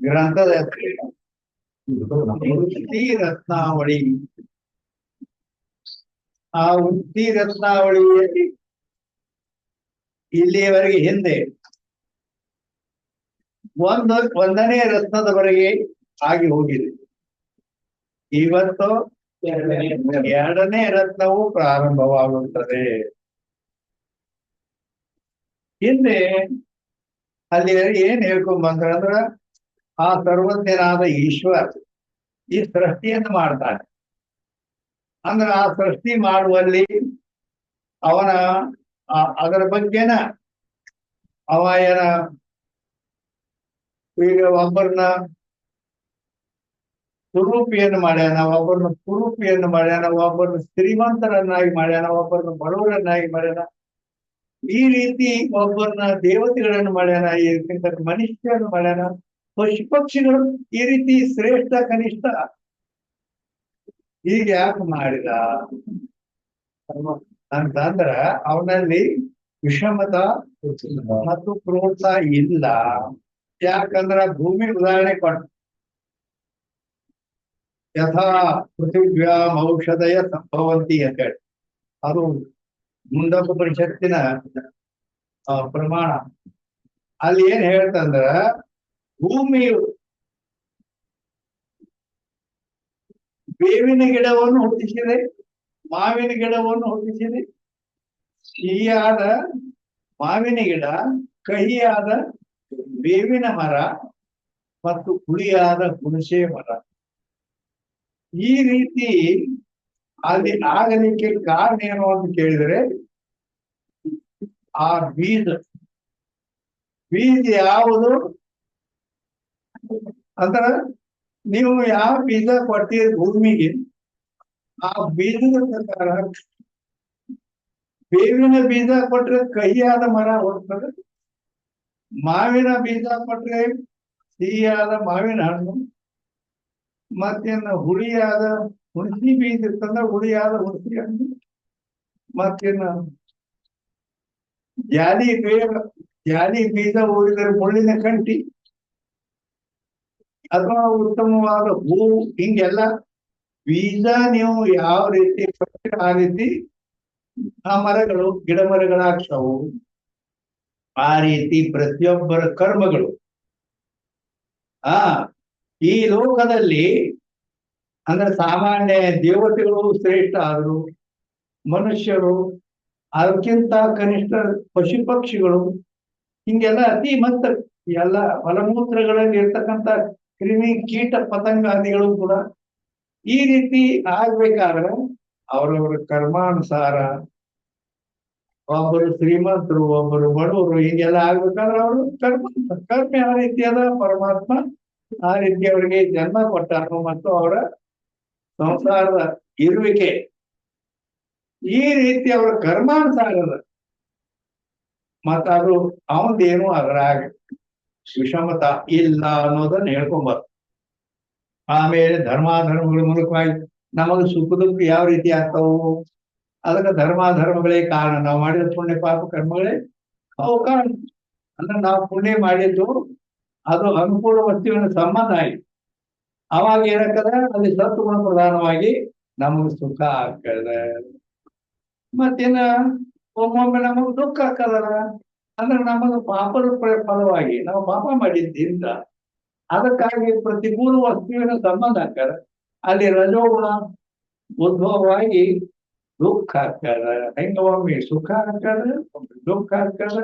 ಗ್ರಂಥದ ಹೆಸರು ಉಕ್ತಿ ರತ್ನಾವಳಿ. ಆ ಉಕ್ತಿ ರತ್ನಾವಳಿಯಲ್ಲಿ ಇಲ್ಲಿಯವರೆಗೆ ಹಿಂದೆ ಒಂದನೇ ರತ್ನದವರೆಗೆ ಆಗಿ ಹೋಗಿದೆ. ಇವತ್ತು ಎರಡನೇ ರತ್ನವು ಪ್ರಾರಂಭವಾಗುತ್ತದೆ. ಹಿಂದೆ ಅಲ್ಲಿ ಏನ್ ಹೇಳ್ಕೊಂಡ್ ಬಂದ್ರ ಆ ಸರ್ವಜ್ಞನಾದ ಈಶ್ವರ ಈ ಸೃಷ್ಟಿಯನ್ನು ಮಾಡ್ತಾನೆ. ಅಂದ್ರೆ ಆ ಸೃಷ್ಟಿ ಮಾಡುವಲ್ಲಿ ಅವನ ಅದರ ಬಗ್ಗೆನ ಅವ ಏನ ಈಗ ಒಬ್ಬರನ್ನ ಕುರೂಪಿಯನ್ನು ಮಾಡ್ಯಾನ, ಒಬ್ಬರನ್ನ ಕುರೂಪಿಯನ್ನು ಮಾಡ್ಯಾನ, ಒಬ್ಬರನ್ನ ಶ್ರೀಮಂತರನ್ನಾಗಿ ಮಾಡ್ಯಾನ, ಒಬ್ಬರನ್ನ ಬಡವರನ್ನಾಗಿ ಮಾಡ್ಯಾನ. ಈ ರೀತಿ ಒಬ್ಬರನ್ನ ದೇವತೆಗಳನ್ನು ಮಾಡ್ಯಾನ, ಈ ರೀತಿ ಮನುಷ್ಯರನ್ನು ಮಾಡ್ಯಾನ, ಪಶು ಪಕ್ಷಿಗಳು ಈ ರೀತಿ ಶ್ರೇಷ್ಠ ಕನಿಷ್ಠ ಈಗ ಯಾಕೆ ಮಾಡಿದ ಅಂತಂದ್ರ ಅವನಲ್ಲಿ ವಿಷಮತ ಮತ್ತು ಕ್ರೋಧ ಇಲ್ಲ. ಯಾಕಂದ್ರ ಭೂಮಿ ಉದಾಹರಣೆ ಕೊಟ್ಟ ಯಥಾ ಪೃಥಿವ್ಯಾಂ ಔಷಧಯ ಸಂಭವಂತಿ ಅಂತ ಹೇಳಿ ಅದು ಮುಂಡಕ ಪರಿಷತ್ತಿನ ಪ್ರಮಾಣ. ಅಲ್ಲಿ ಏನ್ ಹೇಳ್ತಂದ್ರ ಭೂಮಿಯು ಬೇವಿನ ಗಿಡವನ್ನು ಹುಟ್ಟಿಸಿದೆ, ಮಾವಿನ ಗಿಡವನ್ನು ಹುಟ್ಟಿಸಿದೆ. ಸಿಹಿಯಾದ ಮಾವಿನ ಗಿಡ, ಕಹಿಯಾದ ಬೇವಿನ ಮರ ಮತ್ತು ಹುಳಿಯಾದ ಹುಣಸೆ ಮರ. ಈ ರೀತಿ ಅಲ್ಲಿ ಆಗಲಿಕ್ಕೆ ಕಾರಣ ಏನು ಅಂತ ಕೇಳಿದರೆ ಆ ಬೀಜ ಯಾವುದು ಅಂದ್ರ ನೀವು ಯಾವ ಬೀಜ ಕೊಡ್ತೀರಿ ಭೂಮಿಗೆ ಆ ಬೀಜದ ಪ್ರಕಾರ ಬೇವಿನ ಬೀಜ ಕೊಟ್ರೆ ಕಹಿಯಾದ ಮರ ಹುಡ್ತದೆ, ಮಾವಿನ ಬೀಜ ಕೊಟ್ರೆ ಸಿಹಿಯಾದ ಮಾವಿನ ಹಣ್ಣು, ಮತ್ತೇನು ಹುಳಿಯಾದ ಹುಣಸಿ ಬೀಜ ಇರ್ತಂದ್ರೆ ಹುಳಿಯಾದ ಹುಣಸಿ ಹಣ್ಣು, ಮತ್ತೇನು ಜಾಲಿ ಬೀಜ ಊರಿದರೆ ಮುಳ್ಳಿನ ಕಂಟಿ ಅಥವಾ ಉತ್ತಮವಾದ ಹೂ. ಹಿಂಗೆಲ್ಲ ಬೀಜ ನೀವು ಯಾವ ರೀತಿ ಆ ರೀತಿ ಆ ಮರಗಳು ಗಿಡ ಮರಗಳಾಗ್ತಾವು. ಆ ರೀತಿ ಪ್ರತಿಯೊಬ್ಬರ ಕರ್ಮಗಳು ಈ ಲೋಕದಲ್ಲಿ ಅಂದ್ರೆ ಸಾಮಾನ್ಯ ದೇವತೆಗಳು ಶ್ರೇಷ್ಠ ಆದರು, ಮನುಷ್ಯರು ಅದಕ್ಕಿಂತ ಕನಿಷ್ಠ ಪಶು ಪಕ್ಷಿಗಳು ಹಿಂಗೆಲ್ಲ ಅತಿ ಮತ್ತ ಎಲ್ಲ ಮಲಮೂತ್ರಗಳಲ್ಲಿ ಇರ್ತಕ್ಕಂಥ ಕ್ರಿಮಿ ಕೀಟ ಪತಂಗಾದಿಗಳು ಕೂಡ ಈ ರೀತಿ ಆಗ್ಬೇಕಾದ್ರೆ ಅವರವರ ಕರ್ಮಾನುಸಾರ ಒಬ್ಬರು ಶ್ರೀಮಂತರು, ಒಬ್ಬರು ಬಡವರು, ಹೀಗೆಲ್ಲ ಆಗ್ಬೇಕಾದ್ರೆ ಅವರು ಕರ್ಮ ಯಾವ ರೀತಿ ಅದ ಪರಮಾತ್ಮ ಆ ರೀತಿ ಅವರಿಗೆ ಜನ್ಮ ಕೊಟ್ಟಾನು ಮತ್ತು ಅವರ ಸಂಸಾರದ ಇರುವಿಕೆ ಈ ರೀತಿ ಅವರ ಕರ್ಮಾನುಸಾರದ ಮತ್ತ ಅದು ಅವನದೇನು ಅದರಾಗ ವಿಷಮತ ಇಲ್ಲ ಅನ್ನೋದನ್ನ ಹೇಳ್ಕೊಂಬಾರ. ಆಮೇಲೆ ಧರ್ಮಾಧರ್ಮಗಳ ಮೂಲಕವಾಗಿ ನಮಗೆ ಸುಖ ದುಃಖ ಯಾವ ರೀತಿ ಆಗ್ತಾವು, ಅದಕ್ಕೆ ಧರ್ಮಾಧರ್ಮಗಳೇ ಕಾರಣ. ನಾವು ಮಾಡಿದ ಪುಣ್ಯ ಪಾಪ ಕರ್ಮಗಳೇ ಅವು ಕಾರಣ. ಅಂದ್ರೆ ನಾವು ಪುಣ್ಯ ಮಾಡಿದ್ದು ಅದು ಅನುಕೂಲ ವಸ್ತುವಿನ ಸಂಬಂಧ ಆಯ್ತು. ಅವಾಗ ಏನಾಗ್ತದ ಅಲ್ಲಿ ಸತ್ಗುಣ ಪ್ರಧಾನವಾಗಿ ನಮಗೆ ಸುಖ ಆಗ್ತದೆ. ಮತ್ತಿನ್ನ ಒಮ್ಮೊಮ್ಮೆ ನಮಗ್ ದುಃಖ ಆಗ್ತದಲ್ಲ ಅಂದ್ರೆ ನಮಗೆ ಪಾಪದ ಫಲವಾಗಿ ನಾವು ಪಾಪ ಮಾಡಿದ್ದಿಂದ ಅದಕ್ಕಾಗಿ ಪ್ರತಿಕೂಲ ವಸ್ತುವಿನ ಸಂಬಂಧ ಆಗ್ತದ. ಅಲ್ಲಿ ರಜೋಗುಣ ಉದ್ಭವವಾಗಿ ದುಃಖ ಆಗ್ತದ. ಹೆಂಗ ಒಮ್ಮೆ ಸುಖ ಆಗ್ತದ, ಒಮ್ಮೆ ದುಃಖ ಆಗ್ತದ.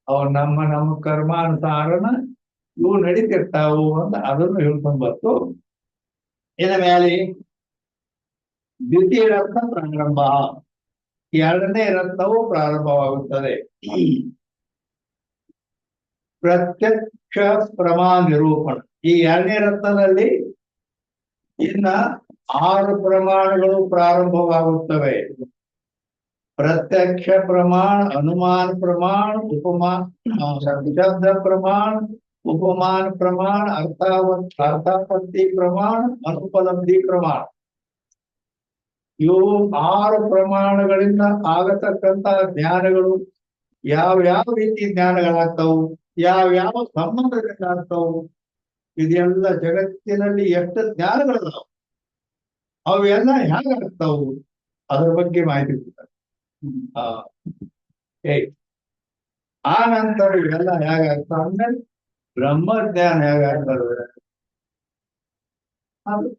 ಅವ್ ನಮ್ಮ ಕರ್ಮಾನುಸಾರನ ಇವು ನಡೀತಿರ್ತಾವು ಅಂತ ಅದನ್ನು ಹೇಳ್ಕೊಂಡ್ ಬರ್ತು. ಇನ್ನ ಮೇಲೆ ದ್ವಿತೀಯ ರತ್ನ ಪ್ರಾರಂಭ, ಎರಡನೇ ರತ್ನವು ಪ್ರಾರಂಭವಾಗುತ್ತದೆ. ಪ್ರತ್ಯಕ್ಷ ಪ್ರಮಾಣ ನಿರೂಪಣ. ಈ ಎರಡನೇ ರತ್ನದಲ್ಲಿ ಇನ್ನ 6 ಪ್ರಮಾಣಗಳು ಪ್ರಾರಂಭವಾಗುತ್ತವೆ. ಪ್ರತ್ಯಕ್ಷ ಪ್ರಮಾಣ, ಅನುಮಾನ ಪ್ರಮಾಣ, ಶಬ್ದ ಪ್ರಮಾಣ, ಉಪಮಾನ ಪ್ರಮಾಣ, ಅರ್ಥಾಪತ್ತಿ ಪ್ರಮಾಣ, ಅನುಪಲಬ್ಧಿ ಪ್ರಮಾಣ. ಇವು 6 ಪ್ರಮಾಣಗಳಿಂದ ಆಗತಕ್ಕಂತ ಜ್ಞಾನಗಳು ಯಾವ ರೀತಿ ಜ್ಞಾನಗಳಾಗ್ತಾವು, ಯಾವ ಸಂಬಂಧದಿಂದ ಆಗ್ತಾವು, ಇದೆಲ್ಲ ಜಗತ್ತಿನಲ್ಲಿ ಎಷ್ಟು ಜ್ಞಾನಗಳಿದಾವ, ಅವೆಲ್ಲ ಹೇಗಾಗ್ತಾವು ಅದ್ರ ಬಗ್ಗೆ ಮಾಹಿತಿ ಕೊಡ್ತಾರೆ. ಆ ಆ ನಂತರ ಇವೆಲ್ಲ ಹೇಗಾಗ್ತಾವ ಅಂದ್ರೆ ಬ್ರಹ್ಮಜ್ಞಾನ ಹೇಗಾಗ್ತದೆ ಅದು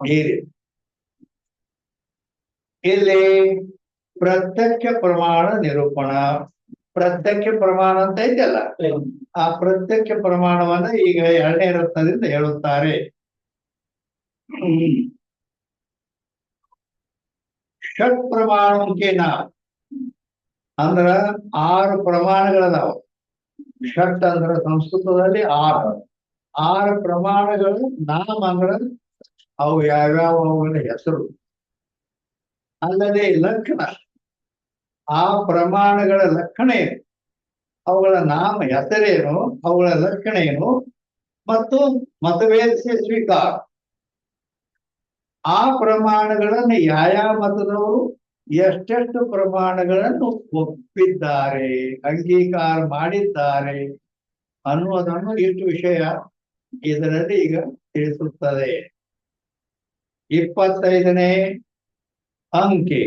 ಬೇರೆ. ಇಲ್ಲಿ ಪ್ರತ್ಯಕ್ಷ ಪ್ರಮಾಣ ನಿರೂಪಣ, ಪ್ರತ್ಯಕ್ಷ ಪ್ರಮಾಣ ಅಂತ ಐತಲ್ಲ, ಆ ಪ್ರತ್ಯಕ್ಷ ಪ್ರಮಾಣವನ್ನ ಈಗ 2ನೇ ರತ್ನದಿಂದ ಹೇಳುತ್ತಾರೆ. ಷಟ್ ಪ್ರಮಾಣಕೇನ ಅಂದ್ರ 6 ಪ್ರಮಾಣಗಳದಾವ. ಷಟ್ ಅಂದ್ರ ಸಂಸ್ಕೃತದಲ್ಲಿ 6 ಪ್ರಮಾಣಗಳು. ನಾಮ ಅಂದ್ರ ಅವು ಯಾವ್ಯಾವ ಅವುಗಳ ಹೆಸರು, ಅಲ್ಲದೆ ಲಕ್ಷಣ, ಆ ಪ್ರಮಾಣಗಳ ಲಕ್ಷಣ ಏನು, ಅವುಗಳ ನಾಮ ಹೆಸರೇನು, ಅವುಗಳ ಲಕ್ಷಣ ಏನು, ಮತ್ತು ಮತವೇದಿಸಿ ಸ್ವೀಕಾರ. ಆ ಪ್ರಮಾಣಗಳನ್ನು ಯಾವ ಮತದವರು ಎಷ್ಟೆಷ್ಟು ಪ್ರಮಾಣಗಳನ್ನು ಒಪ್ಪಿದ್ದಾರೆ, ಅಂಗೀಕಾರ ಮಾಡಿದ್ದಾರೆ ಅನ್ನುವುದನ್ನು ಇಷ್ಟು ವಿಷಯ ಇದರಲ್ಲಿ ಈಗ ತಿಳಿಸುತ್ತದೆ. 25ನೇ ಅಂಕಿ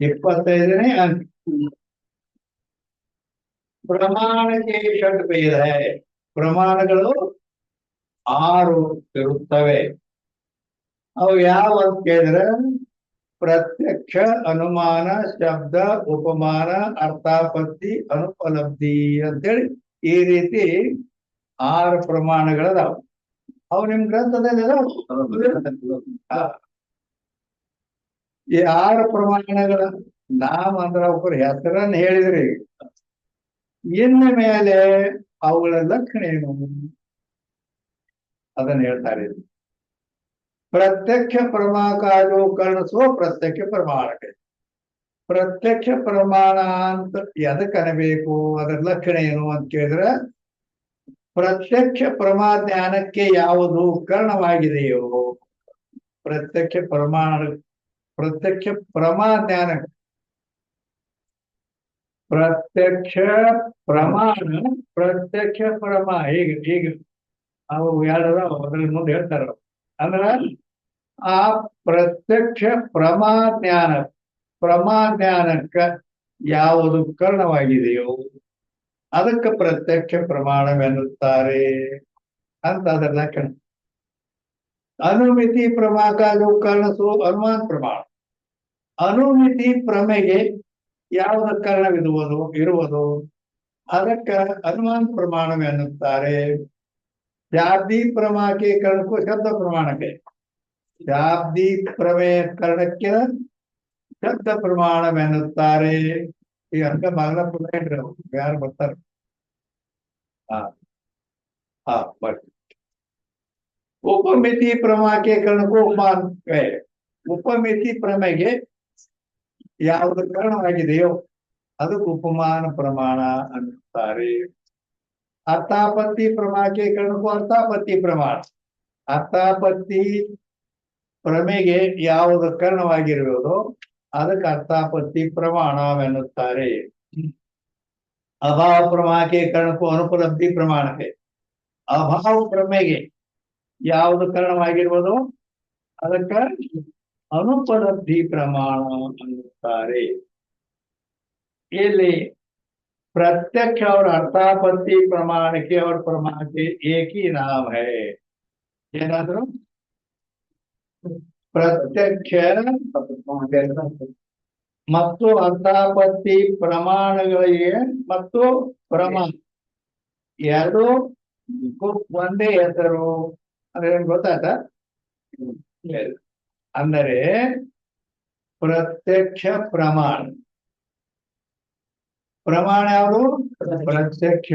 25ನೇ ಅಂಕಿ ಪ್ರಮಾಣಕ್ಕೆ ಷಟ್ ಭೇದ. ಪ್ರಮಾಣಗಳು 6 ಇರುತ್ತವೆ. ಅವು ಯಾವ ಅಂತ ಕೇಳಿದ್ರೆ ಪ್ರತ್ಯಕ್ಷ, ಅನುಮಾನ, ಶಬ್ದ, ಉಪಮಾನ, ಅರ್ಥಾಪತ್ತಿ, ಅನುಪಲಬ್ಧಿ ಅಂತೇಳಿ ಈ ರೀತಿ 6 ಪ್ರಮಾಣಗಳದಾವ. ಅವು ನಿಮ್ ಗ್ರಂಥದಲ್ಲಿ ಈ 6 ಪ್ರಮಾಣಗಳ ನಾಮ ಅಂದ್ರೆ ಅವ್ರ ಹೆಸರನ್ನು ಹೇಳಿದ್ರಿ. ಇನ್ನ ಮೇಲೆ ಅವುಗಳ ಲಕ್ಷಣ ಏನು ಅದನ್ನ ಹೇಳ್ತಾರೆ. ಪ್ರತ್ಯಕ್ಷ ಪ್ರಮಾಕಾರು ಕರ್ಣಿಸುವ ಪ್ರತ್ಯಕ್ಷ ಪ್ರಮಾಣಕ್ಕೆ. ಪ್ರತ್ಯಕ್ಷ ಪ್ರಮಾಣ ಅಂತ ಎದಕ್ಕೆ ಅನ್ನಬೇಕು, ಅದರ ಲಕ್ಷಣ ಏನು ಅಂತ ಕೇಳಿದ್ರೆ ಪ್ರತ್ಯಕ್ಷ ಪ್ರಮಾ ಜ್ಞಾನಕ್ಕೆ ಯಾವುದು ಕಾರಣವಾಗಿದೆಯೋ, ಪ್ರತ್ಯಕ್ಷ ಪ್ರಮಾಣ, ಪ್ರತ್ಯಕ್ಷ ಪ್ರಮಾ ಜ್ಞಾನ, ಪ್ರತ್ಯಕ್ಷ ಪ್ರಮಾಣ, ಪ್ರತ್ಯಕ್ಷ ಪ್ರಮಾ, ಹೀಗೆ ಅವು ಯಾರು ಅದ್ರ ಮುಂದೆ ಹೇಳ್ತಾರ. ಅಂದ್ರ ಆ ಪ್ರತ್ಯಕ್ಷ ಪ್ರಮಾ ಜ್ಞಾನಕ್ಕ ಯಾವುದು ಕಾರಣವಾಗಿದೆಯೋ ಅದಕ್ಕೆ ಪ್ರತ್ಯಕ್ಷ ಪ್ರಮಾಣವೆನ್ನುತ್ತಾರೆ ಅಂತ ಅದರ ಲಕ್ಷಣ. ಅನುಮಿತಿ ಪ್ರಮಾಕಾಲು ಕಾರಣಿಸುವ ಅನುಮಾನ ಪ್ರಮಾಣ. ಅನುಮಿತಿ ಪ್ರಮೆಗೆ ಯಾವುದು ಕಾರಣವಿರುವುದು ಅದಕ್ಕೆ ಅನುಮಾನ ಪ್ರಮಾಣವೆನ್ನುತ್ತಾರೆ. ಶಾಬ್ದಿ ಪ್ರಮಾಕ್ಕೆ ಕಾರಣಕ್ಕೂ ಶಬ್ದ ಪ್ರಮಾಣಕ್ಕೆ, ಶಾಬ್ದಿ ಪ್ರಮೇಯ ಕಾರಣಕ್ಕೆ ಶಬ್ದ ಪ್ರಮಾಣವೆನ್ನುತ್ತಾರೆ. ಈ ಅಂಕ ಬಾಗ್ಲ ಪುಣ್ಯ ಯಾರು ಬರ್ತಾರೆ. ಬರ್ತೀವಿ. ಉಪಮಿತಿ ಪ್ರಮಾಕ್ಕೆ ಕಾರಣಕ್ಕೂ ಉಪಮಾನ, ಉಪಮಿತಿ ಪ್ರಮೆಗೆ ಯಾವುದು ಕಾರಣವಾಗಿದೆಯೋ ಅದಕ್ಕೆ ಉಪಮಾನ ಪ್ರಮಾಣ ಅನ್ನುತ್ತಾರೆ. ಅರ್ಥಾಪತ್ತಿ ಪ್ರಮಾಕ್ಕೆ ಕಾರಣಕ್ಕೂ ಅರ್ಥಾಪತ್ತಿ ಪ್ರಮಾಣ, ಅರ್ಥಾಪತ್ತಿ ಪ್ರಮೆಗೆ ಯಾವುದು ಕಾರಣವಾಗಿರುವುದೋ ಅದಕ್ಕೆ ಅರ್ಥಾಪತ್ತಿ ಪ್ರಮಾಣವೆನ್ನುತ್ತಾರೆ. ಅಭಾವ ಪ್ರಮಾಕ್ಕೆ ಕಾರಣಕ್ಕೂ ಅನುಪಲಬ್ಧಿ ಪ್ರಮಾಣಕ್ಕೆ, ಅಭಾವ ಪ್ರಮೆಗೆ ಯಾವುದು ಕಾರಣವಾಗಿರುವುದೋ ಅದಕ್ಕೆ ಅನುಪಲಬ್ಧಿ ಪ್ರಮಾಣ ಅನ್ನುತ್ತಾರೆ. ಇಲ್ಲಿ प्रत्यक्ष और अर्थापत्ति प्रमाण के और प्रमाण के एक ही नाम है. ಏನಾದ್ರು ಪ್ರತ್ಯಕ್ಷ ಮತ್ತು ಅರ್ಥಾಪತ್ತಿ ಪ್ರಮಾಣಗಳಿಗೆ ಮತ್ತು ಪ್ರಮಾಣ ಎರಡು ಒಂದೇ ಹೆಸರು ಅಂದ್ರೆ ಗೊತ್ತಾಯ್ತಾ? ಅಂದರೆ ಪ್ರತ್ಯಕ್ಷ ಪ್ರಮಾಣ, ಪ್ರಮಾಣ ಯಾವುದು? ಪ್ರತ್ಯಕ್ಷ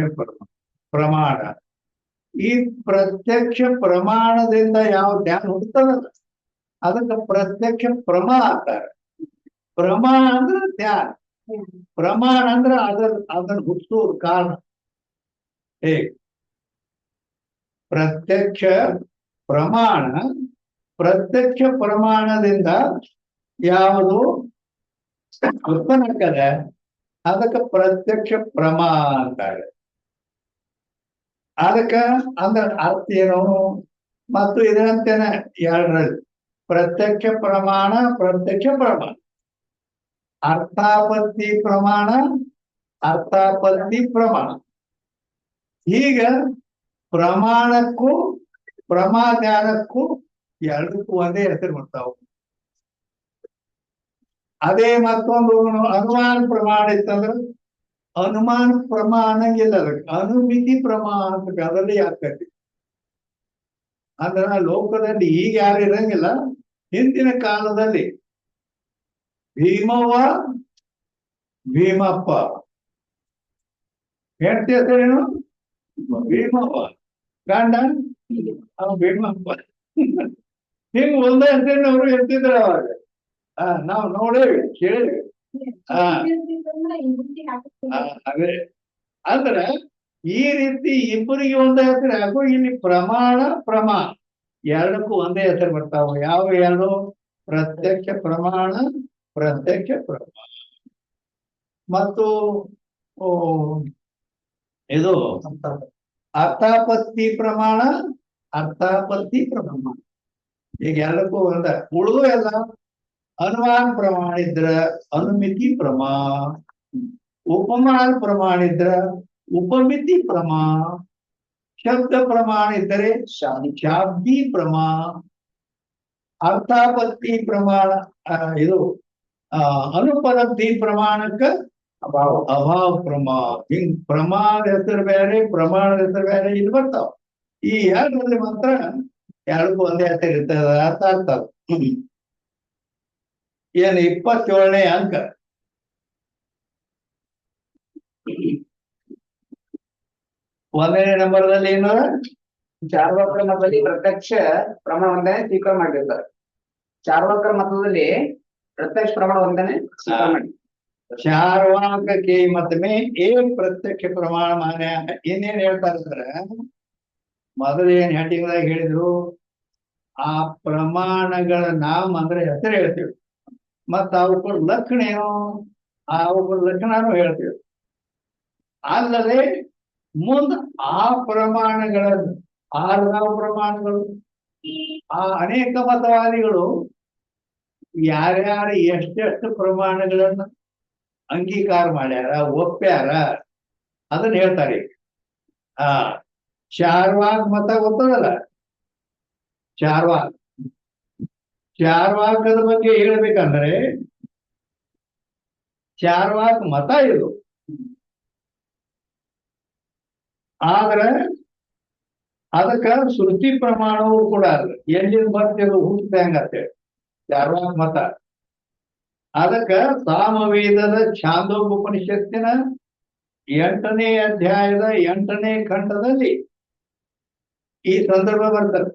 ಪ್ರಮಾಣ. ಈ ಪ್ರತ್ಯಕ್ಷ ಪ್ರಮಾಣದಿಂದ ಯಾವ ಜ್ಞಾನ ಹುಟ್ಟುತ್ತದಲ್ಲ ಅದಕ್ಕೆ ಪ್ರತ್ಯಕ್ಷ ಪ್ರಮಾ ಅಂತಾರೆ. ಪ್ರಮಾಣ ಅಂದ್ರೆ ಜ್ಞಾನ, ಪ್ರಮಾಣ ಅಂದ್ರೆ ಅದನ್ನ ಹುಟ್ಟುವ ಕಾರಣ. ಪ್ರತ್ಯಕ್ಷ ಪ್ರಮಾಣ, ಪ್ರತ್ಯಕ್ಷ ಪ್ರಮಾಣದಿಂದ ಯಾವುದು ಉತ್ಪನ್ನಕ್ಕದೆ ಅದಕ್ಕೆ ಪ್ರತ್ಯಕ್ಷ ಪ್ರಮಾ ಅಂತಾರೆ. ಅದಕ್ಕ ಅಂದ್ರ ಅರ್ಥ ಏನು ಮತ್ತು ಇದರಂತೆನ ಎರಡರಲ್ಲಿ ಪ್ರತ್ಯಕ್ಷ ಪ್ರಮಾಣ ಪ್ರತ್ಯಕ್ಷ ಪ್ರಮಾಣ ಅರ್ಥಾಪತ್ತಿ ಪ್ರಮಾಣ ಅರ್ಥಾಪತ್ತಿ ಪ್ರಮಾಣ ಈಗ ಪ್ರಮಾಣಕ್ಕೂ ಪ್ರಮಾಧ್ಯಾನಕ್ಕೂ ಎರಡಕ್ಕೂ ಒಂದೇ ಹೆಸರು ಬರ್ತಾವ. ಅದೇ ಮತ್ತೊಂದು ಅನುಮಾನ ಪ್ರಮಾಣ ಇತ್ತಂದ್ರ ಅನುಮಾನ ಪ್ರಮಾಣ ಇಲ್ಲ, ಅದಕ್ಕೆ ಅನುಮಿತಿ ಪ್ರಮಾಣ ಅಂತ ಅದರಲ್ಲಿ ಆಗ್ತೈತಿ. ಅಂದ್ರ ಲೋಕದಲ್ಲಿ ಈಗ ಯಾರು ಇರಂಗಿಲ್ಲ, ಹಿಂದಿನ ಕಾಲದಲ್ಲಿ ಭೀಮವ್ವ ಭೀಮಪ್ಪ ಹೆಂಡತಿ ಹೆಸರೇನು ಭೀಮವ್ವ, ಗಂಡ ಭೀಮಪ್ಪ. ಹಿಂಗ್ ಒಂದೇ ಹೆಸರಿನವರು ಇರ್ತಿದ್ರು ಅವಾಗ. ನಾವು ನೋಡೇವಿ ಕೇಳೇವಿ. ಅದೇ ಅಂದ್ರೆ ಈ ರೀತಿ ಇಬ್ಬರಿಗೆ ಒಂದೇ ಹೆಸರು ಯಾಕೋ ಇಲ್ಲಿ ಪ್ರಮಾಣ ಪ್ರಮಾಣ ಎರಡಕ್ಕೂ ಒಂದೇ ಹೆಸರು ಬರ್ತಾವ. ಯಾವ ಎರಡು? ಪ್ರತ್ಯಕ್ಷ ಪ್ರಮಾಣ ಪ್ರತ್ಯಕ್ಷ ಪ್ರಮಾಣ ಮತ್ತು ಇದು ಅರ್ಥಾಪತ್ತಿ ಪ್ರಮಾಣ ಅರ್ಥಾಪತ್ತಿ ಪ್ರಮಾಣ. ಈಗ ಎರಡಕ್ಕೂ ಒಂದ. ಉಳಿದು ಎಲ್ಲ ಅನುಮಾನ ಪ್ರಮಾಣ ಇದ್ರ ಅನುಮಿತಿ ಪ್ರಮಾಣ, ಉಪಮಾನ ಪ್ರಮಾಣ ಇದ್ರ ಉಪಮಿತಿ ಪ್ರಮಾಣ, ಶಬ್ದ ಪ್ರಮಾಣ ಇದ್ದರೆ ಶಾಬ್ದಿ ಪ್ರಮಾಣ, ಅರ್ಥಾಪತ್ತಿ ಪ್ರಮಾಣ ಇದು ಅನುಪಲಬ್ಧಿ ಪ್ರಮಾಣಕ್ಕ ಅಭಾವ ಪ್ರಮಾಣ. ಹಿಂಗ್ ಪ್ರಮಾಣದ ಹೆಸರು ಬೇರೆ ಪ್ರಮಾಣದ ಹೆಸರು ಬೇರೆ ಇಲ್ಲಿ ಬರ್ತಾವ. ಈ ಎರಡರಲ್ಲಿ ಮಾತ್ರ ಎರಡಕ್ಕೂ ಒಂದೇ ಹೆಸರು ಇರ್ತದ. ಅರ್ಥ ಆಗ್ತದ. ಏನು 27ನೇ ಅಂಕ. ಒಂದನೇ ನಂಬರ್ದಲ್ಲಿ ಏನು? ಚಾರ್ವಾಕರ ಮತದಲ್ಲಿ ಪ್ರತ್ಯಕ್ಷ ಪ್ರಮಾಣ ಒಂದನೇ ಸ್ವೀಕಾರ ಮಾಡಿರ್ತಾರೆ. ಚಾರ್ವಾಕರ ಮತದಲ್ಲಿ ಪ್ರತ್ಯಕ್ಷ ಪ್ರಮಾಣ ಒಂದನೇ ಸ್ವೀಕಾರ ಮಾಡಿ. ಚಾರ್ವಾಕ के मत में एक प्रत्यक्ष प्रमाण मान्य. ಇನ್ನೇನ್ ಹೇಳ್ತಾರೆ ಅಂದ್ರೆ ಮೊದಲು ಏನ್ ಹೆಡ್ಡಿಂಗ್ದಾಗ ಹೇಳಿದ್ರು, ಆ ಪ್ರಮಾಣಗಳ ನಾಮ ಅಂದ್ರೆ ಹೆಸರು ಹೇಳ್ತೀವಿ, ಮತ್ತ ಅವಕ್ಕಳ ಲಕ್ಷಣ ಏನು ಅವಕ್ಕಳ ಲಕ್ಷಣನೂ ಹೇಳ್ತೀವಿ. ಅಲ್ಲದೆ ಮುಂದ ಆ ಪ್ರಮಾಣಗಳನ್ನು ಆರು ಪ್ರಮಾಣಗಳು ಆ ಅನೇಕ ಮತವಾದಿಗಳು ಯಾರ್ಯಾರು ಎಷ್ಟೆಷ್ಟು ಪ್ರಮಾಣಗಳನ್ನ ಅಂಗೀಕಾರ ಮಾಡ್ಯಾರ ಒಪ್ಪ್ಯಾರ ಅದನ್ನ ಹೇಳ್ತಾರೆ. ಆ ಚಾರ್ವಾಕ್ ಮತ ಗೊತ್ತದಲ್ಲ, ಚಾರ್ವಾಕದ ಬಗ್ಗೆ ಹೇಳ್ಬೇಕಂದ್ರೆ ಚಾರ್ವಾಕ್ ಮತ ಇದು. ಆದ್ರೆ ಅದಕ್ಕ ಶ್ರುತಿ ಪ್ರಮಾಣವು ಕೂಡ ಎಲ್ಲಿಂದ ಬರ್ತಿರೋದು ಹುಟ್ಟಂಗತ್ತೇಳಿ ಚಾರ್ವಾಕ್ ಮತ. ಅದಕ್ಕ ಸಾಮವೇದದ ಛಾಂದೋಪನಿಷತ್ತಿನ 8ನೇ ಅಧ್ಯಾಯದ 8ನೇ ಖಂಡದಲ್ಲಿ ಈ ಸಂದರ್ಭ ಬರ್ತದೆ.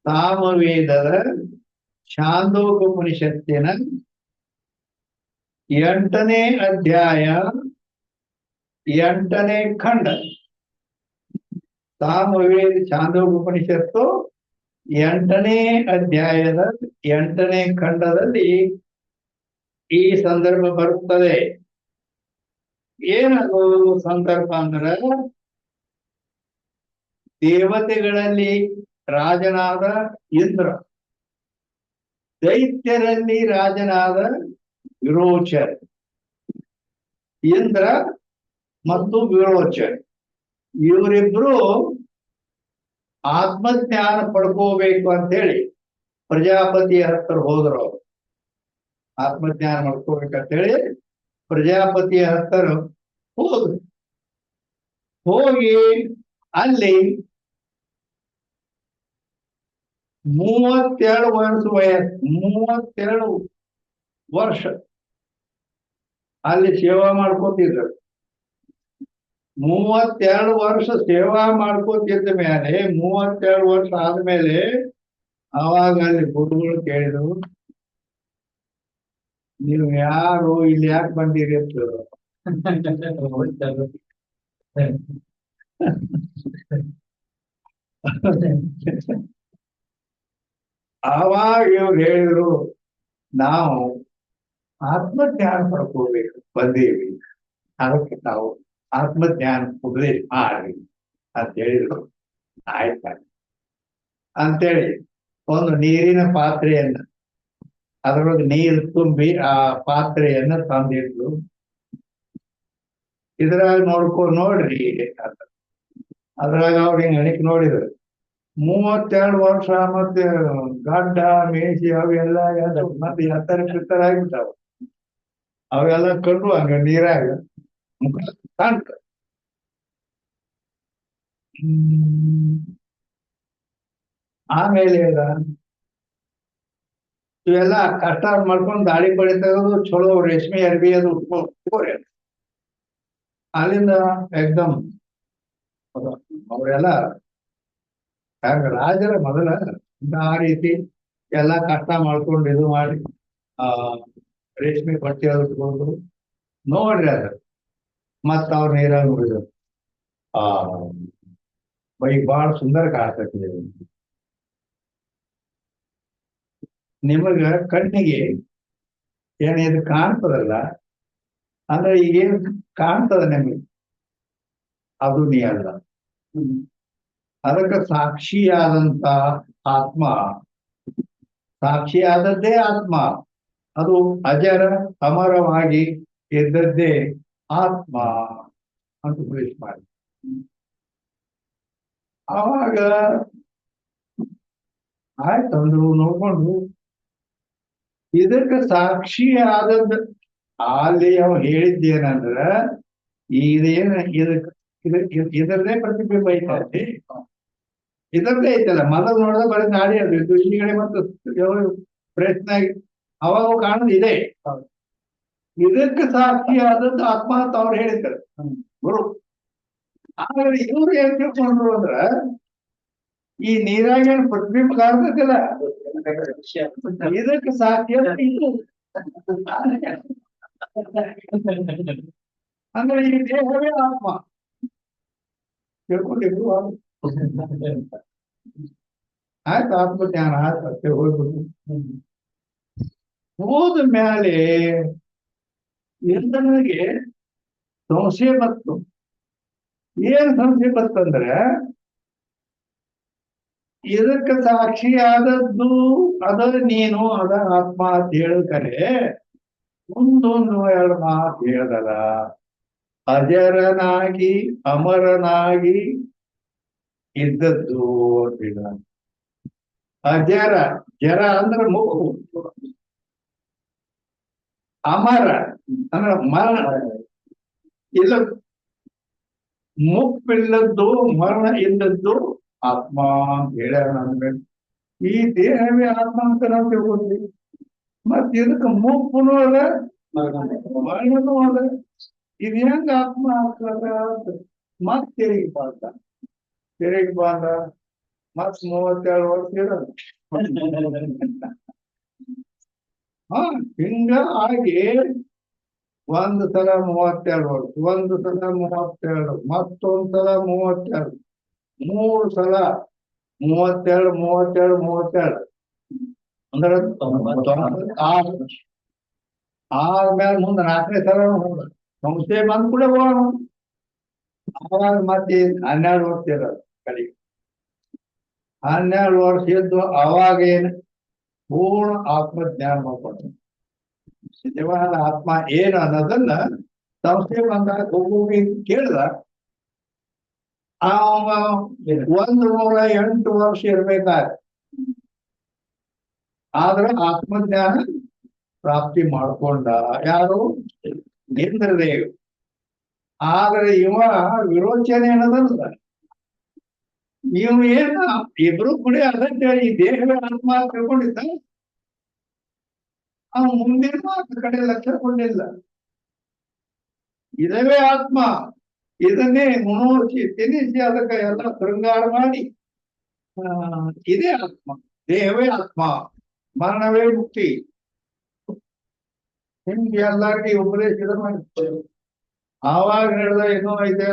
ಸಾಮವೇದದ ಛಾಂದೋಪನಿಷತ್ತಿನ 8ನೇ ಅಧ್ಯಾಯ 8ನೇ ಖಂಡ. ಸಾಮವೇದ ಛಾಂದೋಪನಿಷತ್ತು 8ನೇ ಅಧ್ಯಾಯದ 8ನೇ ಖಂಡದಲ್ಲಿ ಈ ಸಂದರ್ಭ ಬರುತ್ತದೆ. ಏನದು ಸಂದರ್ಭ ಅಂದ್ರೆ, ದೇವತೆಗಳಲ್ಲಿ ರಾಜನಾದ ಇಂದ್ರ, ದೈತ್ಯರಲ್ಲಿ ರಾಜನಾದ ವಿರೋಚನ. ಇಂದ್ರ ಮತ್ತು ವಿರೋಚನ ಇವರಿಬ್ರು ಆತ್ಮಜ್ಞಾನ ಪಡ್ಕೋಬೇಕು ಅಂತ ಹೇಳಿ ಪ್ರಜಾಪತಿಯ ಹತ್ರ ಹೋದ್ರು. ಅವರು ಆತ್ಮಜ್ಞಾನ ಮಾಡ್ಕೋಬೇಕಂತ ಹೇಳಿ ಪ್ರಜಾಪತಿಯ ಹತ್ರ ಹೋದ್ರು. ಹೋಗಿ ಅಲ್ಲಿ 32 ವರ್ಷ ವಯಸ್ಸು, 32 ವರ್ಷ ಅಲ್ಲಿ ಸೇವಾ ಮಾಡ್ಕೋತಿದ್ರು. 32 ವರ್ಷ ಸೇವಾ ಮಾಡ್ಕೋತಿದ್ದ ಮೇಲೆ 32 ವರ್ಷ ಆದ್ಮೇಲೆ ಅವಾಗ ಅಲ್ಲಿ ಗುರುಗಳು ಕೇಳಿದ್ರು, ನೀವು ಯಾರು, ಇಲ್ಲಿ ಯಾಕೆ ಬಂದಿರಿ ಅಂತ. ಆವಾಗ ಇವ್ರು ಹೇಳಿದ್ರು, ನಾವು ಆತ್ಮಜ್ಞಾನ ಪಡ್ಕೋಬೇಕು ಬಂದೀವಿ, ಅದಕ್ಕೆ ನಾವು ಆತ್ಮಜ್ಞಾನ ಉಪದೇಶ ಮಾಡ್ರಿ ಅಂತ ಹೇಳಿದ್ರು. ಆಯ್ತ ಅಂತೇಳಿ ಒಂದು ನೀರಿನ ಪಾತ್ರೆಯನ್ನ ಅದರೊಳಗೆ ನೀರು ತುಂಬಿ ಆ ಪಾತ್ರೆಯನ್ನ ತಂದಿಟ್ರು. ಇದ್ರಾಗ ನೋಡ್ರಿ ಅಂತ. ಅದ್ರಾಗ ಅವ್ರಿಗೆ ಎಣಿಕೆ ನೋಡಿದ್ರು 32 ವರ್ಷ ಮತ್ತೆ ಗಡ್ಡ ಮೇಸಿ ಅವೆಲ್ಲ ಮತ್ತೆ ಎತ್ತರ ಪಿತ್ತರ ಆಗ್ಬಿಟ್ಟಾವ. ಅವೆಲ್ಲ ಕಂಡು ಹಂಗ ನೀರಾಗ ಮುಖ ಕಾಣ್ತ. ಆಮೇಲೆ ಇವೆಲ್ಲ ಕಷ್ಟ ಮಾಡ್ಕೊಂಡು ದಾಳಿ ಪಡಿ ತೆಗೆದು ಚಲೋ ರೇಷ್ಮೆ ಅರ್ಬಿ ಅದು ಉಟ್ಕೊಂಡು ಅಲ್ಲಿಂದ ಎಕ್ದಮ್ ಅವರೆಲ್ಲ ರಾಜರ ಮೊದಲ ಆ ರೀತಿ ಎಲ್ಲ ಕಷ್ಟ ಮಾಡ್ಕೊಂಡು ಇದು ಮಾಡಿ ಆ ರೇಷ್ಮೆ ಬಟ್ಟೆ ಅದು ಉಟ್ಕೊಂಡು ನೋಡ್ರಿ ಅದ ಮತ್ತ ಅವ್ರ ನೀರಾಗ ನೋಡಿದ್ರು. ಆ ಬೈ ಬಾಳ ಸುಂದರ ಕಾಣ್ತದೆ. ನಿಮಗ ಕಣ್ಣಿಗೆ ಏನ್ ಇದು ಕಾಣ್ತದಲ್ಲ ಅಂದ್ರೆ ಈಗೇನ್ ಕಾಣ್ತದ ನಿಮಗೆ ಅದು ನೀ ಅಲ್ಲ. ಅದಕ್ಕೆ ಸಾಕ್ಷಿಯಾದಂತ ಆತ್ಮ, ಸಾಕ್ಷಿಯಾದದ್ದೇ ಆತ್ಮ, ಅದು ಅಜರ ಅಮರವಾಗಿ ಇದ್ದದ್ದೇ ಆತ್ಮ ಅಂತ ಉಪದೇಶ ಮಾಡಿ. ಆವಾಗ ಆಯ್ತಂದ್ರು ನೋಡ್ಕೊಂಡು ಇದಕ್ಕೆ ಸಾಕ್ಷಿ ಆದದ್ದು ಅಲ್ಲಿ ಅವ ಹೇಳಿದ್ದೇನಂದ್ರ ಇದೇನ ಇದರದೇ ಪ್ರತಿಬಿಂಬ ಐತೆ, ಇದರದೇ ಐತಲ್ಲ. ಮೊದಲು ನೋಡಿದ್ರೆ ಬರೀ ನಾಡಿ ಅದು ಈಗಡೆ ಮತ್ತು ಪ್ರಯತ್ನ ಅವಾಗ ಕಾಣುದು ಇದೆ. ಇದಕ್ಕೆ ಸಾಕ್ಷಿ ಆದದ್ದು ಆತ್ಮ ಅಂತ ಅವ್ರು ಹೇಳಿದ್ದಾರೆ ಗುರು. ಆದ್ರೆ ಇವ್ರು ಏನ್ ತಿಳ್ಕೊಂಡ್ರು ಅಂದ್ರ ಈ ನೀರಾಗೇನು ಪ್ರತಿಬಿಂಬ ಕಾಣ್ತೈತಿಲ್ಲ ಇದಕ್ಕೆ ಸಾಕ್ಷಿ ಇದು ಅಂದ್ರೆ ಈ ದೇಹವೇ ಆತ್ಮ ತಿಳ್ಕೊಂಡಿದ್ರು. ಆಯ್ತು ಆತ್ಮಜ್ಞಾನ ಆಯ್ತು ಅಷ್ಟೇ ಹೋಗ್ಬಿಟ್ಟು ಹೋದ ಮ್ಯಾಲೆ ನನಗೆ ಸಂಶಯ ಬಂತು. ಏನ್ ಸಂಶಯ ಬಂತಂದ್ರೆ ಇದಕ್ಕೆ ಸಾಕ್ಷಿ ಆದದ್ದು ಅದ ನೀನು ಅದ ಆತ್ಮ ಅಂತ ಹೇಳ್ಕರೆ ಒಂದೊಂದು ಎರಡು ಮಾತು ಹೇಳ್ದಲ್ಲ. ಅಜರನಾಗಿ ಅಮರನಾಗಿ ಇದ್ದದ್ದು ಅಂತಿಲ್ಲ. ಅಜರ ಜರ ಅಂದ್ರೆ ಮುಕ್ಕು, ಅಮರ ಅಂದ್ರೆ ಮರಣ ಇಲ್ಲ, ಮುಪ್ಪಿಲ್ಲದ್ದು ಮರಣ ಇಲ್ಲದ್ದು ಆತ್ಮ ಅಂತ ಹೇಳ್ಯಾರ. ನಮ್ಗೆ ಈ ದೇಹವೇ ಆತ್ಮ ಅಂತ ನಾವು ತಿಳ್ಕೊಂಡ್ವಿ. ಮತ್ ಇದಕ್ಕೆ ಮುಪ್ಪುನು ಅದ ಮರಣನೂ ಅದ. ಇದು ಹೆಂಗ ಆತ್ಮ ಆಗ್ತದ ಮತ್ ತೆರಿಗೆ ಬಾಂಧ ಮತ್ 32 ವರ್ಷ ಇರೋದು. ಹಿಂಗ ಆಗಿ ಒಂದು ಸಲ 32 ವರ್ಷ, ಒಂದು ಸಲ 32, ಮತ್ತೊಂದ್ಸಲ 32, 3 ಸಲ 32 ಅಂದ್ರೆ 96. ಆದ್ಮೇಲೆ ಮುಂದೆ 4ನೇ ಸಲ ಸಂಸ್ಥೆ ಬಂದ್ ಕೂಡ ಹೋಗೋಣ. ಆವಾಗ ಮತ್ತೆ 12 ವರ್ಷ ಇರೋದು ಕಡೆಗೆ. 12 ವರ್ಷ ಇದ್ದು ಅವಾಗೇನು ಪೂರ್ಣ ಆತ್ಮಜ್ಞಾನ ಮಾಡ್ಕೊಂಡು ನಿಜವಾದ ಆತ್ಮ ಏನು ಅನ್ನೋದನ್ನ ಸಂಸ್ಥೆ ಬಂದಾಗ ಒಬ್ಬೊಬ್ಬ ಕೇಳಿದ. 108 ವರ್ಷ ಇರ್ಬೇಕಾದ್ರೆ ಆದ್ರೆ ಆತ್ಮಜ್ಞಾನ ಪ್ರಾಪ್ತಿ ಮಾಡ್ಕೊಂಡ ಯಾರು? ಇಂದ್ರದೇವ್. ಆದ್ರೆ ಇವ ವಿರೋಚನೆ ಅನ್ನೋದಲ್ಲ. ಇವ್ ಏನ ಇಬ್ರು ಕೂಡ ಅದಕ್ಕೆ ಈ ದೇಹವೇ ಆತ್ಮ ತಿಳ್ಕೊಂಡಿದ್ದ. ಅವನು ಮುಂದಿನ ಮಾತು ಕಡೆ ಲಕ್ಷ್ಯ ಕೊಂಡಿಲ್ಲ. ಇದವೇ ಆತ್ಮ, ಇದನ್ನೇ ಮುನೋಸಿ ತಿನ್ನಿಸಿ ಅದಕ್ಕೆ ಎಲ್ಲ ಶೃಂಗಾರ ಮಾಡಿ ಇದೇ ಆತ್ಮ, ದೇಹವೇ ಆತ್ಮ, ಮರಣವೇ ಮುಕ್ತಿ. ನಿಮ್ಗೆ ಎಲ್ಲಾರ್ಗಿ ಉಪದೇಶ ಮಾಡಿ ಆವಾಗ ನಡೆದ ಏನೋ ಐತೆ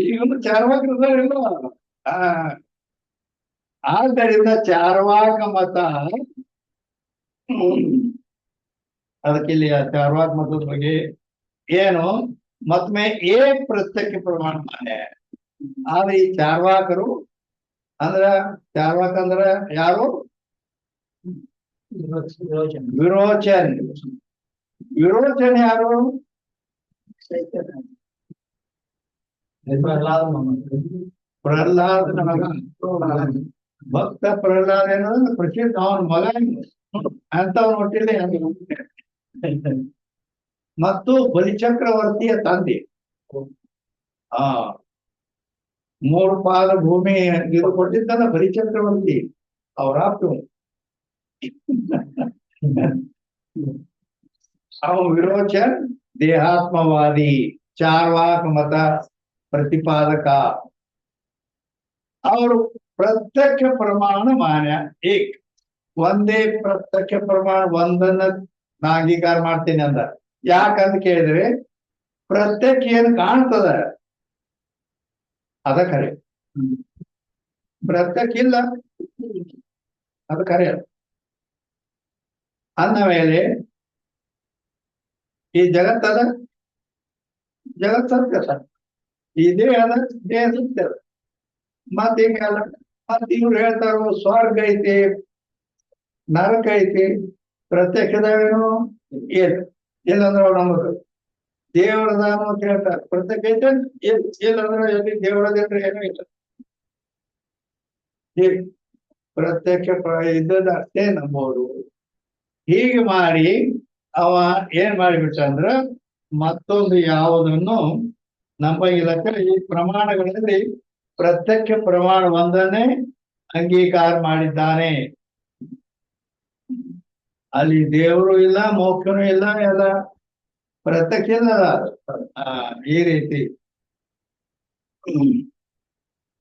ಈಗಲೂ ಚಾರ್ವಾಕರಿಲ್ಲ. ಆದ್ದರಿಂದ ಚಾರ್ವಾಕ ಮತ ಅದಕ್ಕೆ ಇಲ್ಲಿ ಆ ಚಾರ್ವಾಕ ಮತದ ಬಗ್ಗೆ ಏನು ಮತ್ತೊಮ್ಮೆ ಏ ಪ್ರತ್ಯಕ್ಷ ಪ್ರಮಾಣ ಮಾನ್ಯ. ಆದ್ರೆ ಈ ಚಾರ್ವಾಕರು ಅಂದ್ರ ಚಾರ್ವಾಕ ಅಂದ್ರ ಯಾರು? ವಿರೋಚನ್. ವಿರೋಚನ್ ಯಾರು? ಪ್ರಹ್ಲಾದ ಭಕ್ತ ಪ್ರಹ್ಲಾದ ಏನಂದ್ರೆ ಪ್ರಸಿದ್ಧ ಅವನ ಮಗ ಅಂತವನ್ ಹೊಟ್ಟಿಲ್ಲ. ಮತ್ತು ಬಲಿಚಕ್ರವರ್ತಿಯ ತಂದೆ. ಆ 3 ಪಾದ ಭೂಮಿ ಇದು ಕೊಟ್ಟಿದ್ದಲ್ಲ ಬಲಿಚಕ್ರವರ್ತಿ ಅವ್ರ ಆಪ್ತು. ಅವ ವಿರೋಚನ್ ದೇಹಾತ್ಮವಾದಿ, ಚಾರ್ವಾಕ ಮತ ಪ್ರತಿಪಾದಕ. ಅವರು ಪ್ರತ್ಯಕ್ಷ ಪ್ರಮಾಣ ಮಾನ್ಯ ಏಕ್. ಒಂದೇ ಪ್ರತ್ಯಕ್ಷ ಪ್ರಮಾಣ ಒಂದನ್ನ ನಾ ಅಂಗೀಕಾರ ಮಾಡ್ತೀನಿ ಅಂದ. ಯಾಕಂತ ಕೇಳಿದ್ರೆ ಪ್ರತ್ಯಕ್ಷ ಏನ್ ಕಾಣ್ತದ ಅದ ಖರೆ, ಪ್ರತ್ಯಕ್ಷ ಇಲ್ಲ ಅದು ಖರೆ. ಅಂದ ಮೇಲೆ ಈ ಜಗತ್ತದ ಜಗತ್ ಸತ್ಯದ, ಈ ದೇಹ ಅದ ದೇಹ ಸತ್ಯದ. ಮತ್ ಹಿಂಗಲ್ಲ, ಮತ್ ಇವ್ರು ಹೇಳ್ತಾರ ಸ್ವರ್ಗ ಐತಿ ನರಕ ಐತಿ, ಪ್ರತ್ಯಕ್ಷದೇನು ಏನು ಇಲ್ಲಂದ್ರ ಅವ್ರು ನಮಗ ದೇವರದಾನು ಅಂತ ಹೇಳ್ತಾರೆ. ಪ್ರತ್ಯಕ್ಷ ಐತೆ ಇಲ್ಲಂದ್ರ ಎಲ್ಲಿ ದೇವರದೇನ್ರಿ ಏನೂ ಇಲ್ಲ. ಪ್ರತ್ಯಕ್ಷ ಇದ್ದದ ಅಷ್ಟೇ ನಂಬೋದು. ಹೀಗೆ ಮಾಡಿ ಅವ ಏನ್ ಮಾಡಿಬಿಟ್ಟ ಅಂದ್ರ ಮತ್ತೊಂದು ಯಾವುದನ್ನು ನಂಬಂಗಿಲ್ಲಕ್ಕ. ಈ ಪ್ರಮಾಣಗಳಲ್ಲಿ ಪ್ರತ್ಯಕ್ಷ ಪ್ರಮಾಣ ಒಂದನ್ನೇ ಅಂಗೀಕಾರ ಮಾಡಿದ್ದಾನೆ. ಅಲ್ಲಿ ದೇವರು ಇಲ್ಲ, ಮೋಕ್ಷನೂ ಇಲ್ಲ, ಎಲ್ಲ ಪ್ರತ್ಯಕ್ಷ ಇಲ್ಲ. ಈ ರೀತಿ.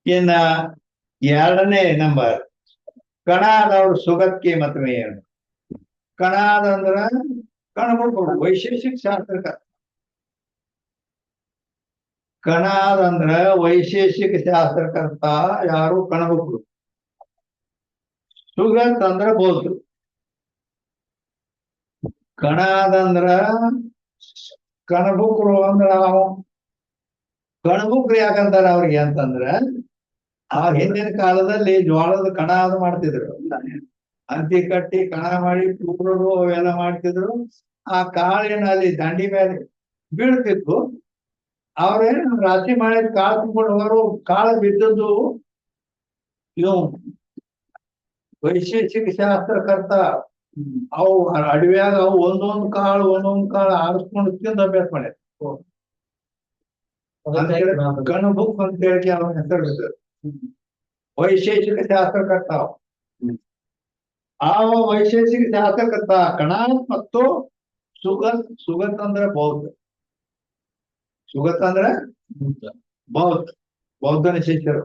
ಇನ್ನ 2ನೇ ನಂಬರ್ ಕಣಾದವ್ರ ಸುಗತ್ಕೆ ಮತವೇ ಏನು. ಕಣಾದಂದ್ರ ಕಣಬುಕ್ರು ವೈಶೇಷಿಕ ಶಾಸ್ತ್ರಕರ್ತ. ಕಣಾದಂದ್ರ ವೈಶೇಷಿಕ ಶಾಸ್ತ್ರಕರ್ತ ಯಾರು? ಕಣಬುಕ್ರು. ಸುಗತ್ ಅಂದ್ರ ಬೋಲ್ರು. ಕಣಾದಂದ್ರ ಕಣಬುಕ್ರು ಅಂದ್ರ ಕಣಬುಕ್ರು ಯಾಕಂತಾರ ಅವ್ರಿಗೆ ಅಂತಂದ್ರ ಆ ಹಿಂದಿನ ಕಾಲದಲ್ಲಿ ಜ್ವಾಳದ ಕಣ ಅದು ಮಾಡ್ತಿದ್ರು. ಅಂತಿ ಕಟ್ಟಿ ಕಣ ಮಾಡಿ ತೂರೋದು ಅವೆಲ್ಲ ಮಾಡ್ತಿದ್ರು. ಆ ಕಾಳಿನ ಅಲ್ಲಿ ದಂಡಿ ಮೇಲೆ ಬೀಳ್ತಿದ್ವು. ಅವ್ರೇನು ರಾತ್ರಿ ಮಾಡಿದ ಕಾಳು ತುಂಬಿಕೊಂಡು ಹೋರು. ಕಾಳು ಬಿದ್ದದ್ದು ಇವು ವೈಶೇಷಿಕ ಶಾಸ್ತ್ರಕರ್ತ. ಅವು ಅಡವ್ಯಾಗ ಅವು ಒಂದೊಂದು ಕಾಳು ಆರಿಸ್ಕೊಂಡು ತಿಂದು ಅಭ್ಯಾಸ ಮಾಡ್ಯಾರ. ಕಣಬುಕ್ ಅಂತ ಹೇಳಿ ಅವನ ಹೆಸರು ವೈಶೇಷಿಕ ಶಾಸ್ತ್ರಕರ್ತ. ಆ ವೈಶೇಷಿಕ ಶಾಸ್ತ್ರಕರ್ತ ಕಣ ಮತ್ತು ಸುಗತ್ ಅಂದ್ರೆ ಬೌದ್ಧ. ಸುಗತ್ ಅಂದ್ರೆ ಬೌದ್ಧನ ಶಿಷ್ಯರು.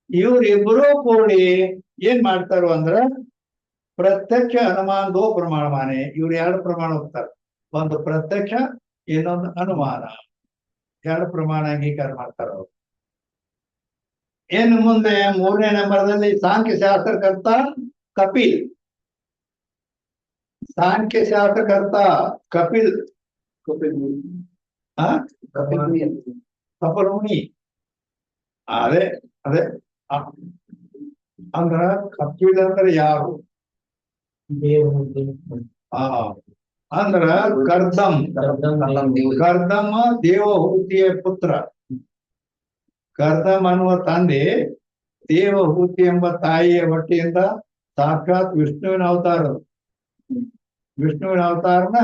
ಇವ್ರಿಬ್ರು ಕೂಡಿ ಏನ್ ಮಾಡ್ತಾರೋ ಅಂದ್ರ ಪ್ರತ್ಯಕ್ಷ ಅನುಮಾನ ದೋ ಪ್ರಮಾಣ ಮಾನೆ. ಇವ್ರು 2 ಪ್ರಮಾಣ ಹೋಗ್ತಾರೆ. ಒಂದು ಪ್ರತ್ಯಕ್ಷ, ಇನ್ನೊಂದು ಅನುಮಾನ. 2 ಪ್ರಮಾಣ ಅಂಗೀಕಾರ ಮಾಡ್ತಾರ ಅವ್ರು. ಇನ್ನು ಮುಂದೆ 3ನೇ ನಂಬರ್ದಲ್ಲಿ ಸಾಂಖ್ಯ ಶಾಸ್ತ್ರಕರ್ತ ಕಪಿಲ್. ಸಾಂಖ್ಯ ಶಾಸ್ತ್ರಕರ್ತ ಕಪಿಲ್ ಕಪಲುನಿ. ಅದೇ ಅಂದ್ರ ಕಪಿಲ್ ಅಂದ್ರೆ ಯಾರು? ಅಂದ್ರ ಕರ್ದಮ ದೇವಹೂತಿಯ ಪುತ್ರ. ಕರ್ದಮ್ ಅನ್ನುವ ತಂದೆ ದೇವಹೂತಿ ಎಂಬ ತಾಯಿಯ ಹೊಟ್ಟೆಯಿಂದ ಸಾಕ್ಷಾತ್ ವಿಷ್ಣುವಿನ ಅವತಾರ. ವಿಷ್ಣುವಿನ ಅವತಾರನ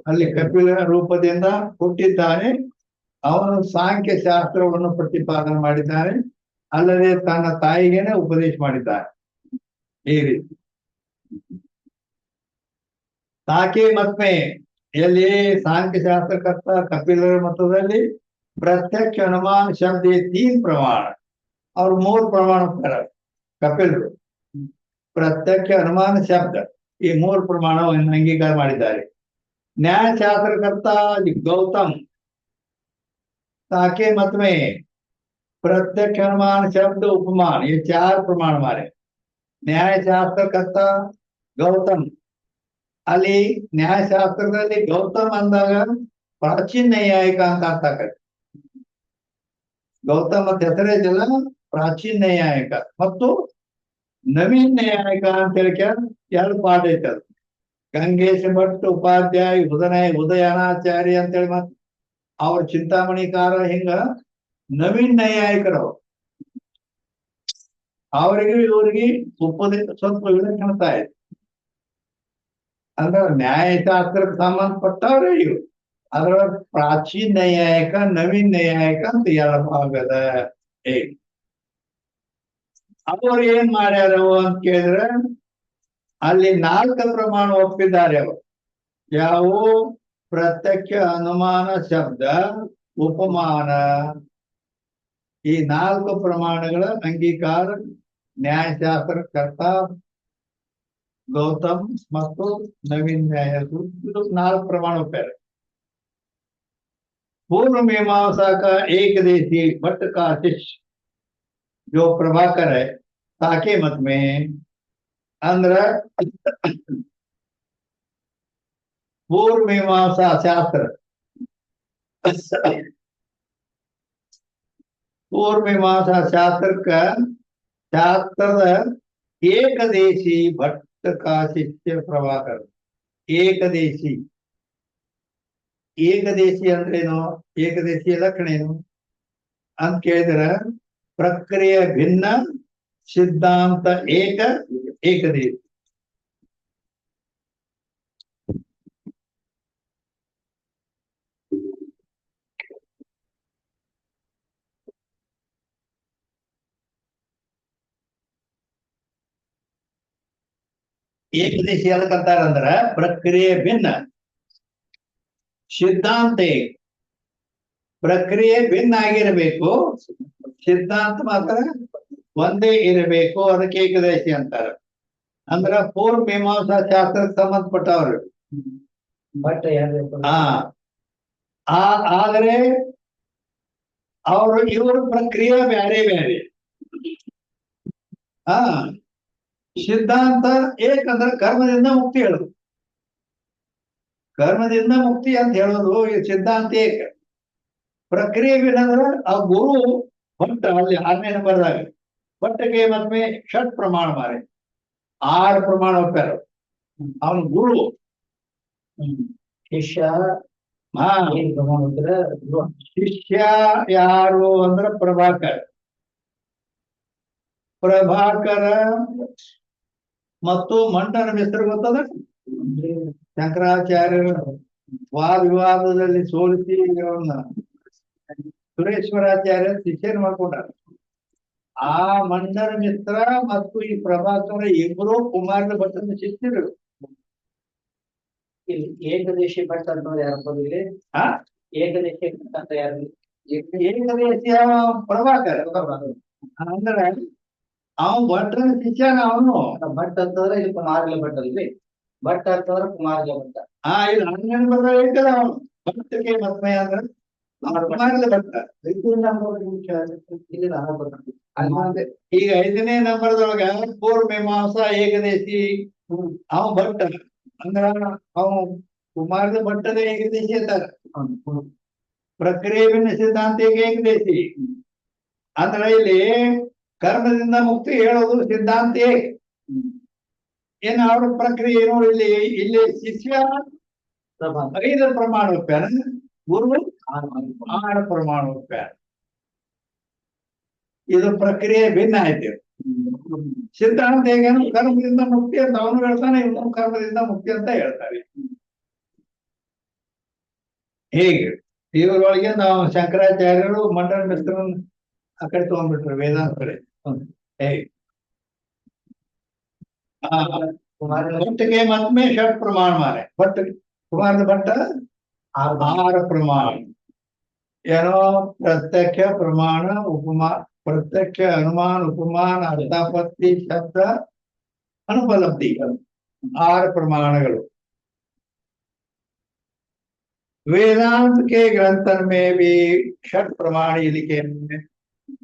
ಅಲ್ಲಿ ಕಪಿಲ ರೂಪದಿಂದ ಹುಟ್ಟಿದ್ದಾನೆ. ಅವನು ಸಾಂಖ್ಯ ಶಾಸ್ತ್ರವನ್ನು ಪ್ರತಿಪಾದನೆ ಮಾಡಿದ್ದಾನೆ. ಅಲ್ಲದೆ ತನ್ನ ತಾಯಿಗೇನೆ ಉಪದೇಶ ಮಾಡಿದ್ದಾನೆ. ಈ ರೀತಿ ತಾಕೆ ಮತ್ಮೆ ಎಲ್ಲಿ ಸಾಂಖ್ಯ ಶಾಸ್ತ್ರಕರ್ತ ಕಪಿಲರ ಮತದಲ್ಲಿ ಪ್ರತ್ಯಕ್ಷ ಅನುಮಾನ ಶಬ್ದ 3 ಪ್ರಮಾಣ. ಅವ್ರು 3 ಪ್ರಮಾಣ ಕಪಿಲರು. ಪ್ರತ್ಯಕ್ಷ ಅನುಮಾನ ಶಬ್ದ ಈ 3 ಪ್ರಮಾಣವನ್ನು ಅಂಗೀಕಾರ ಮಾಡಿದ್ದಾರೆ. ನ್ಯಾಯಶಾಸ್ತ್ರಕರ್ತ ಗೌತಮ್ ताके मत में प्रत्यक्ष अनुमान शब्द उपमान ये 4 प्रमाण मारे. ನ್ಯಾಯಶಾಸ್ತ್ರಕರ್ತ ಗೌತಮ್. ಅಲ್ಲಿ ನ್ಯಾಯಶಾಸ್ತ್ರದಲ್ಲಿ ಗೌತಮ್ ಅಂದಾಗ ಪ್ರಾಚೀನ ನ್ಯಾಯಿಕ ಅಂತ ಅರ್ಥ ಆಗತ್ತೆ. ಗೌತಮ್ ಅಂತ ಹೆಸರೇ ಜನ ಪ್ರಾಚೀನ ನ್ಯಾಯಿಕ ಮತ್ತು ನವೀನ್ ನ್ಯಾಯಿಕ ಅಂತ ಹೇಳಿಕ ಎರಡು ಪಾಠ ಐತೆ. ಅದು ಗಂಗೇಶ ಭಟ್ ಉಪಾಧ್ಯಾಯ ಉದಯನಾಚಾರ್ಯ ಅಂತೇಳಿ ಮತ್ ಅವ್ರ ಚಿಂತಾಮಣಿಕಾರ ಹಿಂಗ ನವೀನ್ ನ್ಯಾಯಿಕರು ಅವರಿಗೆ ಇವರಿಗೆ ಉಪದೇಶ ಸ್ವಲ್ಪ ವಿಲಕ್ಷಣತಾ ಇದೆ. ಅಂದ್ರೆ ನ್ಯಾಯಶಾಸ್ತ್ರಕ್ಕೆ ಸಂಬಂಧಪಟ್ಟವ್ರೆ ಇವು. ಅದರ ಪ್ರಾಚೀನ ನ್ಯಾಯಿಕ ನವೀನ್ ನ್ಯಾಯಿಕ ಅಂತ ಎರಡು ಭಾಗದ. ಅವ್ರು ಏನ್ ಮಾಡ್ಯಾರು ಅಂತ ಕೇಳಿದ್ರೆ ಅಲ್ಲಿ 4 ಪ್ರಮಾಣ ಒಪ್ಪಿದ್ದಾರೆ ಅವರು. ಯಾವ? ಪ್ರತ್ಯಕ್ಷ, ಅನುಮಾನ, ಶಬ್ದ, ಉಪಮಾನ. ಈ 4 ಪ್ರಮಾಣಗಳ ಅಂಗೀಕಾರ ನ್ಯಾಯಶಾಸ್ತ್ರಕರ್ತ ಗೌತಮ್ ಮತ್ತು ನವೀನ್ ನ್ಯಾಯರು ಇದು 4 प्रमाण ಒಪ್ಪ್ಯಾರ. पूर्व मीमांसा का एक देशी भट्ट का शिष्य जो प्रभाकर है ताके मत में अंदर पूर्व मीमांसा शास्त्र पूर्व मीमांसा शास्त्र का ಏಕದೇಶಿ ಭಟ್ಟ का ಶಿಷ್ಯ ಪ್ರಭಾಕರ್. ಏಕದೇಶಿ ಅಂದ್ರೇನು? ಏಕದೇಶಿ ಲಕ್ಷಣ ಏನು ಅಂತ ಕೇಳಿದ್ರೆ ಪ್ರಕ್ರಿಯೆ ಭಿನ್ನ, ಸಿದ್ಧಾಂತ ಏಕದೇಶಿ. ಏಕದೇಶಿ ಅದಕ್ಕಂತಾರ ಅಂದ್ರ ಪ್ರಕ್ರಿಯೆ ಭಿನ್ನ, ಸಿದ್ಧಾಂತ ಪ್ರಕ್ರಿಯೆ ಭಿನ್ನ ಆಗಿರಬೇಕು, ಸಿದ್ಧಾಂತ ಮಾತ್ರ ಒಂದೇ ಇರಬೇಕು. ಅದಕ್ಕೆ ಏಕದೇಶಿ ಅಂತಾರ. ಅಂದ್ರ ಪೂರ್ವ ಮೀಮಾಂಸಾ ಶಾಸ್ತ್ರಕ್ಕೆ ಸಂಬಂಧಪಟ್ಟವ್ರು. ಆದರೆ ಅವರು ಇವ್ರ ಪ್ರಕ್ರಿಯೆ ಬ್ಯಾರೆ ಬ್ಯಾರೆ. ಸಿದ್ಧಾಂತ ಏಕಂದ್ರೆ ಕರ್ಮದಿಂದ ಮುಕ್ತಿ ಹೇಳುದು. ಕರ್ಮದಿಂದ ಮುಕ್ತಿ ಅಂತ ಹೇಳೋದು ಈ ಸಿದ್ಧಾಂತ ಏಕ. ಪ್ರಕ್ರಿಯೆ ಏನಂದ್ರ ಆ ಗುರು ಭಟ್ಟ ಅಲ್ಲಿ 6ನೇ ನಂಬರ್ದಾಗ ಭಟ್ಟಗೆ ಮತ್ತೆ ಷಟ್ ಪ್ರಮಾಣ ಮಾರೆ 6 ಪ್ರಮಾಣ ಒಪ್ಪ್ಯಾರ. ಅವನು ಗುರು. ಶಿಷ್ಯ ಶಿಷ್ಯ ಯಾರು ಅಂದ್ರ ಪ್ರಭಾಕರ್. ಮತ್ತು ಮಂಡನ ಮಿಶ್ರ ಗೊತ್ತದ? ಶಂಕರಾಚಾರ್ಯರ ವಾದ ವಿವಾದದಲ್ಲಿ ಸೋಲಿಸಿ ಸುರೇಶ್ವರಾಚಾರ್ಯ ಶಿಷ್ಯನ್ ಮಾಡ್ಕೊಂಡಾರ. ಆ ಮಂಡನ ಮಿತ್ರ ಮತ್ತು ಈ ಪ್ರಭಾಕರ ಇಬ್ಬರು ಕುಮಾರ ಭಟ್ಟನ ಶಿಷ್ಯರು. ಏಕದೇಶಿ ಭಟ್ ಅಂತ ಯಾರು? ಏಕದೇಶಿ ಭಟ್ ಅಂತ ಯಾರು? ಏಕದೇಶಿಯ ಪ್ರಭಾಕರ ಅಂದ್ರೆ ಅವನು ಭಟ್ಟನ ಶಿಷ್ಯನ. ಅವನು ಭಟ್ ಅಂತಂದ್ರೆ ಇಲ್ಲಿ ಕುಮಾರಲ ಭಟ್ ಅಲ್ರಿ. ಭಟ್ ಅಂತಂದ್ರೆ ಕುಮಾರಲ ಭಟ್ಟ. ಇಲ್ಲಿ 12ನೇ ನಂಬರ್ ಹೇಳ್ತದ ಅವನು ಭಟ್ಟಗೆ ಮತ್ಮಯ ಅಂದ್ರೆ ಕುಮಾರಲ ಭಟ್ಟ. ಈಗ 5ನೇ ನಂಬರ್ದೊಳಗ ಪೂರ್ವ ಮೀಮಾಂಸಾ ಏಕದೇಶಿ ಅವ ಭಟ್ಟ ಅಂದ್ರ ಅವನು ಕುಮಾರದ ಭಟ್ಟದ ಏಕದೇಶಿ ಅಂತಾರ. ಪ್ರಕ್ರಿಯೆ ಭಿನ್ನ ಸಿದ್ಧಾಂತ ಏಕದೇಶಿ ಅಂದ್ರ ಇಲ್ಲಿ ಕರ್ಮದಿಂದ ಮುಕ್ತಿ ಹೇಳೋದು ಸಿದ್ಧಾಂತ. ಏನು ಅವ್ರ ಪ್ರಕ್ರಿಯೆ ಏನು? ಇಲ್ಲಿ ಶಿಷ್ಯ 5 ಪ್ರಮಾಣ ಒಪ್ಪ್ಯಾರ, ಗುರು 6 ಪ್ರಮಾಣ ಒಪ್ಪ್ಯಾರ. ಇದು ಪ್ರಕ್ರಿಯೆ ಭಿನ್ನ ಆಯ್ತು. ಸಿದ್ಧಾಂತ ಹೇಗೇನು ಕರ್ಮದಿಂದ ಮುಕ್ತಿ ಅಂತ ಅವನು ಹೇಳ್ತಾನೆ, ಇವನು ಕರ್ಮದಿಂದ ಮುಕ್ತಿ ಅಂತ ಹೇಳ್ತಾರೆ. ಹೇಗೆ ಇವರೊಳಗೆ ನಾವು ಶಂಕರಾಚಾರ್ಯರು ಮಂಡನ ಮಿಶ್ರನ್ ಆ ಕಡೆ ತಗೊಂಡ್ಬಿಟ್ರು ವೇದಾಂತ ಕಡೆ. ಭಟ್ಟಿಗೆ ಮತ್ಮೆ ಷಟ್ ಪ್ರಮಾಣ ಮಾರೆ. ಭಟ್ಟ ಕುಮಾರದ ಭಟ್ಟ 6 ಪ್ರಮಾಣ. ಏನೋ ಪ್ರತ್ಯಕ್ಷ ಪ್ರಮಾಣ, ಪ್ರತ್ಯಕ್ಷ ಅನುಮಾನ, ಉಪಮಾನ, ಅರ್ಥಾಪತ್ತಿ, ಶಬ್ದ, ಅನುಪಲಬ್ಧಿ 6 ಪ್ರಮಾಣಗಳು. वेदांत के ग्रंथन में भी षट प्रमाण लिखे हैं.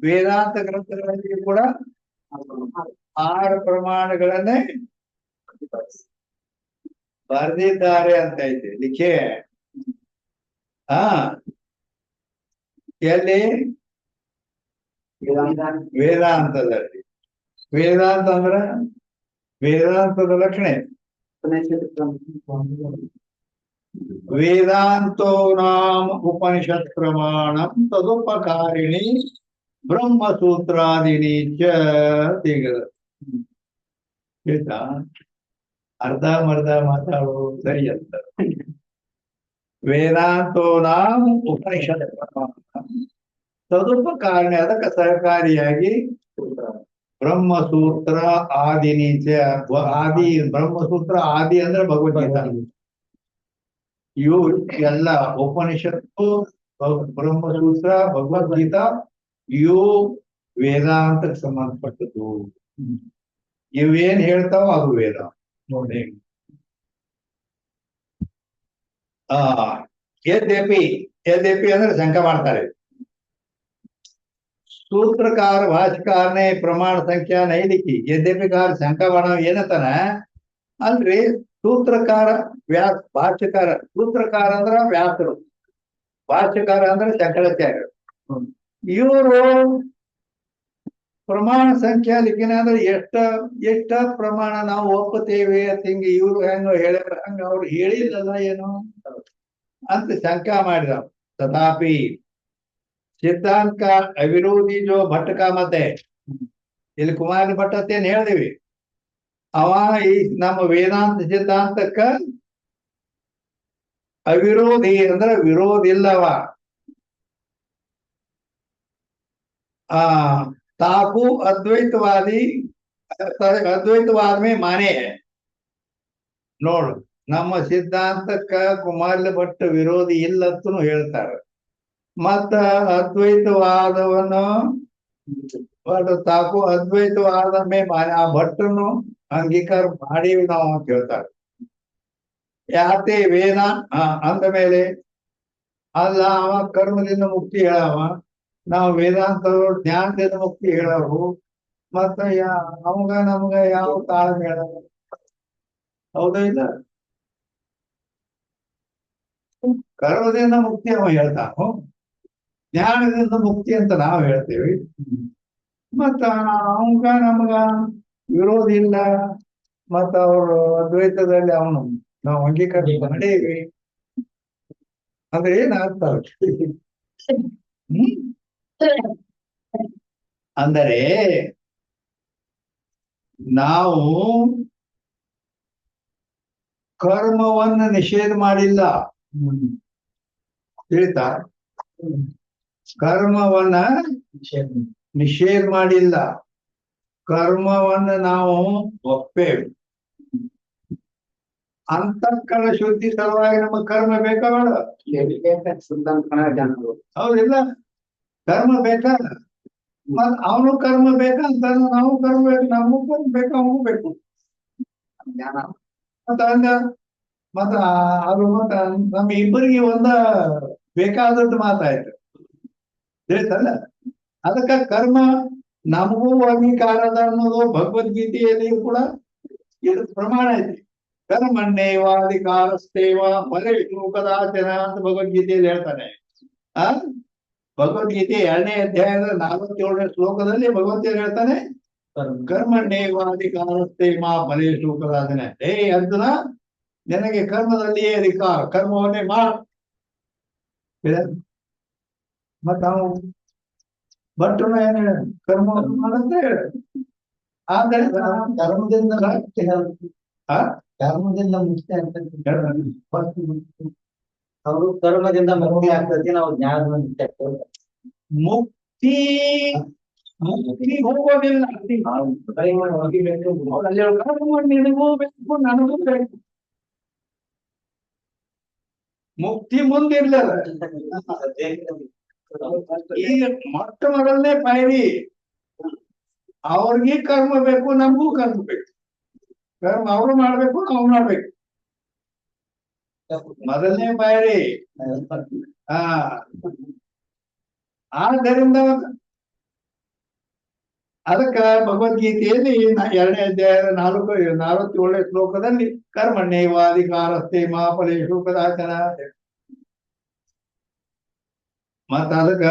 ವೇದಾಂತ ಗ್ರಂಥಗಳಲ್ಲಿ ಕೂಡ 6 ಪ್ರಮಾಣಗಳನ್ನೇ ಬರೆದಿದ್ದಾರೆ ಅಂತ ಐತಿ ಲಿಖೆ. ಹಾ, ಎಲ್ಲಿ? ವೇದಾಂತದಲ್ಲಿ. ವೇದಾಂತ ಅಂದ್ರ ವೇದಾಂತದ ಲಕ್ಷಣ. ವೇದಾಂತೋ ನಾಮ ಉಪನಿಷತ್ ಪ್ರಮಾಣಂ ತದುಪಕಾರಿಣಿ ಬ್ರಹ್ಮಸೂತ್ರಾದಿನಿ ಚ ತೆಗೆದ. ಆಯ್ತಾ? ಅರ್ಧ ಮರ್ಧ ಮಾತಾಡೋದು ಸರಿ ಅಂತ. ವೇದಾಂತೋ ನಾಮ ಉಪನಿಷತ್ ಪ್ರಮಾಣ ತದುಪಕಾರಿಣಿ, ಅದಕ್ಕೆ ಸಹಕಾರಿಯಾಗಿ ಬ್ರಹ್ಮಸೂತ್ರ ಆದಿನಿ ಚ. ಆದಿ ಬ್ರಹ್ಮಸೂತ್ರ ಆದಿ ಅಂದ್ರೆ ಭಗವದ್ಗೀತಾ. ಇವು ಎಲ್ಲ ಉಪನಿಷತ್ತು, ಬ್ರಹ್ಮಸೂತ್ರ, ಭಗವದ್ಗೀತಾ ಇವು ವೇದಾಂತಕ್ಕೆ ಸಂಬಂಧಪಟ್ಟದ್ದು. ಇವೇನ್ ಹೇಳ್ತಾವ ಅದು ವೇದ ನೋಡಿ. ಯದ್ಯಪಿ ಅಂದ್ರೆ ಶಂಕ ಮಾಡ್ತಾರೆ. सूत्रकार भाष्यकार ने प्रमाण संख्या नहीं लिखी. यद्यपिकार शंका बना ಏನಂತಾನ ಅಲ್ರಿ, ಸೂತ್ರಕಾರ ವ್ಯಾಸ, ಭಾಷ್ಯಕಾರ. ಸೂತ್ರಕಾರ ಅಂದ್ರ ವ್ಯಾಸರು, ಭಾಷ್ಯಕಾರ ಅಂದ್ರೆ ಶಂಕರಾಚಾರ್ಯ. ಇವರು ಪ್ರಮಾಣ ಸಂಖ್ಯಾ ಲಿಖಿನ ಅಂದ್ರೆ ಎಷ್ಟ ಪ್ರಮಾಣ ನಾವು ಒಪ್ಪುತ್ತೇವೆ ಅಂತ ಹಿಂಗ ಇವ್ರು ಹೆಂಗ ಹೇಳ್ಯಾರ, ಹಂಗ ಅವ್ರು ಹೇಳಿಲ್ಲಲ್ಲ ಏನು ಅಂತ ಶಂಕಾ ಮಾಡಿದ. तथापि सिद्धांत का अविरोधी जो भट्ट का मत है, ಇಲ್ಲಿ ಕುಮಾರ ಭಟ್ಟ ಅಂತ ಏನ್ ಹೇಳಿದಿವಿ, ಅವ ಈ ನಮ್ಮ ವೇದಾಂತ ಸಿದ್ಧಾಂತಕ್ಕ ಅವಿರೋಧಿ ಅಂದ್ರೆ ವಿರೋಧ ಇಲ್ಲವ. ताकू अद्वैतवादी अद्वैतवाद में माने है. ನೋಡು, ನಮ್ಮ ಸಿದ್ಧಾಂತಕ್ಕ ಕುಮಾರ ಭಟ್ಟ ವಿರೋಧಿ ಇಲ್ಲಂತೂ ಹೇಳ್ತಾರೆ. ಮತ್ತ ಅದ್ವೈತವಾದವನ್ನು ತಾಕು ಅದ್ವೈತವಾದ ಮೇ ಮಾನೆ, ಆ ಭಟ್ಟನು ಅಂಗೀಕಾರ ಮಾಡೀವಿ ನಾವು ಅಂತ ಹೇಳ್ತಾರೆ. ಯಾತೆ ವೇದ ಅಂದ ಮೇಲೆ ಅಲ್ಲ, ಅವ ಕರ್ಮದಿಂದ ಮುಕ್ತಿ ಹೇಳವ, ನಾವು ವೇದಾಂತ ಜ್ಞಾನದಿಂದ ಮುಕ್ತಿ ಹೇಳವು. ಮತ್ತ ನಮ್ಗ ಯಾವ ತಾಳ್ಮೆ ಹೇಳವ? ಹೌದಾ ಇಲ್ಲ? ಕರ್ಮದಿಂದ ಮುಕ್ತಿ ಅವ ಹೇಳ್ತಾನು, ಜ್ಞಾನದಿಂದ ಮುಕ್ತಿ ಅಂತ ನಾವು ಹೇಳ್ತೇವೆ. ಮತ್ತ ನಮ್ಗ ವಿರೋಧ ಇಲ್ಲ. ಮತ್ತ ಅವರು ಅದ್ವೈತದಲ್ಲಿ ಅವನು ನಾವು ಅಂಗೀಕಾರ ಮಾಡೇವಿ ಅಂದ್ರೆ ಏನಾಗ್ತಾವ? ಅಂದರೆ ನಾವು ಕರ್ಮವನ್ನ ನಿಷೇಧ ಮಾಡಿಲ್ಲ, ತಿಳಿತಾ? ಕರ್ಮವನ್ನ ನಿಷೇಧ ಮಾಡಿಲ್ಲ, ಕರ್ಮವನ್ನ ನಾವು ಒಪ್ಪೇವೆ. ಅಂತಃಕರಣ ಶುದ್ಧಿ ಸಲುವಾಗಿ ನಮಗ್ ಕರ್ಮ ಬೇಕಾ ಬೇಡ? ಹೌದಿಲ್ಲ? ಕರ್ಮ ಬೇಕಾ? ಮತ್ ಅವನು ಕರ್ಮ ಬೇಕಂತ ನಾವು ಕರ್ಮ ಬೇಕು, ನಮಗೂ ಕರ್ಮ ಬೇಕು, ಅವನು ಬೇಕು. ಮತ್ತ ಹಂಗ ಮತ್ತ ಅದು ಮತ್ತ ನಮ್ಮ ಇಬ್ಬರಿಗೆ ಒಂದ ಬೇಕಾದದ್ದು ಮಾತಾಯ್ತು, ತಿಳಿತಲ್ಲ? ಅದಕ್ಕ ಕರ್ಮ ನಮಗೂ ಅಂಗೀಕಾರದ ಅನ್ನೋದು ಭಗವದ್ಗೀತೆಯಲ್ಲಿಯೂ ಕೂಡ ಇದು ಪ್ರಮಾಣ ಐತಿ. ಕರ್ಮಣ್ಯೇವಾಧಿಕಾರಸ್ತೇವ ಫಲೇಷು ಕದಾಚನ ಅಂತ ಭಗವದ್ಗೀತೆಯಲ್ಲಿ ಹೇಳ್ತಾನೆ. ಭಗವದ್ಗೀತೆ 2ನೇ ಅಧ್ಯಾಯದ 47ನೇ ಶ್ಲೋಕದಲ್ಲಿ ಭಗವಂತ ಹೇಳ್ತಾನೆ, ಕರ್ಮಣ್ಯೇವಾಧಿಕಾರಸ್ಥೇ ಮಾ ಫಲೇಷು ಕದಾಚನ. ಹೇ ಅರ್ಜುನ, ನಿನಗೆ ಕರ್ಮದಲ್ಲಿಯೇ ಅಧಿಕಾರ, ಕರ್ಮವನ್ನೇ ಮಾಡ. ಮತ್ತ ನಾವು ಭಟ್ರು ಏನ್ ಹೇಳ, ಕರ್ಮವನ್ನು ಮಾಡಂತ ಹೇಳ. ಆದರೆ ಕರ್ಮದಿಂದ ಕರ್ಮದಿಂದ ಮುಕ್ತಿ ಅಂತ ಅವರು ಕರ್ಮದಿಂದ ಮುಕ್ತಿ ಆಗ್ತದೆ, ನಾವು ಜ್ಞಾನದಿಂದ ಮುಕ್ತಿ ಆಗ್ತದೆ. ಮುಕ್ತಿ ಮುಕ್ತಿ ಹೋಗೋದಿಲ್ಲ, ನಿನಗೂ ಬೇಕು ನನಗೂ ಬೇಕು. ಮುಕ್ತಿ ಮುಂದಿರ್ಲದ. ಈಗ ಮೊಟ್ಟ ಮೊದಲನೇ ಪಾಯರಿ ಅವ್ರಿಗೆ ಕರ್ಮ ಬೇಕು, ನಮಗೂ ಕರ್ಮ ಬೇಕು. ಕರ್ಮ ಅವರು ಮಾಡ್ಬೇಕು, ನಾವು ಮಾಡ್ಬೇಕು. ಮೊದಲನೇ ಪಾಯರಿ. ಆದ್ದರಿಂದ ಅದಕ್ಕ ಭಗವದ್ಗೀತೆಯಲ್ಲಿ ಎರಡನೇ ಅಧ್ಯಾಯದ 47ನೇ ಶ್ಲೋಕದಲ್ಲಿ ಕರ್ಮಣ್ಯೇವಾಧಿಕಾರಸ್ತೆ ಮಾ ಫಲೇಷು ಕದಾಚನ. ಮತ್ತ ಅದಕ್ಕ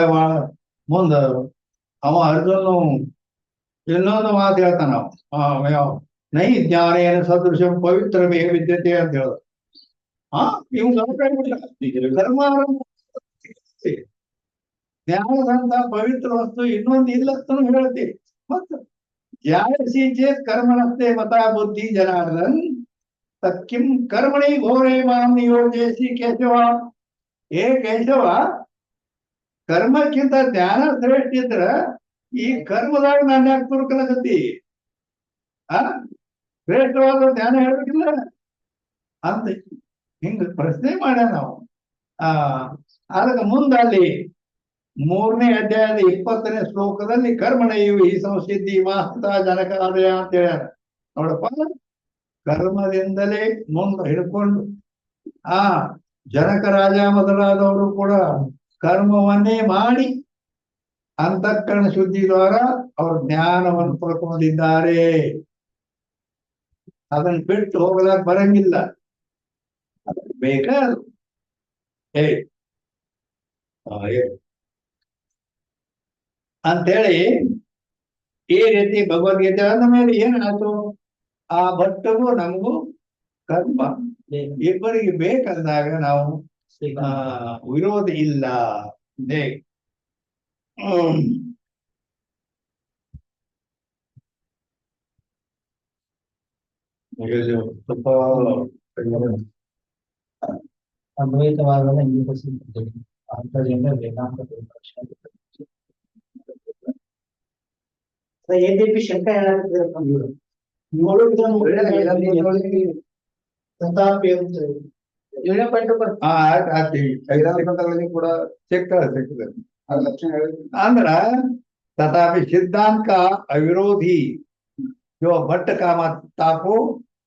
ಮುಂದ ಅವ ಅರ್ಜುನು ಇನ್ನೊಂದು ಮಾತು ಹೇಳ್ತಾನ. ನೈ ಜ್ಞಾನೇನ ಸದೃಶಂ ಪವಿತ್ರಮೇ ವಿದ್ಯತೆ ಅಂತ ಹೇಳ. ಇವ್ ಧರ್ಮ ಜ್ಞಾನದಂತ ಪವಿತ್ರ ವಸ್ತು ಇನ್ನೊಂದು ಇಲ್ಲತ್ತನು ಹೇಳ್ತಿ. ಮತ್ತ ಜ್ಞಾನಸಿ ಚೇತ್ ಕರ್ಮಣಸ್ತೆ ಮತಾ ಬುದ್ಧಿ ಜನಾರ್ದನ್ ತಕ್ಕಿಂ ಕರ್ಮಣಿ ಘೋರೇ ಮಾಂ ನಿಯೋಜಯಸಿ ಕೇಶವ. ಏ ಕೇಶವ, ಕರ್ಮಕ್ಕಿಂತ ಜ್ಞಾನ ಶ್ರೇಷ್ಠ ಇದ್ರ ಈ ಕರ್ಮದಾಗ ನಾನು ಯಾಕೆ ತುರುಕಲಕತ್ತಿ? ಶ್ರೇಷ್ಠವಾದ ಜ್ಞಾನ ಹೇಳ್ಬೇಕಿಲ್ಲ ಅಂತ ಹಿಂಗ ಪ್ರಶ್ನೆ ಮಾಡ್ಯ ನಾವು. ಅದಕ್ಕೆ ಮುಂದಲ್ಲಿ 3ನೇ ಅಧ್ಯಾಯದ 20ನೇ ಶ್ಲೋಕದಲ್ಲಿ ಕರ್ಮಣೆಯು ಈ ಸಂಸಿದ್ಧಿ ಮಾಸ್ತ ಜನಕಾದಯ ಅಂತ ಹೇಳ್ಯಾರ. ನೋಡಪ್ಪ, ಕರ್ಮದಿಂದಲೇ ಮುಂದೆ ಹಿಡ್ಕೊಂಡು ಜನಕ ರಾಜ ಮೊದಲಾದವರು ಕೂಡ ಕರ್ಮವನ್ನೇ ಮಾಡಿ ಅಂತಃಕರಣ ಶುದ್ಧಿ ದ್ವಾರ ಅವರು ಜ್ಞಾನವನ್ನು ಪಡ್ಕೊಂಡಿದ್ದಾರೆ. ಅದನ್ನ ಬಿಟ್ಟು ಹೋಗಲಾಕ ಬರಂಗಿಲ್ಲ. ಬೇಕಾದ ಅಂತೇಳಿ ಈ ರೀತಿ ಭಗವದ್ಗೀತೆ ಅಂದ ಮೇಲೆ ಏನಾಯ್ತು? ಆ ಭಟ್ಟಗೂ ನಮಗೂ ಕರ್ಮ ಇಬ್ಬರಿಗೆ ಬೇಕಂದಾಗ ನಾವು ವಿರೋಧ ಇಲ್ಲ. ಸ್ವಲ್ಪ ಅದ್ವೈತವಾದದ ಆದ್ದರಿಂದ ವೇದಾಂತ ಎ.ಡಿ.ಪಿ. ಶಂಕರ ಕೂಡ ಸಿಗ್ತದೆ ಅಂದ್ರ तथापि सिद्धांत का अविरोधी जो भट्ट का मत ताको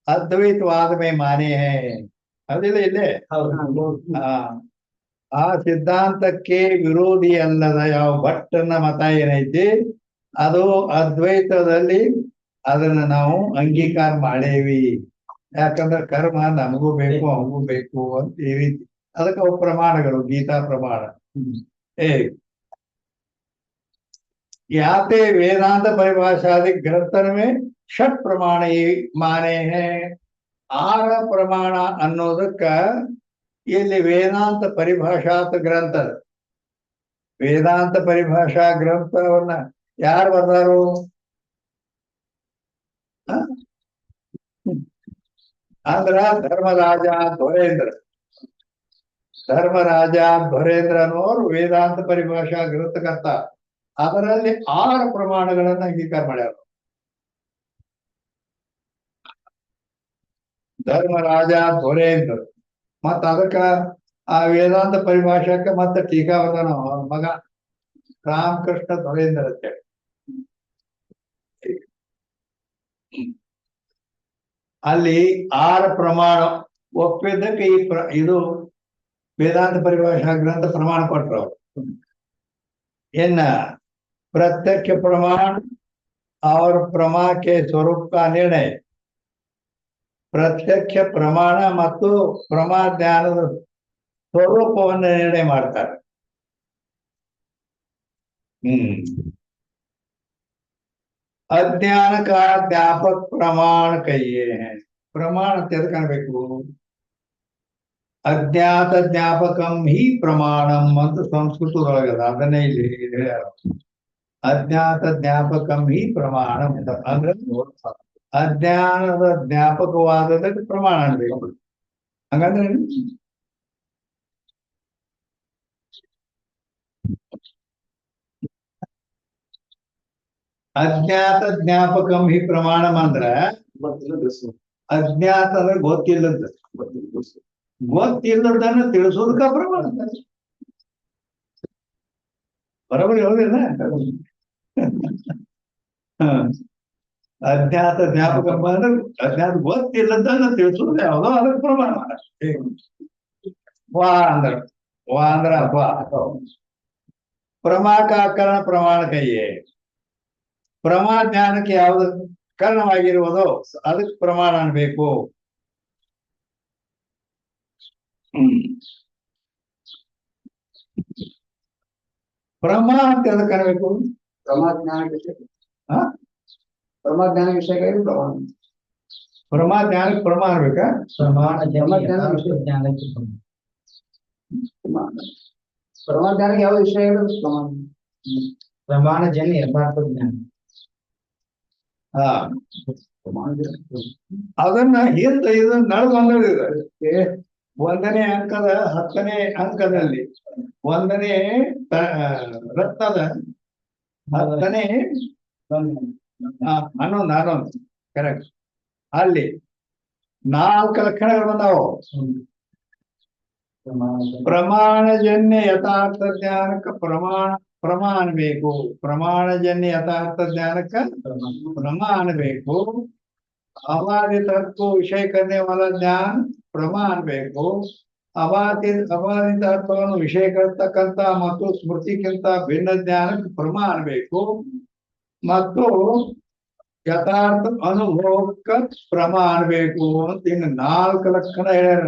अद्वैतवाद में माने हैं. ಅದಿಲ್ಲ ಇಲ್ಲೇ ಆ ಸಿದ್ಧಾಂತಕ್ಕೆ ವಿರೋಧಿ ಅಲ್ಲದ ಯಾವ ಭಟ್ಟನ ಮತ ಏನೈತಿ ಅದು ಅದ್ವೈತದಲ್ಲಿ ಅದನ್ನ ನಾವು ಅಂಗೀಕಾರ ಮಾಡೇವಿ. ಯಾಕಂದ್ರೆ ಕರ್ಮ ನಮಗೂ ಬೇಕು ಅವಗೂ ಬೇಕು ಅಂತ ಈ ರೀತಿ. ಅದಕ್ಕೆ ಅವು ಪ್ರಮಾಣಗಳು, ಗೀತಾ ಪ್ರಮಾಣ. ಯಾತೆ ವೇದಾಂತ ಪರಿಭಾಷಾದಿ ಗ್ರಂಥನ में षट प्रमाण माने हैं. 6 ಪ್ರಮಾಣ ಅನ್ನೋದಕ್ಕ ಇಲ್ಲಿ ವೇದಾಂತ ಪರಿಭಾಷಾತ್ ಗ್ರಂಥ, ವೇದಾಂತ ಪರಿಭಾಷಾ ಗ್ರಂಥವನ್ನ ಯಾರು ಬರ್ದಾರು? ಅಂದ್ರ ಧರ್ಮರಾಜ ಧ್ವರೇಂದ್ರ ಅನ್ನೋರು ವೇದಾಂತ ಪರಿಭಾಷಾ ಗ್ರಂಥಕರ್ತ. ಅದರಲ್ಲಿ 6 ಪ್ರಮಾಣಗಳನ್ನ ಅಂಗೀಕಾರ ಮಾಡ್ಯಾರ. ಧರ್ಮರಾಜ ಧ್ವರೇಂದ್ರ. ಮತ್ತ ಅದಕ್ಕ ಆ ವೇದಾಂತ ಪರಿಭಾಷಾಕ್ಕ ಮತ್ತೆ ಟೀಕಾ ಬರ್ದಾನ ಅವನ ಮಗ ರಾಮಕೃಷ್ಣ ಧ್ವರೇಂದ್ರ ಅಂತೇಳಿ. ಅಲ್ಲಿ 6 ಪ್ರಮಾಣ ಒಪ್ಪಿದ್ದಕ್ಕೆ ಇದು ವೇದಾಂತ ಪರಿಭಾಷಾ ಗ್ರಂಥ ಪ್ರಮಾಣ ಕೊಟ್ರು ಅವರು. ಇನ್ನ प्रत्यक्ष प्रमाण और प्रमा के स्वरूप का निर्णय, ಪ್ರತ್ಯಕ್ಷ ಪ್ರಮಾಣ ಮತ್ತು ಪ್ರಮಾ ಜ್ಞಾನದ ಸ್ವರೂಪವನ್ನು ನಿರ್ಣಯ ಮಾಡ್ತಾರೆ. अज्ञान का व्यापक प्रमाण कहिए हैं. प्रमाण ತೆಗೆದುಕೊಳ್ಬೇಕು. ಅಜ್ಞಾತ ಜ್ಞಾಪಕಂ ಹಿ ಪ್ರಮಾಣಂ ಅಂತ ಸಂಸ್ಕೃತದೊಳಗದ. ಅದನ್ನೇ ಇಲ್ಲಿ ಹೇಳ್ಯಾರ. ಅಜ್ಞಾತ ಜ್ಞಾಪಕಂ ಹಿ ಪ್ರಮಾಣ ಅಂದ್ರೆ ಅಜ್ಞಾನದ ಜ್ಞಾಪಕವಾದದಕ್ಕೆ ಪ್ರಮಾಣ ಅನ್ಬೇಕು. ಹಂಗಂದ್ರೆ ಅಜ್ಞಾತ ಜ್ಞಾಪಕಂ ಹಿ ಪ್ರಮಾಣಂ ಅಂದ್ರ ಅಜ್ಞಾತ ಅಂದ್ರೆ ಗೊತ್ತಿಲ್ಲದನ್ನ ತಿಳಿಸೋದಕ್ಕ ಪ್ರಮಾಣ. ಬರೋಬರಿ ಹೌದಿಲ್ಲ? ಅಜ್ಞಾತ ಜ್ಞಾಪಕ ಅಂದ್ರೆ ಅಜ್ಞಾತ ಗೊತ್ತಿಲ್ಲದನ್ನ ತಿಳಿಸೋದು ಯಾವುದೋ ಅದಕ್ಕೆ ಪ್ರಮಾಣ. ವಾ ಅಂದ್ರ ಪ್ರಮಾಕಾಕರಣ ಪ್ರಮಾಣ ಕೈಯೇ. ಪ್ರಮಾಣ ಜ್ಞಾನಕ್ಕೆ ಯಾವುದು ಕಾರಣವಾಗಿರುವುದೋ ಅದಕ್ಕೆ ಪ್ರಮಾಣ ಅನ್ಬೇಕು. ಪ್ರಮಾಣ ಅಂತ ಅದಕ್ಕೆ ಅನ್ಬೇಕು. ಪ್ರಮಾಜ್ಞಾನ ವಿಷಯ ಹಾ ಪ್ರಮಾಜ್ಞಾನ ವಿಷಯಕ್ಕಾಗಿ ಪ್ರಮಾಣ. ಪ್ರಮಾಣ ಜ್ಞಾನಕ್ಕೆ ಪ್ರಮಾಣ ಅನ್ಬೇಕಾ? ಪ್ರಮಾಜ್ಞಾನಕ್ಕೆ ಯಾವ ವಿಷಯ ಹೇಳಿದ್ರು ಪ್ರಮಾಣ. ಪ್ರಮಾಣಜನ್ಯ ಯಥಾರ್ಥ ಜ್ಞಾನ. ಹಾ ಪ್ರಮಾಣ ಅದನ್ನ ಹಿಂದೆ ಇದು ನಡೆದು ಬಂದಿದೆ. 1ನೇ ಅಂಕದ 10ನೇ ಅಂಕದಲ್ಲಿ 1ನೇ ರತ್ನದ 10ನೇ 11 ಕರೆಕ್ಟ್. ಅಲ್ಲಿ 4 ಲಕ್ಷಣಗಳು ಬಂದಾವು. ಪ್ರಮಾಣಜನ್ಯ ಯಥಾರ್ಥ ಜ್ಞಾನಕ್ಕೆ ಪ್ರಮಾಣ ಬೇಕು. ಪ್ರಮಾಣಜನ್ಯ ಯಥಾರ್ಥ ಜ್ಞಾನಕ್ಕೆ ಪ್ರಮಾಣ ಬೇಕು. ಅವಾದಿ ತತ್ವ ವಿಷಯ करने वाला ज्ञान ಪ್ರಮಾಣ ಬೇಕು. ಅವಾದಿ ತತ್ವವನ್ನು ವಿಷಯಕ್ಕಂತ ಮತ್ತು ಸ್ಮೃತಿಗಿಂತ ಭಿನ್ನ ಜ್ಞಾನಕ್ಕೆ ಪ್ರಮಾಣ ಬೇಕು. ಮತ್ತು ಯಥಾರ್ಥ ಅನುಭವಕ್ಕೆ ಪ್ರಮಾಣ ಬೇಕು ಅಂತ ಇನ್ನು 4 ಲಕ್ಷಣ ಹೇಳ್ಯಾರ.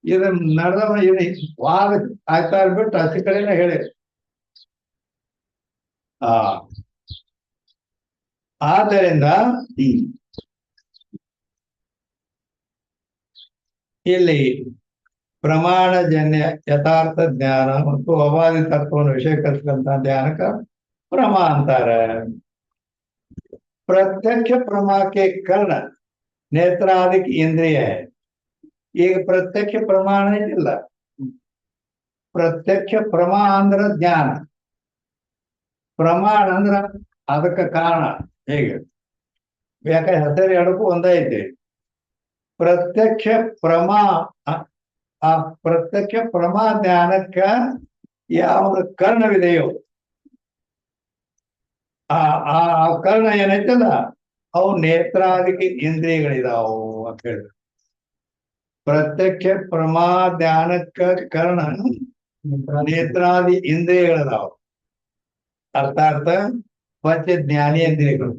ಇದನ್ನ ನಡೆದ ಇದು ವಾದ ಆಯ್ತಾ ಬಿಟ್ಟು ಆಚೆ ಕಡೆನ ಹೇಳಿ. ಆದ್ದರಿಂದ ಇಲ್ಲಿ ಪ್ರಮಾಣಜನ್ಯ ಯಥಾರ್ಥ ಜ್ಞಾನ ಮತ್ತು ಅವಾದಿ ತತ್ವವನ್ನು ವಿಷಯಕ್ಕಂತ ಜ್ಞಾನಕ್ಕೆ ಪ್ರಮ ಅಂತಾರೆ. प्रत्यक्ष प्रमा के कर्ण नेत्रादिक इंद्रिय है. ಈಗ ಪ್ರತ್ಯಕ್ಷ ಪ್ರಮಾಣ ಇಲ್ಲ. ಪ್ರತ್ಯಕ್ಷ ಪ್ರಮಾ ಅಂದ್ರ ಜ್ಞಾನ, ಪ್ರಮಾಣ ಅಂದ್ರ ಅದಕ್ಕೆ ಕಾರಣ. ಹೇಗೆ ಯಾಕಂದ್ರೆ ಹೆಸರು ಎರಡಕ್ಕೂ ಒಂದೇ ಐತಿ. ಪ್ರತ್ಯಕ್ಷ ಪ್ರಮಾ ಆ ಪ್ರತ್ಯಕ್ಷ ಪ್ರಮಾ ಜ್ಞಾನಕ್ಕ ಯಾವ್ದು ಕರ್ಣವಿದೆಯೋ ಆ ಕರ್ಣ ಏನೈತಲ್ಲ ಅವು ನೇತ್ರಾದಿಗೆ ಇಂದ್ರಿಯಗಳಿದಾವು ಅಂತ ಹೇಳಿದ್ರು. ಪ್ರತ್ಯಕ್ಷ ಪ್ರಮಾ ಜ್ಞಾನಕ್ಕ ಕರ್ಣ ನೇತ್ರಾದಿ ಇಂದ್ರಿಯಗಳಿದಾವು. ಅರ್ಥಾತ್ ಪಂಚ ಜ್ಞಾನೇಂದ್ರಿಯಗಳು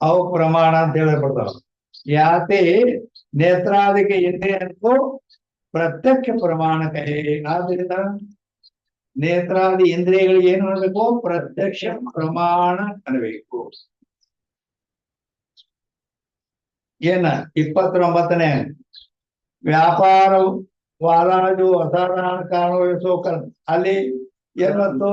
ಅವು ಪ್ರಮಾಣ ಅಂತ ಹೇಳಲ್ಪಡ್ತಾವ. ಯಾತೆ ನೇತ್ರಾದಿಗೆ ಇಂದ್ರಿಯ ಅಂತೂ ಪ್ರತ್ಯಕ್ಷ ಪ್ರಮಾಣಕ. ಆದ್ರಿಂದ ನೇತ್ರಾದಿ ಇಂದ್ರಿಯಗಳಿಗೆ ಏನು ಅನ್ಬೇಕು? ಪ್ರತ್ಯಕ್ಷ ಪ್ರಮಾಣ ಅನ್ಬೇಕು. ಏನ 29ನೇ ವ್ಯಾಪಾರ ವಾಲಾಜು ಅಸಾಧಾರಣ ಕಾರಣವಹಿಸೋ ಅಲ್ಲಿ ಏನಂತು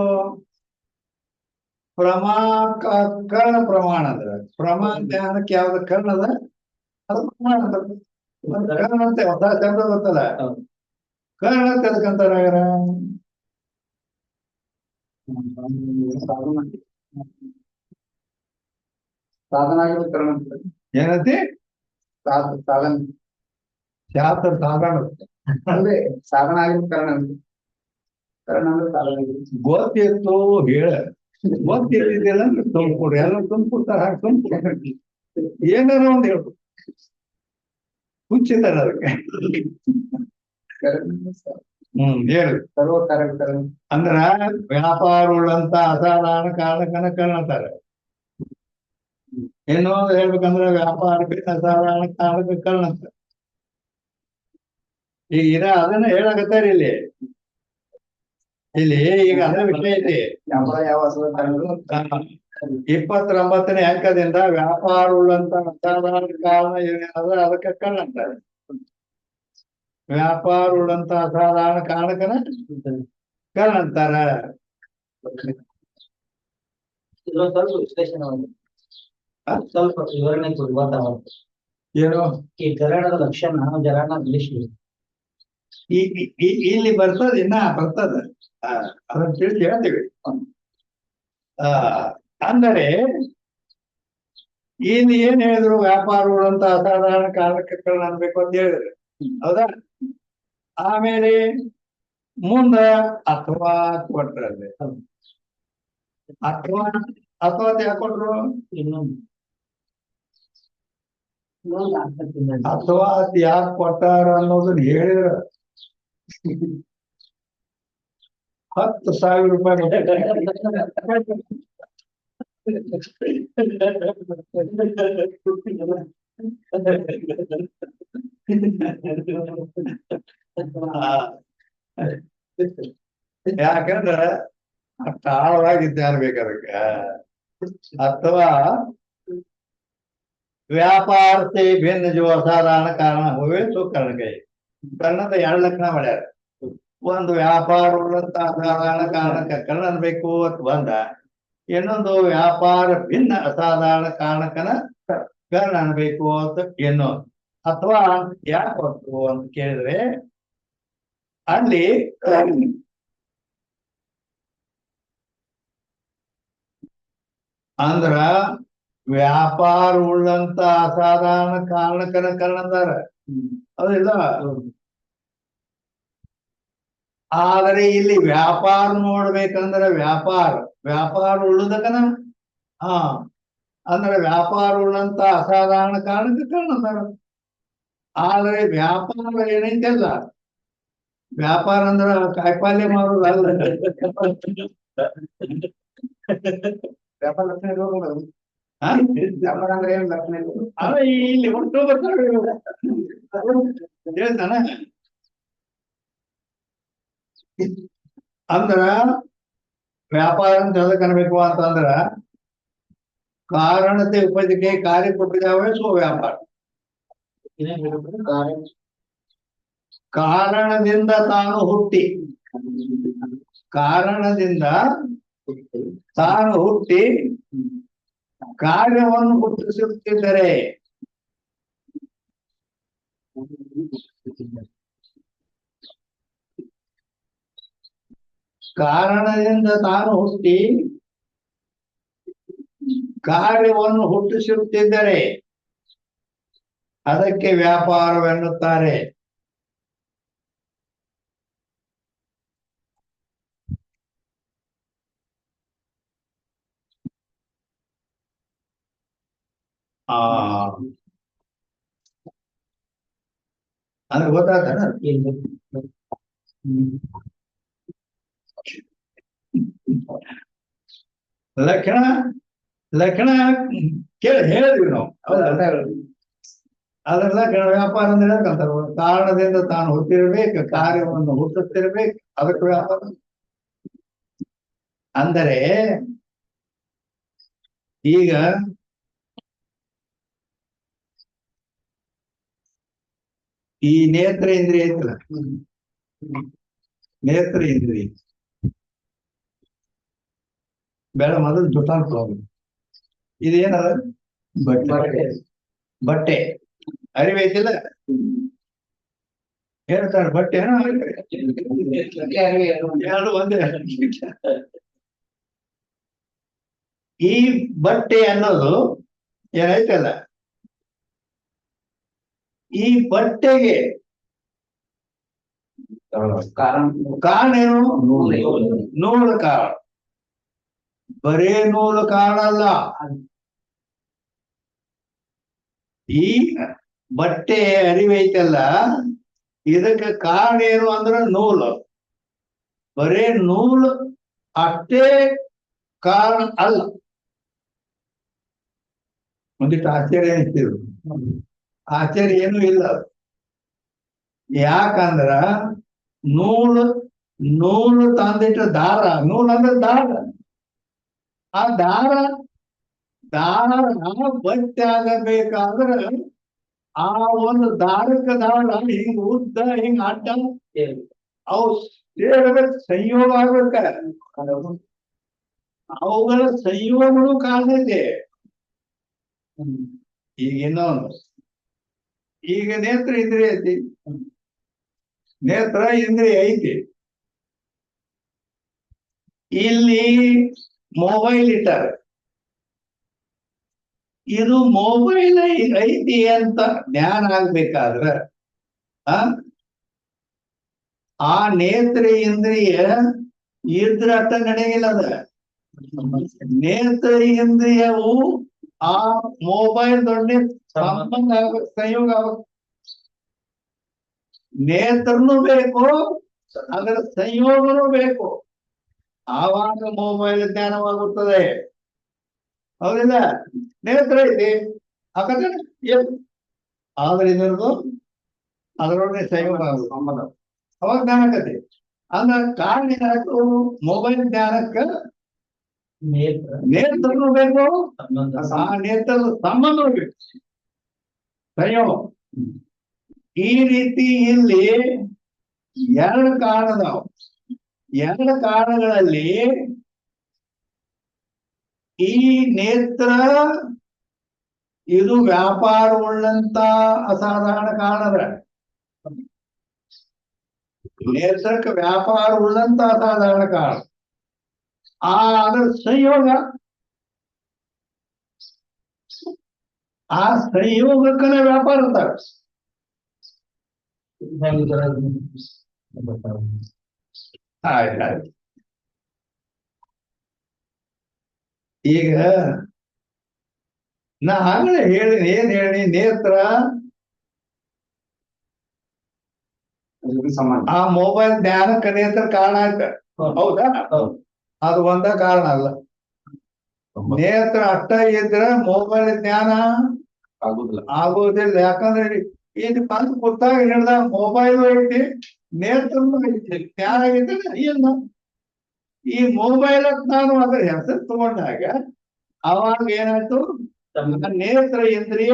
ಕರ್ಣ ಪ್ರಮಾಣ ಅದ. ಪ್ರಮಾಣ ಜ್ಞಾನಕ್ಕೆ ಯಾವ್ದು ಕರ್ಣ ಅದ ಅದು ಪ್ರಮಾಣ ಅದ. ಕರ್ಣ ಅಂತ ಹೊಸ ಶಬ್ದ ಗೊತ್ತಲ್ಲ, ಕರ್ಣ ಅಂತ ಅದಕ್ಕಂತಾರ. ಸಾಧನ ಏನಂತೆ ಸಾಧನ ಶಾಸ್ತ್ರ ಸಾಧನ ಅಂದ್ರೆ ಸಾಧನ ಆಗಿರೋ ಕಾರಣ ಕಾರಣ ಅಂದ್ರೆ ಸಾಧನ ಗೊತ್ತಿತ್ತು ಹೇಳ. ಗೊತ್ತಿರ್ಲಿಲ್ಲ ಅಂದ್ರೆ ತುಂಬಿಕೊಡ್ರಿ. ಎಲ್ಲ ತುಂಬಿಕೊಡ್ತಾರ. ಹಾಗೆ ತುಂಬಿಕೊಡ್ರಿ. ಏನಾರ ಒಂದು ಹೇಳ್ಬೇಕು. ಹುಚ್ಚಿತಾರ ಅದಕ್ಕೆ. ಹೇಳಿ ಸರ್ವ ಕಾರ್ಯ ಅಂದ್ರ ವ್ಯಾಪಾರ ಉಳ್ಳಂತ ಅಸಾಧಾರಣ ಕಾರಣಕ್ಕನ ಕರ್ಣ ಅಂತಾರೆ. ಇನ್ನೊಂದು ಹೇಳ್ಬೇಕಂದ್ರೆ ವ್ಯಾಪಾರಕ್ಕೆ ಅಸಾಧಾರಣ ಕಾರಣಕ್ಕೆ ಕರ್ಣ ಅಂತ. ಈಗ ಅದನ್ನ ಹೇಳಕತ್ತಾರ ಇಲ್ಲಿ. ಈಗ ಅದ್ರ ವಿಷಯ ಐತಿ. ವ್ಯಾಪಾರ ಯಾವ ಕಾರಣಗಳು 29ನೇ ಅಂಕದಿಂದ ವ್ಯಾಪಾರ ಉಳ್ಳಂತ ಅಸಾಧಾರಣ ಕಾರಣ ಏನಾದ ಅದಕ್ಕೆ ಕರ್ಣ ಅಂತಾರೆ. ವ್ಯಾಪಾರ ಉಳ್ಳಂತ ಅಸಾಧಾರಣ ಕಾರಣಕ್ಕನ ಕರ್ಣ ಅಂತಾರ. ಸ್ವಲ್ಪ ವಿಶ್ಲೇಷಣೆ ಮಾಡಿ ಸ್ವಲ್ಪ ವಿವರಣೆ ಕೊಡುವ. ಏನು ಈ ಕರಣದ ಲಕ್ಷಣ ಜರಾಣ ತಿಳಿಸಿ. ಇಲ್ಲಿ ಬರ್ತದ, ಇನ್ನ ಬರ್ತದ. ಅದನ್ನ ತಿಳಿಸಿ ಹೇಳ್ತೀವಿ. ಅಂದರೆ ಇಲ್ಲಿ ಏನ್ ಹೇಳಿದ್ರು? ವ್ಯಾಪಾರ ಉಳ್ಳಂತ ಅಸಾಧಾರಣ ಕಾರಣಕ್ಕೆ ಕರ್ಣ ಅನ್ಬೇಕು ಅಂತ ಹೇಳಿದ್ರು. ಹೌದಾ? ಆಮೇಲೆ ಮುಂದ ಅಥವಾ ಕೊಟ್ರಲ್ಲಿ ಅಥವಾ ಯಾಕೆ ಕೊಟ್ರು? ಇನ್ನೊಂದು ಅಥವಾ ಯಾಕೆ ಕೊಟ್ಟಾರ ಅನ್ನೋದನ್ನ ಹೇಳಿದ್ರ 10,000 ರೂಪಾಯಿ ಯಾಕಂದ್ರ ಅಷ್ಟು ಆಳವಾಗಿ ಜ್ಞಾನ ಬೇಕು ಅದಕ್ಕೆ. ಅಥವಾ ವ್ಯಾಪಾರ से भिन्न जो असाधारण ಕಾರಣ हुए तो कर्ण गए. ಕರ್ಣದ 2 ಲಕ್ಷಣ ಮಾಡ್ಯಾರ. ಒಂದು ವ್ಯಾಪಾರ ಉಳ್ಳಂತ ಅಸಾಧಾರಣ ಕಾರಣಕ್ಕೆ ಕರ್ಣ ಅನ್ಬೇಕು ಅಂತ ಬಂದ, ಇನ್ನೊಂದು ವ್ಯಾಪಾರ ಭಿನ್ನ ಅಸಾಧಾರಣ ಕಾರಣಕ್ಕನ ಕರ್ಣ ಅನ್ಬೇಕು ಅಂತ ಇನ್ನೊಂದು. ಅಥವಾ ಯಾಕೆ ಹೊರತು ಅಂತ ಕೇಳಿದ್ರೆ ಅಲ್ಲಿ ಅಂದ್ರ ವ್ಯಾಪಾರ ಉಳ್ಳಂತ ಅಸಾಧಾರಣ ಕಾರಣಕ್ಕನ ಕರ್ಣ ಅಂದಾರ, ಹೌದಿಲ್ಲ? ಆದರೆ ಇಲ್ಲಿ ವ್ಯಾಪಾರ ನೋಡ್ಬೇಕಂದ್ರೆ ವ್ಯಾಪಾರ ಉಳ್ಳುದಕ್ಕನ ಅಂದ್ರೆ ವ್ಯಾಪಾರ ಉಳ್ಳಂತ ಅಸಾಧಾರಣ ಕಾರಣಕ್ಕೆ ಕರ್ಣ ಅಂದಾರ. ಆದ್ರೆ ವ್ಯಾಪಾರ ಏನೈತಲ್ಲ, ವ್ಯಾಪಾರ ಅಂದ್ರ ಕಾಯಿಪಲ್ಯ ಮಾಡೋದಲ್ಲ. ವ್ಯಾಪಾರ ಲಕ್ಷಣ ಇರೋದು ವ್ಯಾಪಾರ ಅಂದ್ರೆ ಏನು ಲಕ್ಷಣ ಇರೋದು? ಅದೇ ಇಲ್ಲಿ ಹೊಂಟು ಬರ್ತಾರೆ ಹೇಳ್ತಾನ. ಅಂದ್ರ ವ್ಯಾಪಾರ ಅಂತ ಎದಕ್ ಅನ್ಬೇಕು ಅಂತಂದ್ರ ಕಾರಣತೆ ಉಪಜಕ್ಕೆ ಕಾರ್ಯ ಕೊಟ್ಟಿದ್ದಾವೆ. ಸೊ ವ್ಯಾಪಾರ ಕಾರಣದಿಂದ ತಾನು ಹುಟ್ಟಿ ಕಾರ್ಯವನ್ನು ಹುಟ್ಟಿಸುತ್ತಿದ್ದರೆ ಕಾರಣದಿಂದ ತಾನು ಹುಟ್ಟಿ ಕಾರ್ಯವನ್ನು ಹುಟ್ಟಿಸುತ್ತಿದ್ದರೆ ಅದಕ್ಕೆ ವ್ಯಾಪಾರವೆನ್ನುತ್ತಾರೆ. ಅಂದ್ರೆ ಗೊತ್ತಾಗ್ತಾನ ಲಕ್ಷಣ ಕೇಳಿ ಹೇಳಿದ್ವಿ ನಾವು. ಅದ್ರ ಲಕ್ಷಣ ವ್ಯಾಪಾರ ಅಂದ್ರೆ ಹೇಳ್ಕಂತಾರ, ಕಾರಣದಿಂದ ತಾನು ಹುಟ್ಟಿರ್ಬೇಕು, ಕಾರ್ಯವನ್ನು ಹುಟ್ಟುತ್ತಿರ್ಬೇಕು, ಅದಕ್ಕೆ ವ್ಯಾಪಾರ. ಅಂದರೆ ಈಗ ಈ ನೇತ್ರ ಇಂದ್ರಿಯ ಐತಲ್ಲ, ನೇತ್ರ ಇಂದ್ರಿಯ ಬೇಡ ಮೊದಲು ಜುಟಾನ್ ತಗೋಬೇಕು. ಇದೇನದ ಬಟ್ಟೆ ಅರಿವೈತಿಲ್ಲ, ಹೇಳ್ತಾರೆ ಬಟ್ಟೆ ಎರಡು ಒಂದೇ. ಈ ಬಟ್ಟೆ ಅನ್ನೋದು ಏನೈತಲ್ಲ, ಈ ಬಟ್ಟೆಗೆ ಕಾರಣ ಏನು? ನೂಲು ಕಾರಣ. ಬರೇ ನೂಲು ಕಾರಣ ಅಲ್ಲ, ಈ ಬಟ್ಟೆ ಅರಿವೈತಲ್ಲ ಇದಕ್ಕೆ ಕಾರಣ ಏನು ಅಂದ್ರೆ ನೂಲು. ಬರೇ ನೂಲು ಅಷ್ಟೇ ಕಾರಣ ಅಲ್ಲ. ಒಂದಿಟ್ಟು ಆಶ್ಚರ್ಯ ಅನಿಸ್ತಿದ್ರು, ಆಶ್ಚರ್ಯ ಏನೂ ಇಲ್ಲ. ಯಾಕಂದ್ರ ನೂಲು ತಂದಿಟ್ಟ ದಾರ, ನೂಲು ಅಂದ್ರೆ ದಾರ, ಆ ದಾರ ಬಟ್ಟೆ ಆಗಬೇಕಾದ್ರೆ ಆ ಒಂದು ದಾರಕ್ಕೆ ದಾರ ಹಿಂಗ್ ಉದ್ದ ಹಿಂಗ್ ಅಡ್ಡ ಅವು ಸೇರ್ಬೇಕು, ಸಂಯೋಗ ಆಗ್ಬೇಕ. ಅವುಗಳ ಸಂಯೋಗಗಳು ಕಾಣ್ತೈತೆ. ಈಗ ಇನ್ನೊಂದು, ಈಗ ನೇತ್ರ ಇಂದ್ರಿಯ ಐತಿ, ನೇತ್ರ ಇಂದ್ರಿಯ ಐತಿ. ಇಲ್ಲಿ ಮೊಬೈಲ್ ಇಟ್ಟಾರೆ, ಇದು ಮೊಬೈಲ್ ಐತಿ ಅಂತ ಜ್ಞಾನ ಆಗ್ಬೇಕಾದ್ರ ಆ ನೇತ್ರ ಇಂದ್ರಿಯ ಇದ್ರ ಅರ್ಥ ನಡೆಯಿಲ್ಲ. ಅದ ನೇತ್ರ ಇಂದ್ರಿಯವು ಆ ಮೊಬೈಲ್ ದೊಡ್ಡ ಸಂಬಂಧ ಆಗ್ಬೇಕು, ಸಂಯೋಗ ಆಗ್ಬೇಕು. ನೇತ್ರನೂ ಬೇಕು, ಅದರ ಸಂಯೋಗನೂ ಬೇಕು. ಆವಾಗ ಮೊಬೈಲ್ ಜ್ಞಾನವಾಗುತ್ತದೆ. ಹೌದಿಲ್ಲ? ನೇತ್ರ ಐತಿ ಹಾಗಾದ್ರೆ ಆದ್ರೆ ಇದರದು ಅದರೊಳಗೆ ಸಂಯೋಗ ಆಗುದು. ಅವಾಗ ಜ್ಞಾನ ಆಕತಿ. ಅಂದ್ರೆ ಕಾರಣ ಏನಾಯ್ತು, ಮೊಬೈಲ್ ಜ್ಞಾನಕ್ಕ ನೇತ್ರನು ಬೇಕು, ಆ ನೇತ್ರದ ಸಂಬಂಧ ಬೇಕು, ಸಂಯೋಗ. ಈ ರೀತಿ ಇಲ್ಲಿ ಎರಡು ಕಾರಣದಾವ. ಎರಡು ಕಾರಣಗಳಲ್ಲಿ ಈ ನೇತ್ರ ಇದು ವ್ಯಾಪಾರವುಳ್ಳಂತ ಅಸಾಧಾರಣ ಕಾರಣದ, ನೇತ್ರಕ್ಕೆ ವ್ಯಾಪಾರವುಳ್ಳಂತ ಅಸಾಧಾರಣ ಕಾರಣ. ಅದರ ಸಂಯೋಗ, ಆ ಸಂಯೋಗಕ್ಕನೇ ವ್ಯಾಪಾರ ಅಂತಾರೆ. ಆಯ್ತು. ಈಗ ನಾ ಆಗಲೇ ಹೇಳಿನಿ, ಏನ್ ಹೇಳಿ, ನೇತ್ರ ಆ ಮೊಬೈಲ್ ಜ್ಞಾನಕ್ಕೆ ನೇತ್ರ ಕಾರಣ ಆಯ್ತ. ಹೌದಾ? ಅದು ಒಂದ ಕಾರಣ ಅಲ್ಲ. ನೇತ್ರ ಅಷ್ಟ ಇದ್ರೆ ಮೊಬೈಲ್ ಜ್ಞಾನ ಆಗುದಿಲ್ಲ. ಯಾಕಂದ್ರೆ ಇದು ಬಂದು ಗೊತ್ತಾಗ ಹೇಳ್ದ ಮೊಬೈಲ್ ಐತಿ, ನೇತ್ರನು ಐತಿ, ಜ್ಞಾನ ಐತಿ ಇಲ್ಲ. ಈ ಮೊಬೈಲ್ ನಾನು ಅದ್ರ ಹೆಸರು ತಗೊಂಡಾಗ ಅವಾಗ ಏನಾಯ್ತು, ನೇತ್ರ ಇಂದ್ರಿಯ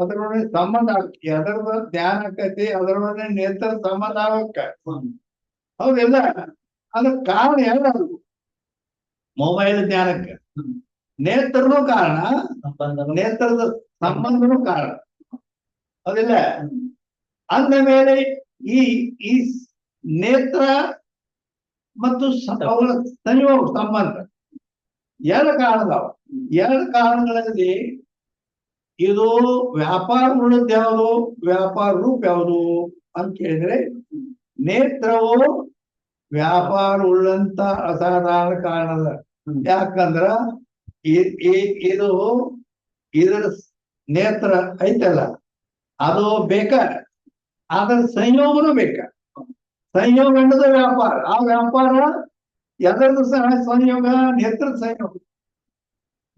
ಅದರೊಳಗೆ ಸಂಬಂಧ ಆಗ್ತಿ, ಅದರದ ಧ್ಯಾನ ಆಕತಿ, ಅದರೊಳಗೆ ನೇತ್ರ ಸಂಬಂಧ ಆಗಕ್ಕ. ಹೌದಿಲ್ಲ? ಅದ್ರ ಕಾರಣ ಯಾರು? ಮೊಬೈಲ್ ಜ್ಞಾನಕ್ಕೆ ನೇತ್ರನೂ ಕಾರಣ, ನೇತ್ರದ ಸಂಬಂಧನೂ ಕಾರಣ. ಹೌದಿಲ್ಲ? ಅಂದ ಮೇಲೆ ಈ ನೇತ್ರ ಮತ್ತು ಅವರ ಸಂಯೋಗ ಸಂಬಂಧ ಎರಡು ಕಾರಣದಾವ. ಎರಡು ಕಾರಣಗಳಲ್ಲಿ ಇದು ವ್ಯಾಪಾರ ಉಳ್ಳದ್ದು ಯಾವುದು, ವ್ಯಾಪಾರ ರೂಪ ಯಾವುದು ಅಂತ ಕೇಳಿದ್ರೆ, ನೇತ್ರವು ವ್ಯಾಪಾರ ಉಳ್ಳಂತ ಅಸಾಧಾರಣ ಕಾರಣದ. ಯಾಕಂದ್ರ ಇದು ಇದರ ನೇತ್ರ ಐತಲ್ಲ, ಅದು ಬೇಕ, ಅದರ ಸಂಯೋಗನೂ ಬೇಕ. ಸಂಯೋಗ ಅನ್ನೋದು ವ್ಯಾಪಾರ. ಆ ವ್ಯಾಪಾರ ಎಲ್ಲರದ್ದು ಸಹ ಸಂಯೋಗ, ನೇತ್ರದ ಸಂಯೋಗ,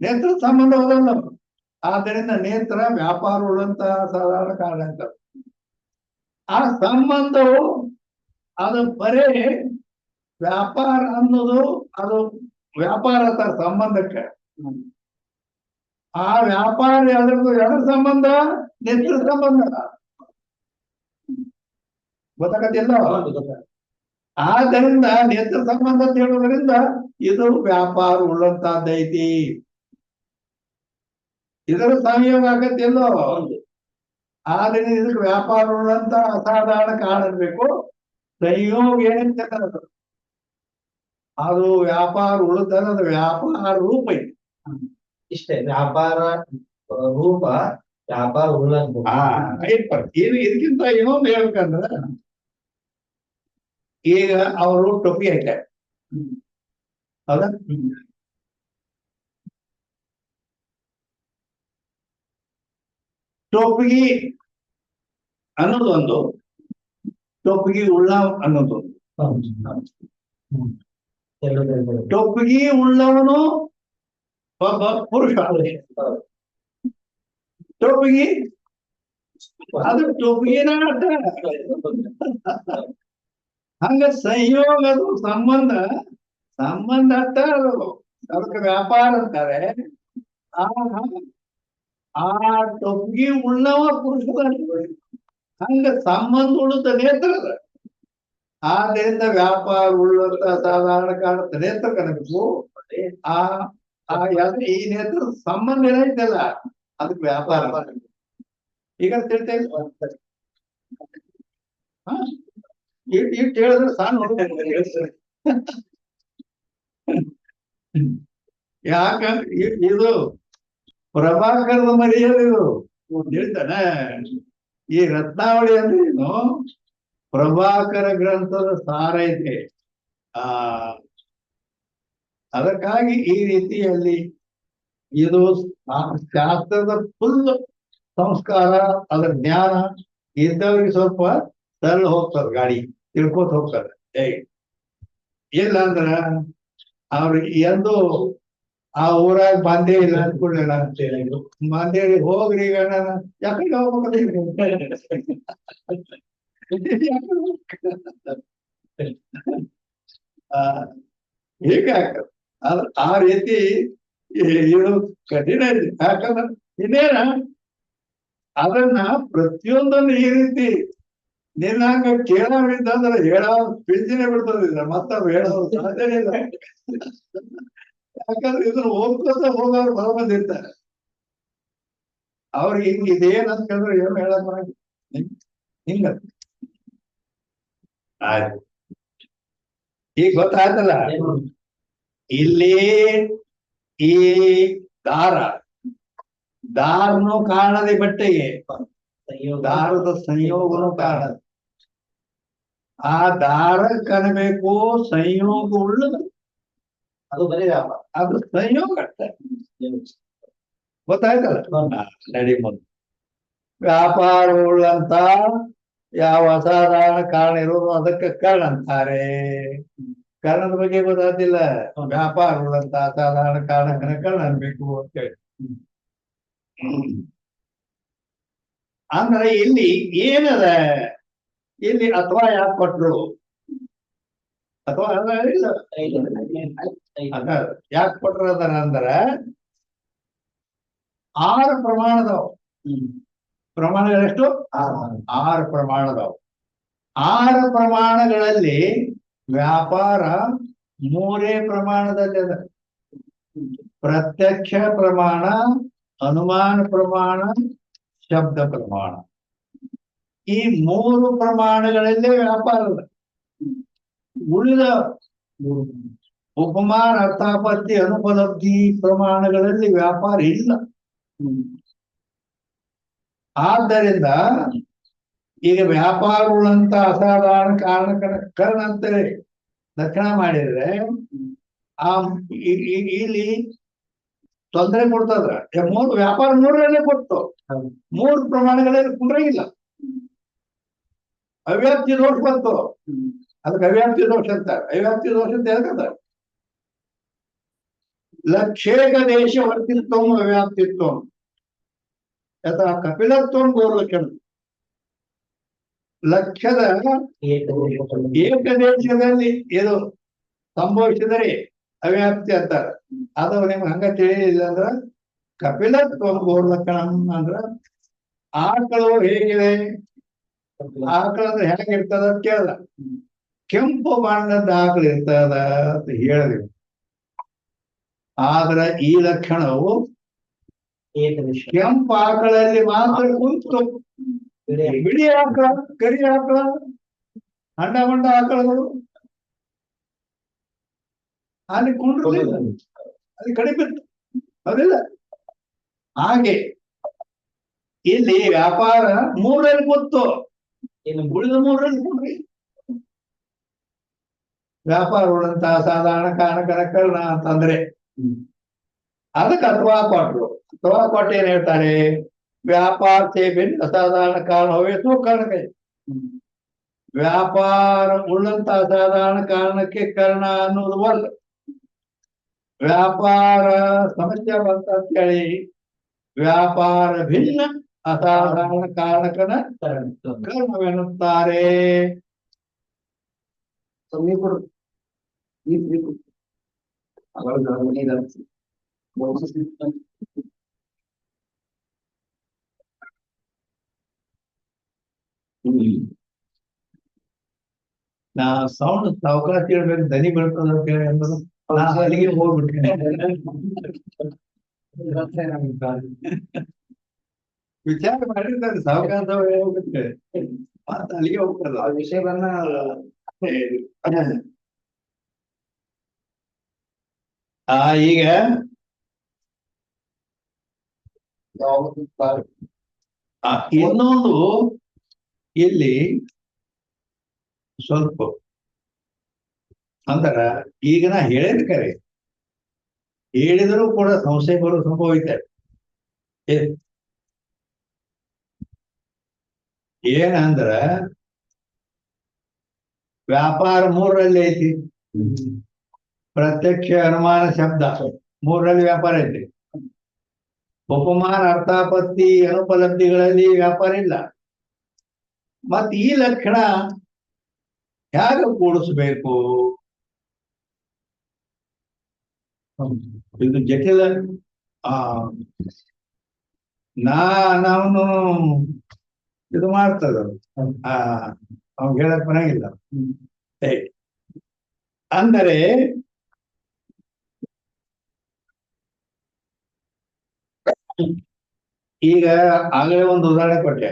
ನೇತ್ರ ಸಂಬಂಧ ಹೋದಲ್ಲ. ಆದ್ದರಿಂದ ನೇತ್ರ ವ್ಯಾಪಾರ ಉಳ್ಳಂತ ಸಾಧಾರಣ ಕಾರಣ ಅಂತ. ಆ ಸಂಬಂಧವು ಅದು ಬರೇ ವ್ಯಾಪಾರ ಅನ್ನೋದು, ಅದು ವ್ಯಾಪಾರ ತರ ಸಂಬಂಧಕ್ಕೆ. ಆ ವ್ಯಾಪಾರ ಎದ್ರ ಸಂಬಂಧ? ನೇತ್ರ ಸಂಬಂಧ. ಗೊತ್ತಾಗತ್ತಿಲ್ಲ? ಆದ್ದರಿಂದ ನೇತ್ರ ಸಂಬಂಧ ಅಂತ ಹೇಳೋದ್ರಿಂದ ಇದು ವ್ಯಾಪಾರ ಉಳ್ಳಂತದ್ದೈತಿ. ಇದರ ಸಂಯೋಗ ಆಗತ್ತಿಲ್ಲೋ? ಆದ್ರೆ ಇದಕ್ಕೆ ವ್ಯಾಪಾರ ಉಳ್ಳಂತ ಅಸಾಧಾರಣ ಕಾರಣ ಬೇಕು. ಸಂಯೋಗ ಏನಂತ ಅದು ವ್ಯಾಪಾರ ಉಳಿದ ವ್ಯಾಪಾರ ರೂಪ ಐತಿ. ಇಷ್ಟೇ ವ್ಯಾಪಾರ ರೂಪ, ವ್ಯಾಪಾರ ಉಳ್ಳಂತ. ಇದಕ್ಕಿಂತ ಇನ್ನೊಂದು ಹೇಳ್ಬೇಕಂದ್ರ, ಈಗ ಅವರು ಟೊಪ್ಪಿ ಹಾಕ್ಯಾರ, ಹೌದಾ? ಟೊಪ್ಪಿಗೆ ಅನ್ನೋದೊಂದು, ಟೊಪ್ಪಿಗೆ ಉಳ್ಳ ಅನ್ನೋದೊಂದು. ಟೊಪ್ಪಿಗೆ ಉಳ್ಳವನು ಒಬ್ಬ ಪುರುಷ. ಟೊಪ್ಪಿಗೆ ಅದು ಟೊಪ್ಪಿಗೆನ ಅರ್ಥ. ಹಂಗ ಸಂಯೋಗದು ಸಂಬಂಧ ಅರ್ಥ. ಅದಕ್ಕೆ ವ್ಯಾಪಾರ ಅಂತಾರೆ. ಆ ಟೊಪ್ಪಿಗೆ ಉಳ್ಳವ ಪುರುಷ. ಹಂಗ ಸಂಬಂಧ ಉಳಿದ ನೇತ್ರದ. ಆದ್ದರಿಂದ ವ್ಯಾಪಾರ ಉಳ್ಳಂತ ಸಾಧಾರಣ ಕಾಣುತ್ತೆ ನೇತ್ರ ಕನಬೇಕು. ಈ ನೇತ್ರದ ಸಂಬಂಧ ಏನೈತಲ್ಲ, ಅದಕ್ಕೆ ವ್ಯಾಪಾರ. ಈಗ ತಿಳ್ತಾ ಇಲ್ಲ? ಇಟ್ಟು ಹೇಳಿದ್ರೆ ಸಣ್ಣ ಯಾಕ ಇದು ಪ್ರಭಾಕರದ ಮರ್ಯಾದೆ. ಇದು ಹೇಳ್ತಾನೆ, ಈ ರತ್ನಾವಳಿ ಅಂದ್ರೆ ಏನು, ಪ್ರಭಾಕರ ಗ್ರಂಥದ ಸಾರ ಐತೆ. ಅದಕ್ಕಾಗಿ ಈ ರೀತಿಯಲ್ಲಿ ಇದು ಶಾಸ್ತ್ರದ ಫುಲ್ ಸಂಸ್ಕಾರ, ಅದರ ಜ್ಞಾನ ಇದ್ದವ್ರಿಗೆ ಸ್ವಲ್ಪ ಸರಳ ಹೋಗ್ತದೆ, ಗಾಡಿ ತಿಳ್ಕೊತ ಹೋಗ್ತದೆ. ಇಲ್ಲ ಅಂದ್ರ ಅವ್ರಿಗೆ ಎಂದು ಆ ಊರಾಗ ಬಂದೇ ಇಲ್ಲ ಅನ್ಕೊಳ್ಳಿಲ್ಲ ಬಂದೇಳಿ ಹೋಗ್ರಿ ಈಗ ನಾನು ಯಾಕಂದ್ರೆ ಹೀಗಾಗ್ತದೆ ಆ ರೀತಿ ಇದು ಕಠಿಣ ಇದೆ. ಯಾಕಂದ್ರೆ ಇನ್ನೇನ ಅದನ್ನ ಪ್ರತಿಯೊಂದನ್ನು ಈ ರೀತಿ ನಿನ್ನಂಗ ಕೇಳೋರಿದ್ದಂದ್ರೆ ಹೇಳೋ ಪಿಂಚಿನೇ ಬಿಡ್ತದಿಲ್ಲ ಮತ್ತ ಹೇಳೋ ಸಾಧ್ಯನೇ ಇಲ್ಲ. ಯಾಕಂದ್ರೆ ಇದನ್ನ ಹೋಗ್ಕೋತ ಹೋಗೋರು ಬರಬಂದಿರ್ತಾರೆ. ಅವ್ರಿಗೆ ಹಿಂಗ್ ಇದೇನಂತಂದ್ರೆ ಏನು ಹೇಳಕ್ ಬರಂಗಿಲ್ಲ. ಹಿಂಗ ಆಯ್ತು ಈಗ ಗೊತ್ತಾಯ್ತಲ್ಲ. ಇಲ್ಲಿ ಈ ದಾರನು ಕಾಣದೆ ಬಟ್ಟೆಗೆ ದಾರದ ಸಂಯೋಗನು ಕಾರಣ. ಆ ದಾರ ಕನಬೇಕು ಸಂಯೋಗ ಉಳ್ಳದು ಅದು ಬರೀ ವ್ಯಾಪಾರ. ಅದು ಸಂಯೋಗ ಅಷ್ಟೇ. ಗೊತ್ತಾಯ್ತಲ್ಲ. ನಡಿ ಮುಂದೆ ವ್ಯಾಪಾರ ಉಳ್ಳಂತ ಯಾವ ಅಸಾಧಾರಣ ಕಾರಣ ಇರೋದು ಅದಕ್ಕೆ ಕರ್ಣ ಅಂತಾರೆ. ಕರ್ಣದ ಬಗ್ಗೆ ಗೊತ್ತಾಗ್ತಿಲ್ಲ. ವ್ಯಾಪಾರ ಉಳ್ಳಂತ ಅಸಾಧಾರಣ ಕಾರಣಕ್ಕನ ಕರ್ಣ ಅನ್ಬೇಕು ಅಂತ ಹೇಳಿ. ಅಂದ್ರೆ ಇಲ್ಲಿ ಏನದ ಇಲ್ಲಿ ಅಥವಾ ಯಾಕೆ ಕೊಟ್ರು ಅಥವಾ ಇಲ್ಲ ಯಾಕೆ ಕೊಟ್ರು ಅದರ ಅಂದ್ರ 6 ಪ್ರಮಾಣದವು. ಪ್ರಮಾಣಗಳೆಷ್ಟು? 6 ಪ್ರಮಾಣದವು. 6 ಪ್ರಮಾಣಗಳಲ್ಲಿ ವ್ಯಾಪಾರ 3 ಪ್ರಮಾಣದಲ್ಲಿ ಅದ. ಪ್ರತ್ಯಕ್ಷ ಪ್ರಮಾಣ, ಅನುಮಾನ ಪ್ರಮಾಣ, ಶಬ್ದ ಪ್ರಮಾಣ. ಈ 3 ಪ್ರಮಾಣಗಳಲ್ಲೇ ವ್ಯಾಪಾರ ಅದ. ಉಳಿದ ಉಪಮಾನ, ಅರ್ಥಾಪತ್ತಿ, ಅನುಪಲಬ್ಧಿ ಪ್ರಮಾಣಗಳಲ್ಲಿ ವ್ಯಾಪಾರ ಇಲ್ಲ. ಆದ್ದರಿಂದ ಈಗ ವ್ಯಾಪಾರಗಳಂತ ಅಸಾಧಾರಣ ಕಾರಣ ಅಂತೇಳಿ ಲಕ್ಷಣ ಮಾಡಿದ್ರೆ ಇಲ್ಲಿ ತೊಂದರೆ ಕೊಡ್ತದ. ವ್ಯಾಪಾರ 3ರಲ್ಲೇ ಕೊಟ್ಟು 3 ಪ್ರಮಾಣಗಳಲ್ಲಿ ಕುಂಡ್ರಂಗಿಲ್ಲ. ಅವ್ಯಾಪ್ತಿ ದೋಷ ಬಂತು. ಅದಕ್ಕೆ ಅವ್ಯಾಪ್ತಿ ದೋಷ ಅಂತಾರೆ. ಅವ್ಯಾಪ್ತಿ ದೋಷ ಅಂತ ಹೇಳ್ತಾರೆ. ಲಕ್ಷೇಕ ದೇಶ ವರ್ತಿತ್ವ ಅವ್ಯಾಪ್ತಿತ್ವ ಅಥವಾ ಕಪಿಲತ್ವ ಗೋರ್ಲಕ್ಷಣ. ಲಕ್ಷ್ಯದ ಏಕದೇಶದಲ್ಲಿ ಇದು ಸಂಭವಿಸಿದರೆ ಅವ್ಯಾಪ್ತಿ ಅಂತಾರೆ. ಅದು ನಿಮ್ಗೆ ಹಂಗ ತಿಳಿಲಿಲ್ಲ ಅಂದ್ರ ಕಪಿಲತ್ವ ಗೋರ್ಲಕ್ಷಣ ಅಂದ್ರ ಆಕಳು ಹೇಗಿದೆ, ಆಕಳು ಅಂದ್ರೆ ಹೇಗಿರ್ತದ ಅಂತ ಕೇಳದ. ಕೆಂಪು ಬಣ್ಣದ ಆಕಳು ಇರ್ತದ ಅಂತ ಹೇಳಿದ್ವಿ. ಆದ್ರ ಈ ಲಕ್ಷಣವು ಕೆಂಪು ಆಕಳಲ್ಲಿ ಮಾತ್ರ ಕುಂತು ಬಿಳಿ ಆಕಳ, ಕರಿ ಆಕಳ, ಅಂಡ ಮಂಡ ಆಕಳಗಳು ಅಲ್ಲಿ ಕುಂಡ್ರಲಿಲ್ಲ, ಅಲ್ಲಿ ಕಡಿಮೆ ಹೌದಿಲ್ಲ. ಹಾಗೆ ಇಲ್ಲಿ ವ್ಯಾಪಾರ 3ರಲ್ಲಿ ಗೊತ್ತು, ಇನ್ನು ಉಳಿದ 3ರಲ್ಲಿ ಕುಂಡ್ರಿ. ವ್ಯಾಪಾರ ಉಳ್ಳಂತ ಸಾಧಾರಣ ಕಾರಣ ಅಂತಂದ್ರೆ ಅದಕ್ಕೆ ಅಥವಾ ಕೊಟ್ರು. ಅಥವಾ ಕೊಟ್ಟು ಏನ್ ಹೇಳ್ತಾರೆ? ವ್ಯಾಪಾರ ಸೇವೆನ್ ಅಸಾಧಾರಣ ಕಾರಣ ಹೋಯ್ತು ಕಾರಣಕ್ಕೆ. ವ್ಯಾಪಾರ ಉಳ್ಳಂತ ಅಸಾಧಾರಣ ಕಾರಣಕ್ಕೆ ಕಾರಣ ಅನ್ನೋದು ಒಂದು ವ್ಯಾಪಾರ ಸಮಸ್ಯೆ ಬಂತ ಅಂತೇಳಿ ವ್ಯಾಪಾರ ಭಿನ್ನ ಅಸಾಧಾರಣ ಕಾರಣಕನ ಕಾರಣವೆನ್ನುತ್ತಾರೆ. ನಾ ಸೌಂಡ್ ಸಾವಕಾಶ ಹೇಳ್ಬೇಕು, ದನಿ ಬರ್ತದ ಅಂತ ಹೇಳಿ ಅನ್ನೋದು ನಾ ಅಲ್ಲಿಗೆ ಹೋಗ್ಬಿಟ್ಟೆ. ವಿಚಾರ ಮಾಡಿರ್ತಾರೆ ಸಾವಕಾಶ ಹೋಗ್ಬಿಟ್ಟೆ, ಅಲ್ಲಿಗೆ ಹೋಗ್ತದ ಆ ವಿಷಯವನ್ನ. ಈಗ ಇನ್ನೊಂದು ಇಲ್ಲಿ ಸ್ವಲ್ಪ ಅಂದ್ರ ಈಗ ನಾ ಹೇಳಿದ ಕರೆ ಹೇಳಿದರೂ ಕೂಡ ಸಂಶಯಗಳು ಸಂಭವಿತವೆ. ಏನಂದ್ರ ವ್ಯಾಪಾರ 3ರಲ್ಲಿ ಐತಿ, ಪ್ರತ್ಯಕ್ಷ ಅನುಮಾನ ಶಬ್ದ ಮೂರರಲ್ಲಿ ವ್ಯಾಪಾರ ಐತಿ. ಉಪಮಾನ ಅರ್ಥಾಪತ್ತಿ ಅನುಪಲಬ್ಧಿಗಳಲ್ಲಿ ವ್ಯಾಪಾರ ಇಲ್ಲ. ಮತ್ ಈ ಲಕ್ಷಣ ಹೇಗೆ ಕೂಡಿಸ್ಬೇಕು? ಇದು ಜಟಿಲ. ಆ ನಾವು ಇದು ಮಾಡ್ತದ ಅವ್ನು ಹೇಳಕ್ ಬರಂಗಿಲ್ಲ. ಅಂದರೆ ಈಗ ಆಗಲೇ ಒಂದು ಉದಾಹರಣೆ ಕೊಟ್ಟೆ.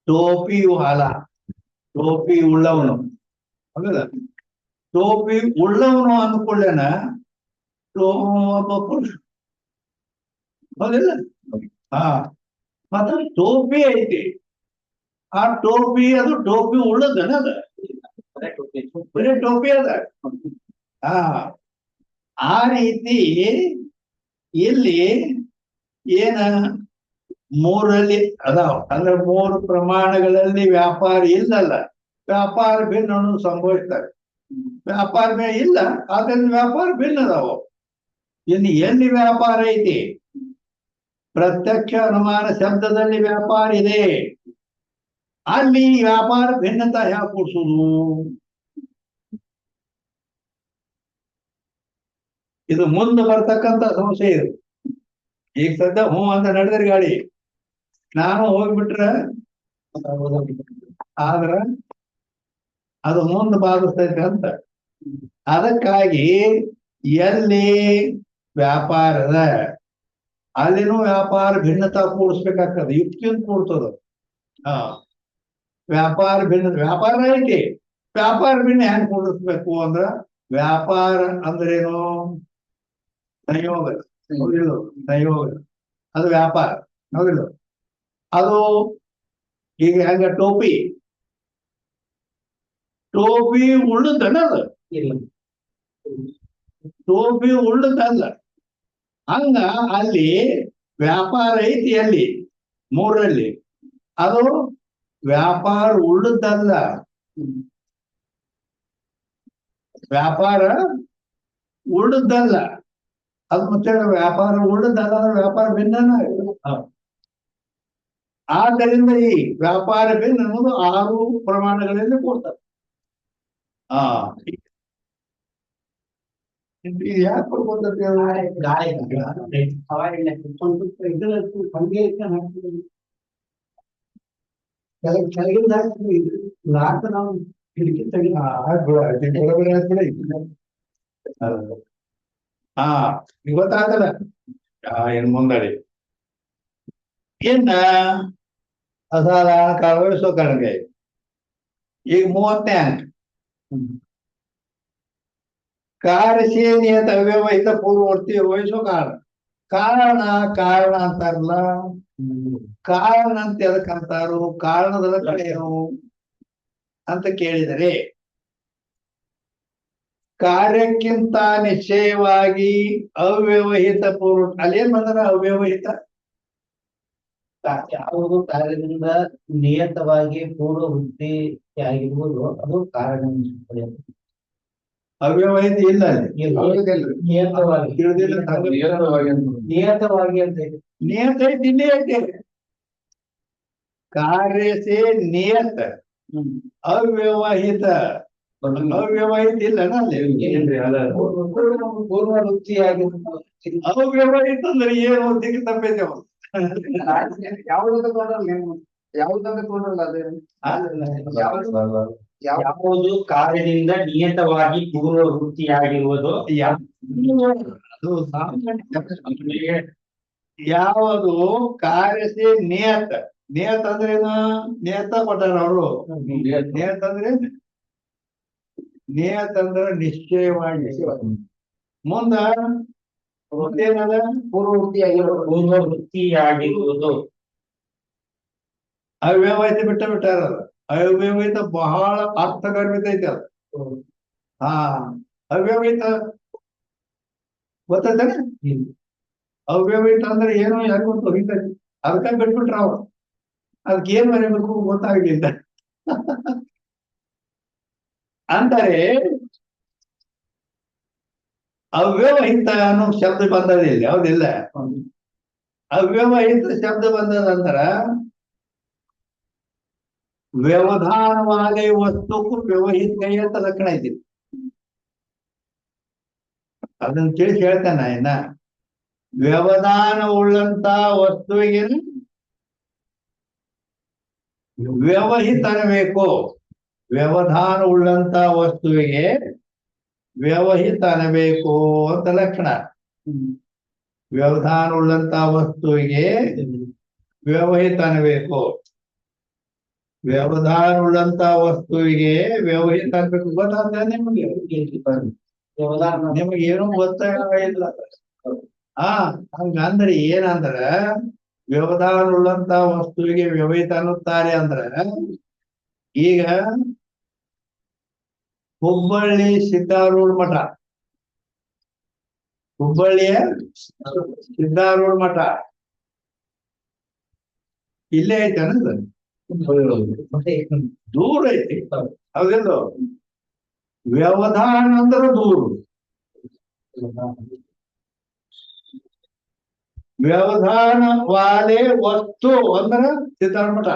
ಟೋಪಿ ಹಾಲ, ಟೋಪಿ ಉಳ್ಳವನು, ಹೌದಲ್ಲ? ಟೋಪಿ ಉಳ್ಳವನು ಅಂದ್ಕೊಳ್ಳೇನ ಒಬ್ಬ ಪುರುಷ, ಹೌದಿಲ್ಲ? ಹಾ, ಮತ್ತೆ ಟೋಪಿ ಐತಿ. ಆ ಟೋಪಿ ಅದು ಟೋಪಿ ಉಳ್ಳದನ ಅದ, ಬರೀ ಟೋಪಿ ಅದ. ಹಾ, ಆ ರೀತಿ ಇಲ್ಲಿ ಏನ ಮೂರಲ್ಲಿ ಅದಾವ. ಅಂದ್ರೆ ಮೂರು ಪ್ರಮಾಣಗಳಲ್ಲಿ ವ್ಯಾಪಾರ ಇಲ್ಲಲ್ಲ, ವ್ಯಾಪಾರ ಭಿನ್ನವನ್ನು ಸಂಭವಿಸ್ತಾರೆ. ವ್ಯಾಪಾರ ಇಲ್ಲ, ಆದ್ರಿಂದ ವ್ಯಾಪಾರ ಭಿನ್ನ ಅದಾವ. ಇನ್ನು ಎಲ್ಲಿ ವ್ಯಾಪಾರ ಐತಿ? ಪ್ರತ್ಯಕ್ಷ ಅನುಮಾನ ಶಬ್ದದಲ್ಲಿ ವ್ಯಾಪಾರ ಇದೆ. ಅಲ್ಲಿ ವ್ಯಾಪಾರ ಭಿನ್ನತ ಹ್ಯಾಕ್ ಕೂಡ್ಸುದು? ಇದು ಮುಂದೆ ಬರ್ತಕ್ಕಂಥ ಸಮಸ್ಯೆ. ಇದು ಈಗ ಸದ್ಯ ಹ್ಞೂ ಅಂತ ನಡೆದ್ರೆ ಗಾಡಿ, ನಾನು ಹೋಗ್ಬಿಟ್ರೆ ಆದ್ರ ಅದು ಮುಂದೆ ಬಾಧಿಸ್ತೈತೆ ಅಂತ. ಅದಕ್ಕಾಗಿ ಎಲ್ಲಿ ವ್ಯಾಪಾರದ ಅಲ್ಲಿನೂ ವ್ಯಾಪಾರ ಭಿನ್ನತಾ ಕೂಡಿಸ್ಬೇಕಾಗ್ತದೆ. ಯುಕ್ತಿಯನ್ನು ಕೂಡ್ತದ. ಹಾ, ವ್ಯಾಪಾರ ಭಿನ್ನ ವ್ಯಾಪಾರ ಐತಿ, ವ್ಯಾಪಾರ ಭಿನ್ನ ಹೆಂಗ್ ಕೂಡಿಸ್ಬೇಕು ಅಂದ್ರ, ವ್ಯಾಪಾರ ಅಂದ್ರೇನು? ಸಂಯೋಗ, ಹೌದಿಲ್ಲ? ಸಂಯೋಗ ಅದು ವ್ಯಾಪಾರ, ಹೌದಿಲ್ಲ? ಅದು ಈಗ ಹೆಂಗ ಟೋಪಿ, ಟೋಪಿ ಉಳ್ಳದನ ಅದು, ಟೋಪಿ ಉಳ್ಳದಲ್ಲ. ಹಂಗ ಅಲ್ಲಿ ವ್ಯಾಪಾರ ಐತಿ, ಅಲ್ಲಿ ಮೂರಲ್ಲಿ ಅದು ವ್ಯಾಪಾರ ಉಳ್ಳದಲ್ಲ. ವ್ಯಾಪಾರ ಉಳ್ಳದಲ್ಲ ಅದು, ಮತ್ತೆ ವ್ಯಾಪಾರ ಉಳ್ಳದಲ್ಲ, ವ್ಯಾಪಾರ ಭಿನ್ನ. ಆದ್ದರಿಂದ ಈ ವ್ಯಾಪಾರ ಭಿನ್ನ ಅನ್ನೋದು 6 ಪ್ರಮಾಣಗಳಲ್ಲಿ ಕೊಡ್ತಾರೆ. ಇದು ಯಾಕೆ ಕೊಡ್ಬೋದಕ್ಕೆ? ನಾವು ಕಿಟಕಿ ತೆಗಿ ಗೊತ್ತಾಗಲ್ಲ. ಏನ್ ಮುಂದಡಿ ಏನ ಅಸಾಧಾರಣ ಕಾಲ ವಹಿಸೋ ಕಾರಣಕ್ಕೆ ಈಗ 30ನೇ ಅಂಕ ಕಾರ್ಯಶೇ ನಿಯತ ಅವ್ಯವಹಿತ ಪೂರ್ವವರ್ತಿ ವಹಿಸೋ ಕಾರಣ. ಕಾರಣ ಅಂತಾರಲ್ಲ, ಕಾರಣ ಅಂತ ಎದಕ್ಕಂತಾರು? ಕಾರಣದ ಲಕ್ಷಣ ಏನು ಅಂತ ಕೇಳಿದರೆ, ಕಾರ್ಯಕ್ಕಿಂತ ನಿಶ್ಚಯವಾಗಿ ಅವ್ಯವಹಿತ ಪೂರ್ವ. ಅಲ್ಲೇನ್ ಬಂದ್ರ? ಅವ್ಯವಹಿತ ಯಾವುದು ಕಾರ್ಯದಿಂದ ನಿಯತವಾಗಿ ಪೂರ್ವವೃತ್ತಿಯಾಗಿರುವುದು ಅದು ಕಾರಣ. ಅವ್ಯವಹಿತ ಇಲ್ಲ ಅಲ್ಲಿ, ನಿಯತವಾಗಿ ನಿಯತವಾಗಿ ಅಂತ ನಿಯತ ಐತಿ, ಇಲ್ಲಿ ಐತಿ. ಕಾರ್ಯಸೇ ನಿಯತ ಅವ್ಯವಹಿತ, ಅವ್ಯವಹಿತ ಇಲ್ಲ ಪೂರ್ವವೃತ್ತಿಯಾಗಿ. ಅವ್ಯವಹಿತ ಅಂದ್ರೆ ಏನು ಅಂತ ತಪ್ಪೈತೆ. ಯಾವ್ದಂತ ತಗೊಂಡ್ರಲ್ಲ ಅದು ಯಾವುದು ಕಾರ್ಯದಿಂದ ನಿಯತವಾಗಿ ಪೂರ್ವವೃತ್ತಿಯಾಗಿರುವುದು ಯಾವುದು ಕಾರ್ಯಸೇ ನಿಯತ. ನಿಯತ ಅಂದ್ರೇನು? ನಿಯತ ಕೊಟ್ಟಾರ ಅವರು. ನಿಯತ ಅಂದ್ರೆ ನಿಯತ ಅಂದ್ರೆ ನಿಶ್ಚಯವಾಗಿ. ಮುಂದ ಏನದ? ಪೂರ್ವವೃತ್ತಿಯಾಗಿರುವುದು. ಅವ್ಯವಹಿತ ಬಿಟ್ಟಾರ. ಅವ್ಯವಹಿತ ಬಹಳ ಅರ್ಥಗರ್ಭಿತ ಐತೆ ಅದು. ಅವ್ಯವಹಿತ ಗೊತ್ತಾಯ್ತಾನೆ? ಅವ್ಯವಹಿತ ಅಂದ್ರೆ ಏನು ಯಾರು ಗೊತ್ತು? ಹೊಡಿತೈತಿ, ಅದಕ್ಕ ಬಿಟ್ಬಿಟ್ರ ಅವ್ರು. ಅದಕ್ಕೆ ಏನ್ ಬರೀಬೇಕು ಗೊತ್ತಾಗ್ಲಿಲ್ಲ. ಅಂದರೆ ಅವ್ಯವಹಿತ ಅನ್ನೋ ಶಬ್ದ ಬಂದದಿಲ್ಲ, ಯಾವ್ದಿಲ್ಲ. ಅವ್ಯವಹಿತ ಶಬ್ದ ಬಂದದಂದ್ರ ವ್ಯವಧಾನವಾದ ವಸ್ತುಕ್ಕೂ ವ್ಯವಹಿತ ಅಂತ ಲಕ್ಷಣ ಐತಿ. ಅದನ್ನ ತಿಳಿಸಿ ಹೇಳ್ತೇನೆ ಇನ್ನ. ವ್ಯವಧಾನ ಉಳ್ಳಂತ ವಸ್ತುವಿಗೆ ವ್ಯವಹಿತ ಅನ್ನಬೇಕು. ವ್ಯವಧಾನ ಉಳ್ಳಂತ ವಸ್ತುವಿಗೆ ವ್ಯವಹಿತ ಅನ್ನಬೇಕು ಅಂತ ಲಕ್ಷಣ. ವ್ಯವಧಾನ ಉಳ್ಳಂತ ವಸ್ತುವಿಗೆ ವ್ಯವಹಿತ ಅನ್ನಬೇಕು. ವ್ಯವಧಾನ ಉಳ್ಳಂತ ವಸ್ತುವಿಗೆ ವ್ಯವಹಿತ ಅನ್ಬೇಕು. ಗೊತ್ತಾಗ್ತದೆ ನಿಮಗೆ? ನಿಮಗೆ ಏನೂ ಗೊತ್ತಾಗಿಲ್ಲ. ಹಂಗಂದ್ರೆ ಏನಂದ್ರ ವ್ಯವಧಾನ ಉಳ್ಳಂತ ವಸ್ತುವಿಗೆ ವ್ಯವಹಿತ ಅನ್ನುತ್ತಾರೆ ಅಂದ್ರ, ಈಗ ಹುಬ್ಬಳ್ಳಿ ಸಿದ್ದಾರೂಢ ಮಠ, ಹುಬ್ಬಳ್ಳಿಯ ಸಿದ್ದಾರೂಢ ಮಠ ಇಲ್ಲೇ ಐತೆ ಅನ್ನೋದು, ದೂರ ಐತಿ, ಹೌದಿಲ್ಲ? ವ್ಯವಧಾನ ಅಂದ್ರೆ ದೂರ, ವ್ಯವಧಾನವಾದೇ ವಸ್ತು ಅಂದ್ರ ಸಿದ್ದಾರೂಢ ಮಠ,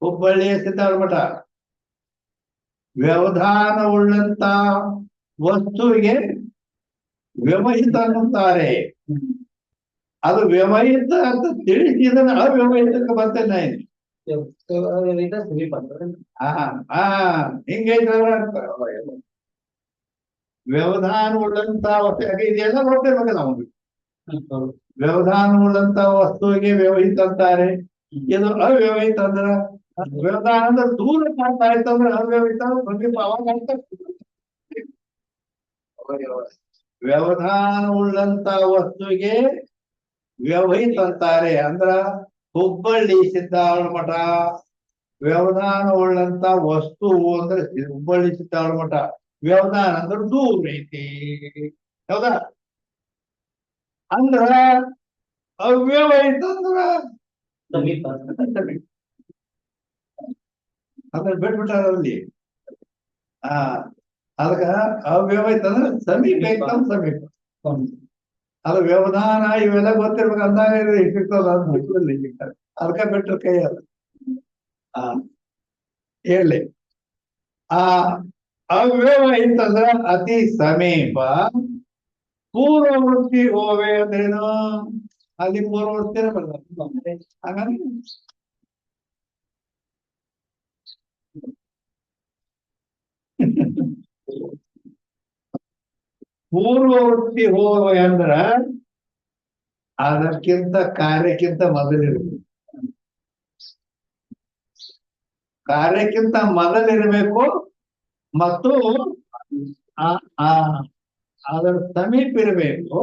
ಹುಬ್ಬಳ್ಳಿಯ ಸಿದ್ದಾರೂಢ ಮಠ. ವ್ಯವಧಾನ ಉಳ್ಳಂತ ವಸ್ತುವಿಗೆ ವ್ಯವಹಿತ ಅನ್ನುತ್ತಾರೆ. ಅದು ವ್ಯವಹಿತ ಅಂತ ತಿಳಿಸಿದನ ಅವ್ಯವಹಿತಕ್ಕೆ ಬರ್ತೇನೆ. ಹಿಂಗೈತೆ ವ್ಯವಧಾನ ಉಳ್ಳಂತ ವಸ್ತು. ಇದೆಲ್ಲ ನೋಡ್ತಿರ್ಬೇಕಲ್ಲ ನಮಗೆ. ವ್ಯವಧಾನ ಉಳ್ಳಂತ ವಸ್ತುವಿಗೆ ವ್ಯವಹಿತ ಅಂತಾರೆ. ಇದು ಅವ್ಯವಹಿತ ಅಂದ್ರ, ವ್ಯವಧಾನ ಅಂದ್ರೆ ದೂರ ಕಾಣ್ತಾ ಇತ್ತಂದ್ರೆ ಅವ್ಯವಹಿತ, ಸಮೀಪ ಅವಾಗ ಆಗ್ತಾ. ವ್ಯವಧಾನ ಉಳ್ಳಂತ ವಸ್ತುವಿಗೆ ವ್ಯವಹಿತ ಅಂತಾರೆ. ಅಂದ್ರ ಹುಬ್ಬಳ್ಳಿ ಸಿದ್ದಾರೂಢ ಮಠ ವ್ಯವಧಾನ ಉಳ್ಳಂತ ವಸ್ತು ಅಂದ್ರೆ ಹುಬ್ಬಳ್ಳಿ ಸಿದ್ದಾರೂಢ ಮಠ. ವ್ಯವಧಾನ ಅಂದ್ರೆ ದೂರ ಐತಿ, ಹೌದಾ? ಅಂದ್ರ ಅವ್ಯವಹಿತ ಅಂದ್ರ ಅಂದ್ರೆ ಬಿಟ್ಬಿಟ್ಟಾರ ಅಲ್ಲಿ. ಅದಕ್ಕ ಅವ್ಯವಹಿತ ಅಂದ್ರೆ ಸಮೀಪ ಐತಂದ್ರ ಸಮೀಪ. ಅದು ವ್ಯವಧಾನ ಇವೆಲ್ಲ ಗೊತ್ತಿರ್ಬೇಕು. ಅಂದಾಗ ಸಿಗ್ತದ ಅದಕ್ಕ ಬಿಟ್ರ ಕೈ ಅದು. ಹೇಳಿ, ಅವ್ಯವಹಿತ ಅಂದ್ರ ಅತಿ ಸಮೀಪ. ಪೂರ್ವವೃತ್ತಿ ಹೋವೆ ಅಂದ್ರೇನು? ಅಲ್ಲಿ ಪೂರ್ವವೃತ್ತಿನ ಬರ್ತದೆ. ಹಾಗಾಗಿ ಪೂರ್ವವೃತ್ತಿ ಹೋವೆ ಅಂದ್ರ ಅದಕ್ಕಿಂತ ಕಾರ್ಯಕ್ಕಿಂತ ಮೊದಲಿರ್ಬೇಕು. ಕಾರ್ಯಕ್ಕಿಂತ ಮೊದಲಿರ್ಬೇಕು ಮತ್ತು ಅದರ ಸಮೀಪ ಇರಬೇಕು.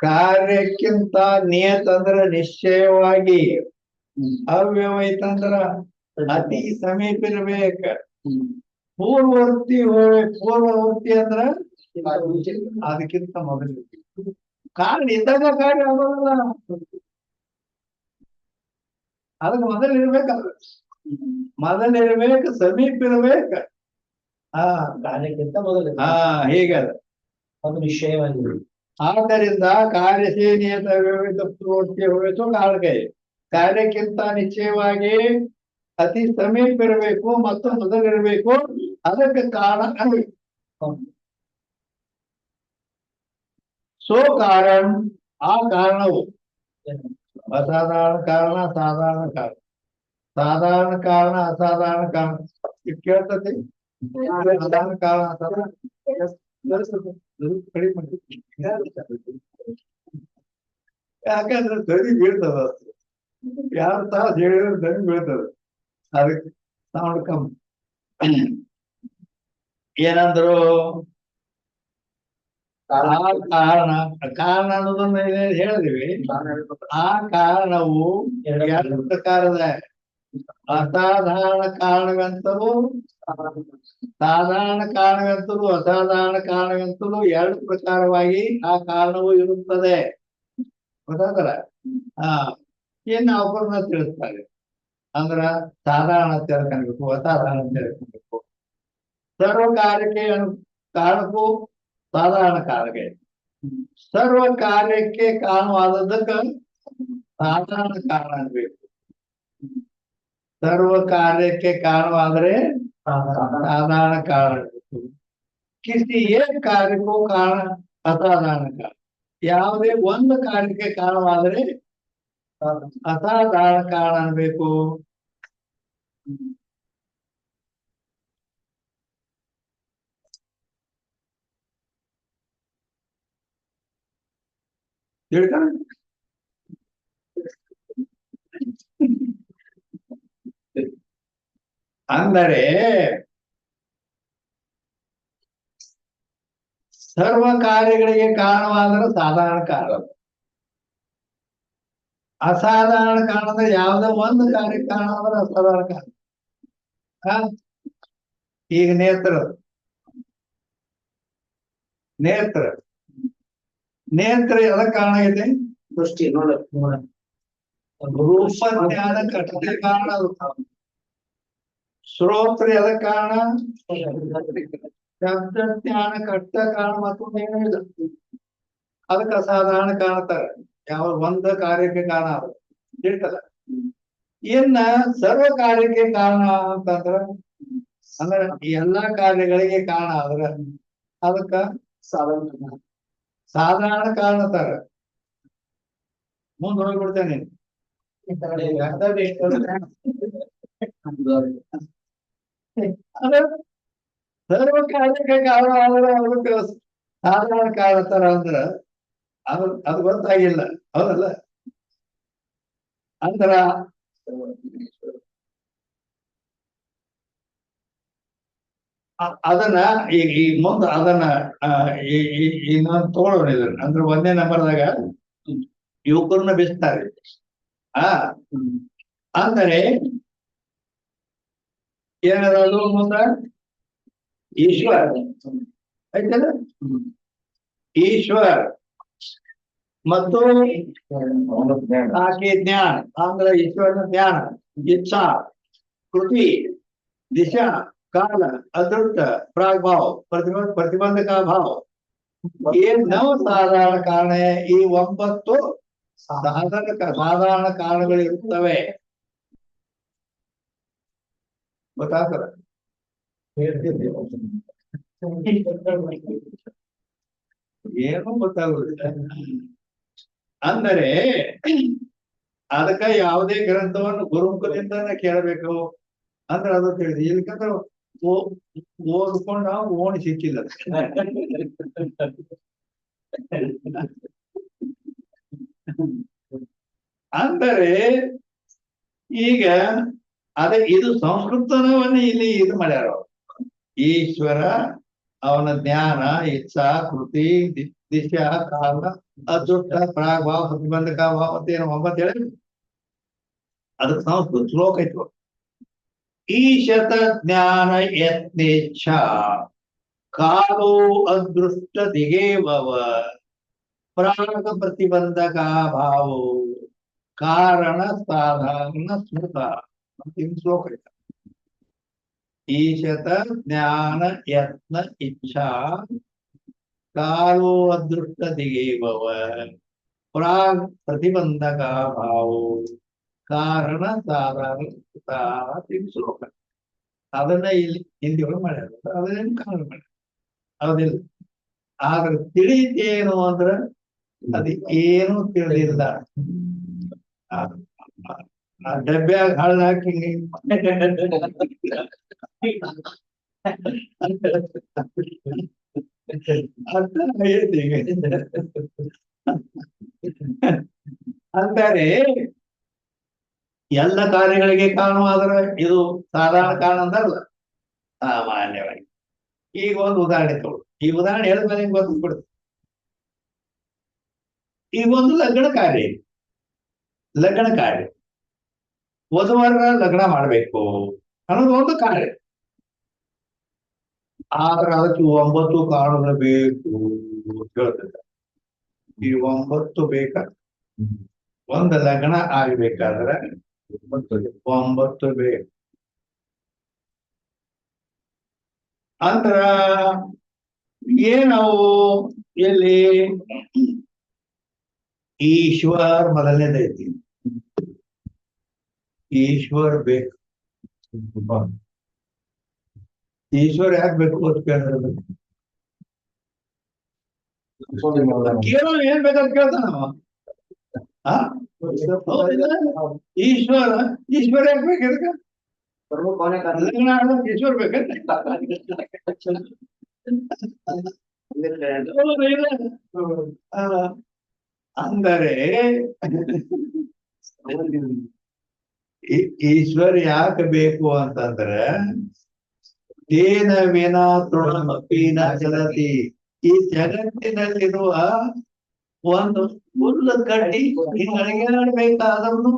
ಕಾರ್ಯಕ್ಕಿಂತ ನಿಯತ ಅಂದ್ರ ನಿಶ್ಚಯವಾಗಿ. ಅವ್ಯವಹಿತ ಅಂದ್ರ ಅತಿ ಸಮೀಪ ಇರ್ಬೇಕ. ಪೂರ್ವವರ್ತಿ ಪೂರ್ವವರ್ತಿ ಅಂದ್ರ ಅದಕ್ಕಿಂತ ಮೊದಲು. ಕಾರಣ ಇದ್ದಾಗ ಕಾರ್ಯ ಆಗೋದಿಲ್ಲ, ಅದಕ್ಕೆ ಮೊದಲಿರ್ಬೇಕಲ್ಲ. ಮೊದಲಿರ್ಬೇಕು, ಸಮೀಪ ಇರ್ಬೇಕ. ಕಾರ್ಯಕ್ಕಿಂತ ಮೊದಲು ಹೀಗದ ಅದು ನಿಶ್ಚಯವಾಗಿ. ಆದ್ದರಿಂದ ಕಾರ್ಯಸೇನಿಯತ ವ್ಯವಹಿತ ಪೂರ್ವವರ್ತಿ ಹೋಯಿತು ಕಾರಣಕೈ. ಕಾರ್ಯಕ್ಕಿಂತ ನಿಶ್ಚಯವಾಗಿ ಅತಿ ಸಮೀಪ ಇರಬೇಕು ಮತ್ತು ಮೊದಲಿರಬೇಕು. ಅದಕ್ಕೆ ಕಾರಣ ಸೋ ಕಾರಣ, ಆ ಕಾರಣವು ಅಸಾಧಾರಣ ಕಾರಣ, ಸಾಧಾರಣ ಕಾರಣ. ಸಾಧಾರಣ ಕಾರಣ, ಅಸಾಧಾರಣ ಕಾರಣ ಕೇಳ್ತತಿ. ಸಾಧಾರಣ ಕಾರಣ, ಅಸಾಧಾರಣ ಯಾಕಂದ್ರೆ ಧ್ವನಿ ಬೀಳ್ತದ. ಯಾರ ತಾಸು ಹೇಳಿದ್ರೆ ಧ್ವನಿ ಬೀಳ್ತದ. ಅದಕ್ಕೆ ಸೌಂಡ್ ಕಮ್ಮಿ. ಏನಂದ್ರು? ಆ ಕಾರಣ, ಕಾರಣ ಅನ್ನೋದನ್ನ ಹೇಳಿದ್ವಿ. ಆ ಕಾರಣವು ಎರಡು ಪ್ರಕಾರದ. ಅಸಾಧಾರಣ ಕಾರಣವೆಂತಲೂ ಸಾಧಾರಣ ಕಾರಣವೆಂತಲೂ ಅಸಾಧಾರಣ ಕಾರಣವೆಂತಲೂ ಎರಡು ಪ್ರಕಾರವಾಗಿ ಆ ಕಾರಣವು ಇರುತ್ತದೆ. ಗೊತ್ತಾಗಲ್ಲ. ಹಾ, ಏನ್ ಅವಕರನ್ನ ತಿಳಿಸ್ತಾರೆ ಅಂದ್ರ ಸಾಧಾರಣ ತಿಳ್ಕೊಳ್ಬೇಕು, ಅಸಾಧಾರಣ ತಿಳ್ಕೊಳ್ಬೇಕು. ಸರ್ವ ಕಾರ್ಯಕ್ಕೆ ಕಾರಣಕ್ಕೂ ಸಾಧಾರಣ ಕಾರಕ, ಸರ್ವ ಕಾರ್ಯಕ್ಕೆ ಕಾರಣವಾದದ್ದಕ್ಕ ಸಾಧಾರಣ ಕಾರಣ ಅನ್ಬೇಕು. ಸರ್ವ ಕಾರ್ಯಕ್ಕೆ ಕಾರಣವಾದ್ರೆ ಸಾಧಾರಣ ಕಾರಣ ಅನ್ಬೇಕು. ಕಿಸಿ ಏನ್ ಕಾರ್ಯಕ್ಕೂ ಕಾರಣ ಅಸಾಧಾರಣ ಕಾರಣ. ಯಾವುದೇ ಒಂದು ಕಾರ್ಯಕ್ಕೆ ಕಾರಣವಾದರೆ ಅಸಾಧಾರಣ ಕಾರಣ ಅನ್ಬೇಕು. ತಿಳ್ಕೊಂಡ ಅಂದರೆ ಸರ್ವ ಕಾರ್ಯಗಳಿಗೆ ಕಾರಣವಾದರೆ ಸಾಧಾರಣ ಕಾರಣ. ಅಸಾಧಾರಣ ಕಾರಣ ಅಂದ್ರೆ ಯಾವುದೋ ಒಂದು ಕಾರ್ಯಕ್ಕೆ ಕಾರಣ ಅಂದ್ರೆ ಅಸಾಧಾರಣ ಕಾರಣ. ಈಗ ನೇತ್ರ ನೇತ್ರ ನೇತ್ರ ಎದಕ್ಕೆ ಕಾರಣ ಇದೆ? ದೃಷ್ಟಿ ನೋಡ ರೂಪ ಜ್ಞಾನ ಕಟ್ಟಕ್ಕೆ ಕಾರಣ ಅದು. ಶ್ರೋತ್ರ ಎದಕ್ಕೆ ಕಾರಣ? ಶಬ್ದ ಜ್ಞಾನ ಕಟ್ಟ ಕಾರಣ ಮತ್ತೊಂದು ಏನೂ ಇಲ್ಲ. ಅದಕ್ಕೆ ಅಸಾಧಾರಣ ಕಾಣ್ತಾರೆ. ಯಾವ ಒಂದ ಕಾರ್ಯಕ್ಕೆ ಕಾರಣ ಅದು ಹೇಳ್ತಲ್ಲ. ಇನ್ನ ಸರ್ವ ಕಾರ್ಯಕ್ಕೆ ಕಾರಣ ಅಂತಂದ್ರ ಅಂದ್ರ ಎಲ್ಲಾ ಕಾರ್ಯಗಳಿಗೆ ಕಾರಣ ಆದ್ರ ಅದಕ್ಕ ಸಾಧಾರಣ ಕಾರಣ ತರ ಮುಂದೆ ಹೋಗ್ಬಿಡ್ತೇನೆ. ಸರ್ವ ಕಾರ್ಯಕ್ಕೆ ಕಾರಣ ಆದ್ರೆ ಅದಕ್ಕೆ ಸಾಧಾರಣ ಕಾರಣ ತರ ಅಂದ್ರ ಅದು ಗೊತ್ತಾಗಿಲ್ಲ. ಹೌದಲ್ಲ? ಅಂದ್ರ ಅದನ್ನ ಈ ಮುಂದೆ ಅದನ್ನ ಇನ್ನೊಂದು ತಗೊಳ್ಳೋಣ. ಇದನ್ನ ಅಂದ್ರೆ 1ನೇ ನಂಬರ್ದಾಗ ಯುವಕರನ್ನ ಬೆಸ್ತಾರೆ. ಅಂದರೆ ಏನದು ಮುಂದ ಈಶ್ವರ ಆಯ್ತಲ್ಲ? ಈಶ್ವರ್ ಮತ್ತು ಆಕೆ ಜ್ಞಾನ ಅಂದ್ರೆ ಈಶ್ವರನ ಜ್ಞಾನ, ಇಚ್ಛಾ, ಕೃತಿ, ದಿಶಾ, ಕಾಲ, ಅದೃಷ್ಟ, ಪ್ರಾಗ್ಭಾವ, ಪ್ರತಿಬಂಧಕ ಭಾವ, ಏನ್ ನವ ಸಾಧಾರಣ ಕಾರಣ. ಈ 9 ಸಾಧಾರಣ ಕಾರಣಗಳಿರುತ್ತವೆ. ಗೊತ್ತಾಗ್ತದ? ಏನು ಗೊತ್ತಾಗುದಿಲ್ಲ. ಅಂದರೆ ಅದಕ್ಕ ಯಾವುದೇ ಗ್ರಂಥವನ್ನು ಗುರುಮುಖದಿಂದ ಕೇಳಬೇಕು ಅಂದ್ರೆ ಅದು ತಿಳಿದು. ಇಲ್ಕಂದ್ರೆ ಓದ್ಕೊಂಡು ನಾವು ಓಣಿ ಸಿಕ್ಕಿಲ್ಲ. ಅಂದರೆ ಈಗ ಅದೇ ಇದು ಸಂಸ್ಕೃತವನ್ನ ಇಲ್ಲಿ ಇದು ಮಾಡ್ಯಾರ. ಈಶ್ವರ, ಅವನ ಜ್ಞಾನ, ಇಚ್ಛಾ, ಕೃತಿ, ದಿಶಾ, ಕಾಲ, ಅದೃಷ್ಟ, ಪ್ರಾಗ್ಭಾವ, ಪ್ರತಿಬಂಧಕ ಭಾವ ಅಂತ ಏನೋ 9 ಹೇಳಿ ಅದಕ್ಕೆ ಸಂಸ್ಕೃತ ಶ್ಲೋಕ ಇತ್ತು. ಈಶತ ಜ್ಞಾನ ಯತ್ನೇಚ್ಛಾ ಕಾಲೋ ಅದೃಷ್ಟ ದಿಗೇವವ ಪ್ರಾಗ ಪ್ರತಿಬಂಧಕ ಭಾವೋ ಕಾರಣ ಸಾಧಾರಣ ಸ್ಮೃತ ಅಂತ ಶ್ಲೋಕ ಇತ್ತು. ಈಶತ ಜ್ಞಾನ ಯತ್ನ ಇಚ್ಛಾ ಕಾಲೋ ಅದೃಷ್ಟ ದಿಗೇವವ ಪ್ರಾಗ್ ಪ್ರತಿಬಂಧಕ ಭಾವೋ ಕಾರಣ ಸಾಧಾರಣ ಶ್ಲೋಕ. ಅದನ್ನ ಇಲ್ಲಿ ಹಿಂದಿಗಳು ಮಾಡ್ಯಾರ. ಅದನ್ನೇನು ಕನ್ನಡ ಮಾಡ್ಯಾರ ಹೌದಿಲ್ಲ. ಆದ್ರೆ ತಿಳಿತೇನು ಅಂದ್ರ ಅದು ಏನು ತಿಳಿದಿಲ್ಲ. ಡಬ್ಬ್ಯಾಗ ಹಳ್ಳ ಹಾಕಿ ಅಂತಾರೆ. ಎಲ್ಲ ಕಾರ್ಯಗಳಿಗೆ ಕಾರಣವಾದ್ರೆ ಇದು ಸಾಧಾರಣ ಕಾರಣ ಅಂತಾರಲ್ಲ ಸಾಮಾನ್ಯವಾಗಿ. ಈಗ ಒಂದು ಉದಾಹರಣೆ ತಗೊಳ್ಳಿ. ಈ ಉದಾಹರಣೆ ಹೇಳಿದ್ಮೇಲೆ ನಿಮ್ಗೆ ಗೊತ್ತಿಬಿಡುತ್ತೆ. ಈಗ ಒಂದು ಲಗ್ನ ಕಾರ್ಯ ವಧುವರರ ಲಗ್ನ ಮಾಡ್ಬೇಕು ಅನ್ನೋದು ಒಂದು ಕಾರ್ಯ. ಆದ್ರೆ ಅದಕ್ಕೆ 9 ಕಾರಣಗಳು ಬೇಕು ಅಂತ ಹೇಳ್ತಿದ್ದಾರೆ. ಈ 9 ಬೇಕಾ? ಒಂದು ಲಗ್ನ ಆಗ್ಬೇಕಾದ್ರೆ 9 ಬೇಕು. ಅಂದ್ರ ಏನವು ಎಲ್ಲಿ ಈಶ್ವರ್ ಮೊದಲನೇದೈತಿ. ಈಶ್ವರ್ ಬೇಕು. ಈಶ್ವರ್ ಯಾಕೆ ಬೇಕು ಅಂತ ಕೇಳಿದ್ರೆ ಕೇಳೋ ಏನ್ ಬೇಕಂತ ಕೇಳ್ತಾನ ಅವ. ಆ? ಹೌದಿಲ್ಲ? ಈಶ್ವರ ಯಾಕೆ ಬೇಕು ಇದಕ್ಕೆ? प्रमुख कौन है कारण ಲಗ್ನ ಆಡೋಕೆ ಈಶ್ವರ್ ಬೇಕಂತ ಅಂದರೆ ಈಶ್ವರ್ ಯಾಕೆ ಬೇಕು ಅಂತಂದ್ರೆ ತೇನ ವಿನಾ ತೃಣಮಪೀನ ಚಲತಿ. ಈ ಜಗತ್ತಿನಲ್ಲಿರುವ ಒಂದು ಹುಲ್ಲ ಕಡ್ಡಿ ಹಿಂಗಡಬೇಕಾದ್ರೂ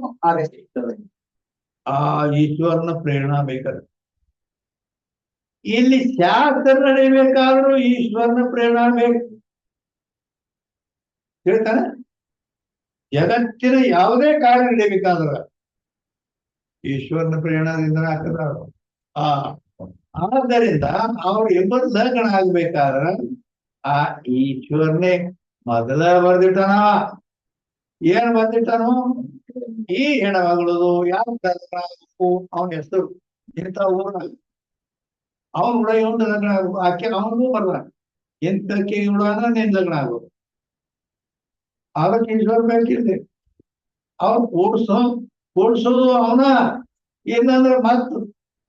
ಆ ಈಶ್ವರನ ಪ್ರೇರಣಾ ಬೇಕಾದ್ರೆ. ಇಲ್ಲಿ ಶಾಸ್ತ್ರ ನಡಿಬೇಕಾದ್ರೂ ಈಶ್ವರನ ಪ್ರೇರಣಾ ಬೇಕು. ಹೇಳ್ತಾನೆ ಜಗತ್ತಿನ ಯಾವುದೇ ಕಾರ್ಯ ನಡಿಬೇಕಾದ್ರ ಈಶ್ವರನ ಪ್ರೇರಣದಿಂದ ಹಾಕಿದ್ರ ಆದ್ದರಿಂದ ಅವ್ರು ಇಬ್ಬರು ಲಗ್ನ ಆಗ್ಬೇಕಾದ್ರ ಆ ಈಶ್ವರನೇ ಮೊದಲ ಬರ್ದಿಟ್ಟಾನ. ಏನ್ ಬರ್ದಿಟ್ಟಾನು? ಈ ಹೆಣಮಗಳದು ಯಾವ ಲಗ್ನ ಆಗ್ಬೇಕು, ಅವನ ಹೆಸರು ಇಂಥ ಊರಾಗ ಅವನ್ ಕೂಡ ಇವನ್ ಲಗ್ನ ಆಗ್ಬೇಕು. ಆಕೆ ಅವನಿಗೂ ಬರ್ದ ಇಂಥಕ್ಕೆ ಇವಳ ನಿನ್ ಲಗ್ನ ಆಗ್ಬೇಕು. ಅದಕ್ಕೆ ಈಶ್ವರ ಬೇಕಿದೆ. ಅವ್ರು ಕೂಡ್ಸೋದು ಅವನ. ಇಲ್ಲಂದ್ರೆ ಮತ್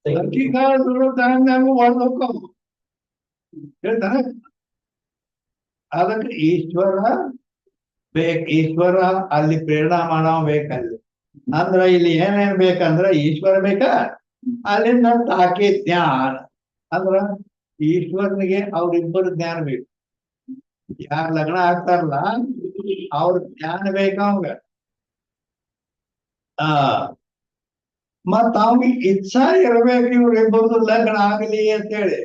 ಅಕ್ಕಿ ಕಾಳು ತರಂಗಾಗು ಹೊಡೆದೋಕ್ಕ ಹೇಳ್ತಾನೆ. ಅದಕ್ಕೆ ಈಶ್ವರ ಈಶ್ವರ ಅಲ್ಲಿ ಪ್ರೇರಣಾ ಮಾಡವ ಬೇಕಲ್ಲಿ. ಅಂದ್ರ ಇಲ್ಲಿ ಏನೇನ್ ಬೇಕಂದ್ರ ಈಶ್ವರ ಬೇಕಾ, ಅಲ್ಲಿಂದ ಆಕೆ ಜ್ಞಾನ. ಅಂದ್ರ ಈಶ್ವರನಿಗೆ ಅವ್ರಿಬ್ಬರು ಜ್ಞಾನ ಬೇಕು. ಯಾರ ಲಗ್ನ ಆಗ್ತಾರಲ್ಲ ಅವ್ರ ಜ್ಞಾನ ಬೇಕು ಅವಂಗ. ಮತ್ತ ಅವ್ನಿಗೆ ಇಚ್ಛಾ ಇರ್ಬೇಕು ಇವ್ರಿಬ್ಬರದು ಲಗ್ನ ಆಗಲಿ ಅಂತೇಳಿ.